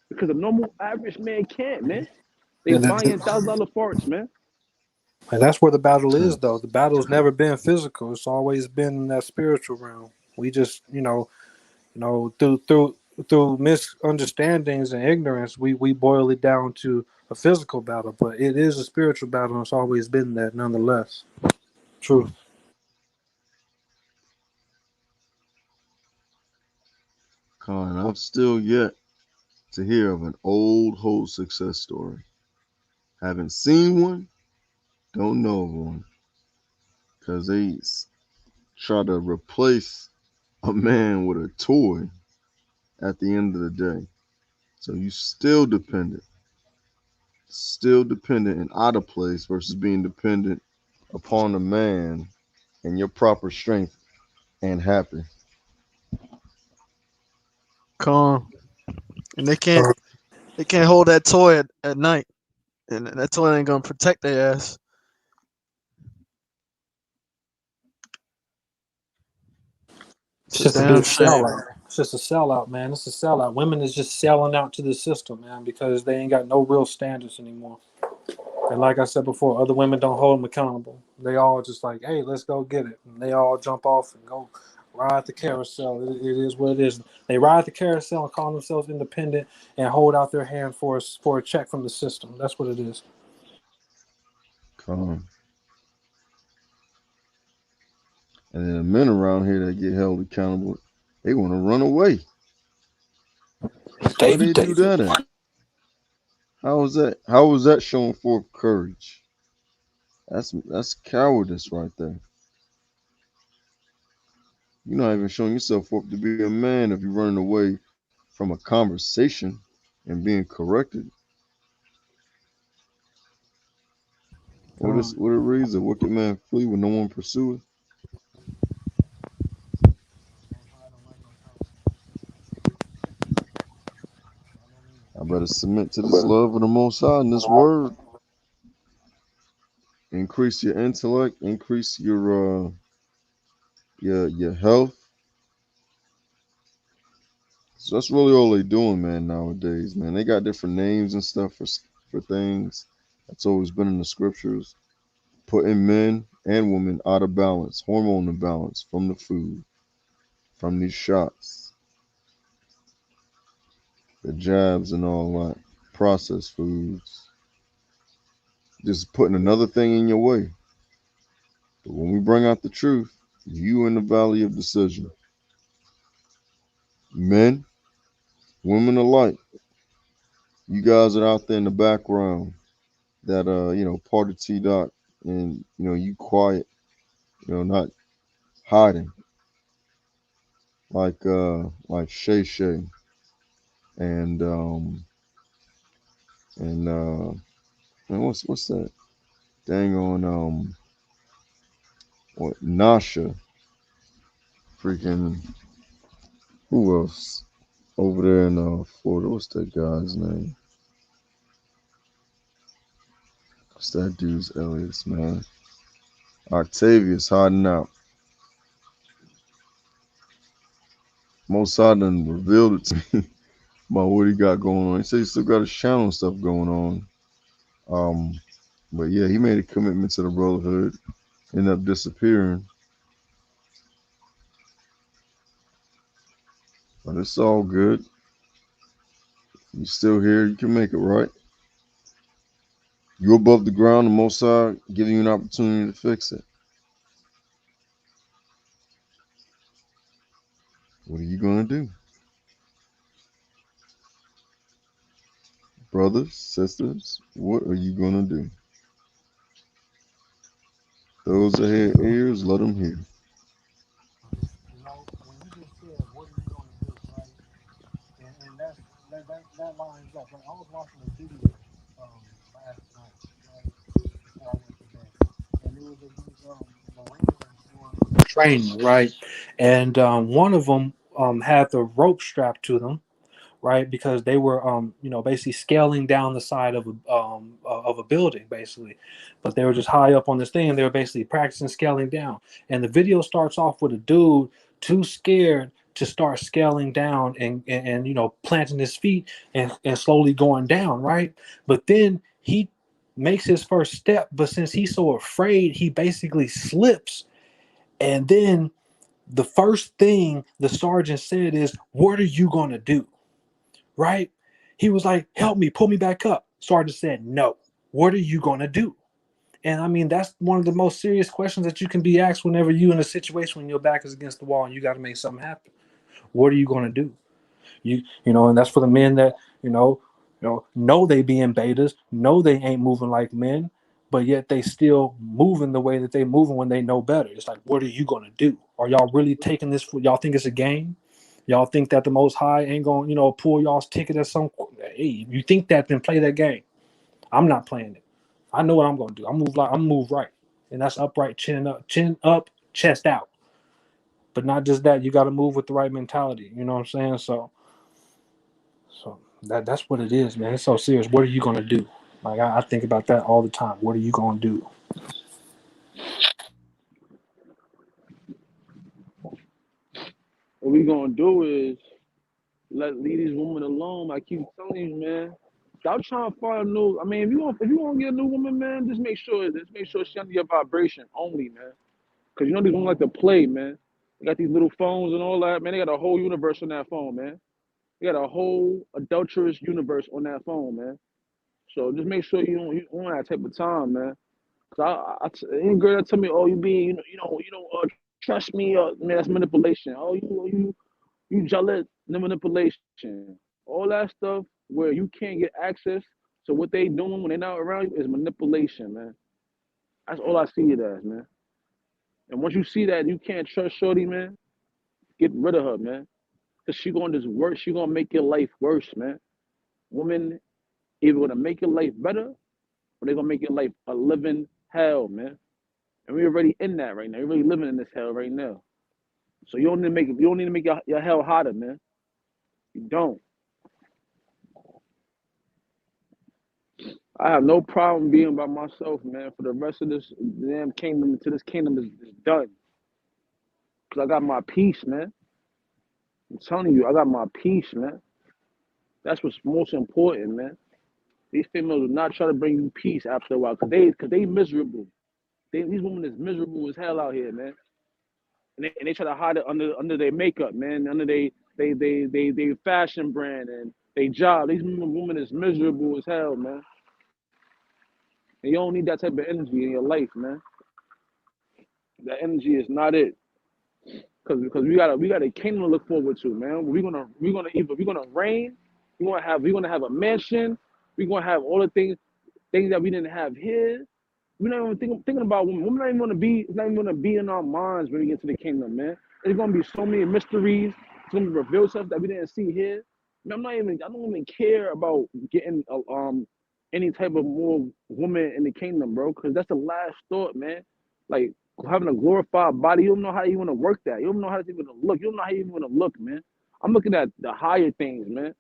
Because a normal average man can't, man. They And buying $1,000 farts, man. that's where the battle is, con. though. The battle's never been physical. It's always been in that spiritual realm. We just, through through misunderstandings and ignorance, we boil it down to a physical battle, but it is a spiritual battle, and it's always been that nonetheless. Truth. Con, I've still yet to hear of an old whole success story. Haven't seen one, don't know of one. Because they try to replace a man with a toy at the end of the day. So you still dependent and out of place versus being dependent upon a man and your proper strength and happy. Calm. And they can't hold that toy at night. And that toy ain't gonna protect their ass. It's It's a just a big damn shame. sellout. It's just a sellout, man. It's a sellout. Women is just selling out to the system, man, because they ain't got no real standards anymore. And like I said before, other women don't hold them accountable. They all just like, hey, let's go get it. And they all jump off and go ride the carousel. It is what it is. They ride the carousel and call themselves independent and hold out their hand for a check from the system. That's what it is. Come on. And then the men around here that get held accountable, they want to run away. Where they do that at? How is that? How is that showing forth courage? That's cowardice right there. You're not even showing yourself forth to be a man if you're running away from a conversation and being corrected. What it reads, a wicked man flee when no one pursueth. I better submit to this love of the Most High and this word. Increase your intellect, increase your health. So that's really all they doing, man, nowadays, man. They got different names and stuff for things. That's always been in the scriptures. Putting men and women out of balance, hormone imbalance from the food, from these shots, the jabs and all that, processed foods. Just putting another thing in your way. But when we bring out the truth, you in the valley of decision. Men, women alike, you guys are out there in the background that part of TDOC, and you quiet, not hiding like Shay Shay and man, what's that? Dang on what Nasha, freaking who else over there in Florida? What's that guy's name? What's that dude's alias, man? Octavius hiding out. Mossad done revealed it to me about what he got going on. He said he still got his channel and stuff going on. But yeah, he made a commitment to the brotherhood, ended up disappearing. But it's all good. You still here, you can make it, right? You above the ground, the Mossad giving you an opportunity to fix it. What are you gonna do? Brothers, sisters, what are you gonna do? Those that have ears, let them hear. When you just said, what are you going to do, right? And that lines up. Like, I was watching a video last night, right, before I went to bed. And there was Marines doing training, right? And one of them had the rope strapped to them, right? Because they were, basically scaling down the side of a building, basically. But they were just high up on this thing, and they were basically practicing scaling down. And the video starts off with a dude too scared to start scaling down and planting his feet and slowly going down, right? But then he makes his first step, but since he's so afraid, he basically slips, and then The first thing the sergeant said is, "What are you going to do?" Right? He was like, "Help me, pull me back up." Sergeant said, "No. What are you going to do?" And I mean, that's one of the most serious questions that you can be asked whenever you're in a situation when your back is against the wall and you got to make something happen. What are you going to do? And that's for the men that know they being betas, know they ain't moving like men, but yet they still moving the way that they moving when they know better. It's like, what are you going to do? Are y'all really taking this for y'all think it's a game? Y'all think that the Most High ain't going to pull y'all's ticket at some? Hey, you think that, then play that game. I'm not playing it. I know what I'm going to do. I'm move right, and that's upright, chin up, chest out. But not just that, you got to move with the right mentality. You know what I'm saying? So that's what it is, man. It's so serious. What are you gonna do? Like I think about that all the time. What are you gonna do? What we gonna do is leave these women alone. I keep telling you, man. Stop trying to find a new. I mean, if you want to get a new woman, man, just make sure she under your vibration only, man. Cause these women like to play, man. They got these little phones and all that, man. They got a whole universe on that phone, man. They got a whole adulterous universe on that phone, man. So just make sure you on that type of time, man. Cause any girl that tell me, oh, you don't trust me, man, that's manipulation. Oh, you jealous, the manipulation. All that stuff where you can't get access to what they doing when they're not around you is manipulation, man. That's all I see it as, man. And once you see that you can't trust Shorty, man, get rid of her, man. Cause she gonna just worse. She gonna make your life worse, man. Women either gonna make your life better or they gonna make your life a living hell, man. And we're already in that right now. We're really living in this hell right now. So you don't need to make your hell hotter, man. You don't. I have no problem being by myself, man, for the rest of this damn kingdom until this kingdom is done. Cause I got my peace, man. I'm telling you, I got my peace, man. That's what's most important, man. These females will not try to bring you peace after a while, cause they miserable. These women is miserable as hell out here, man. And they try to hide it under their makeup, man, under they fashion brand and they job. These women is miserable as hell, man. And you don't need that type of energy in your life, man. That energy is not it. Because we got a kingdom to look forward to, man. We're gonna reign. We're gonna have a mansion. We're gonna have all the things that we didn't have here. We're not even thinking about women. Women not even gonna be. It's not even gonna be in our minds when we get to the kingdom, man. There's gonna be so many mysteries. It's gonna be revealed stuff that we didn't see here. Man, I don't even care about getting any type of more woman in the kingdom, bro. Because that's the last thought, man. Like having a glorified body, you don't know how you want to work that. You don't know how to even look. You don't know how you even want to look, man. I'm looking at the higher things, man.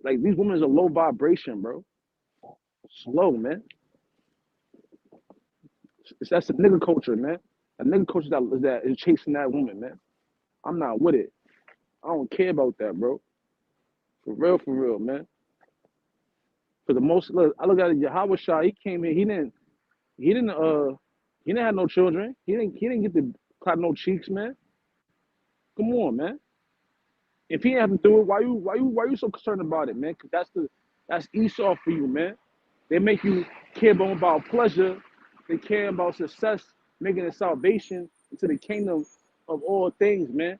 Like these women is a low vibration, bro. Slow, man. That's the nigga culture, man. A nigga culture that is chasing that woman, man. I'm not with it. I don't care about that, bro. For real, man. For the most, look, I look at it, Yahawah. He came here. He didn't, he didn't have no children. He didn't get to clap no cheeks, man. Come on, man. If he didn't have to do it, why you so concerned about it, man? Cause that's Esau for you, man. They make you care more about pleasure. They care about success, making a salvation into the kingdom of all things, man.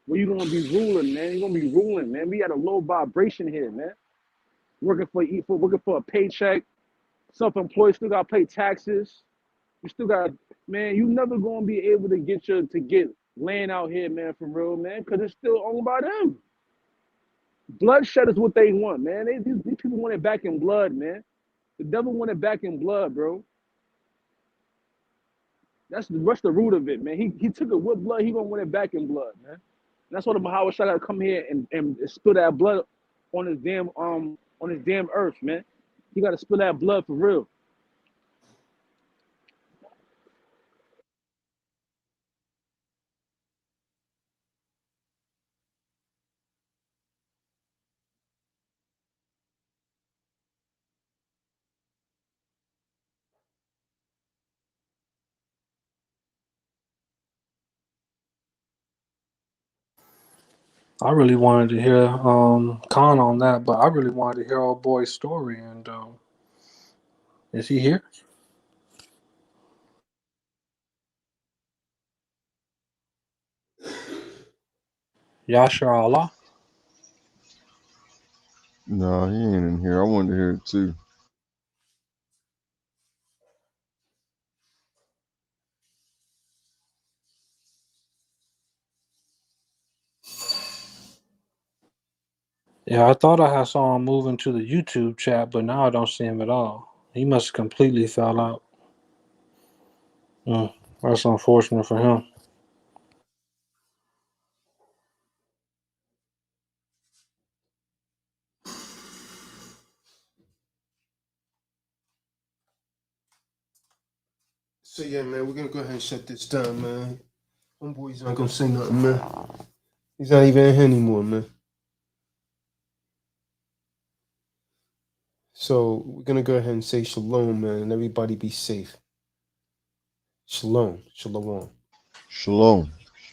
Where you gonna be ruling, man? You gonna be ruling, man. We got a low vibration here, man. Working for a paycheck, self-employed, still gotta pay taxes. You still got, man. You never gonna be able to get land out here, man, for real, man, because it's still owned by them. Bloodshed is what they want, man. These people want it back in blood, man. The devil want it back in blood, bro. That's the root of it, man. He took it with blood. He gonna want it back in blood, man. And that's why the Yahawah gotta come here and spill that blood on his damn earth, man. He gotta spill that blood for real. I really wanted to hear Khan on that, but I really wanted to hear old boy's story. And is he here? Yasha Allah. No, he ain't in here. I wanted to hear it too. Yeah, I thought I saw him move into the YouTube chat, but now I don't see him at all. He must have completely fell out. That's unfortunate for him. So yeah, man, we're gonna go ahead and shut this down, man. Homeboy's not gonna say nothing, man. He's not even in here anymore, man. So we're gonna go ahead and say shalom, man, and everybody be safe. Shalom. Shalom. Shalom.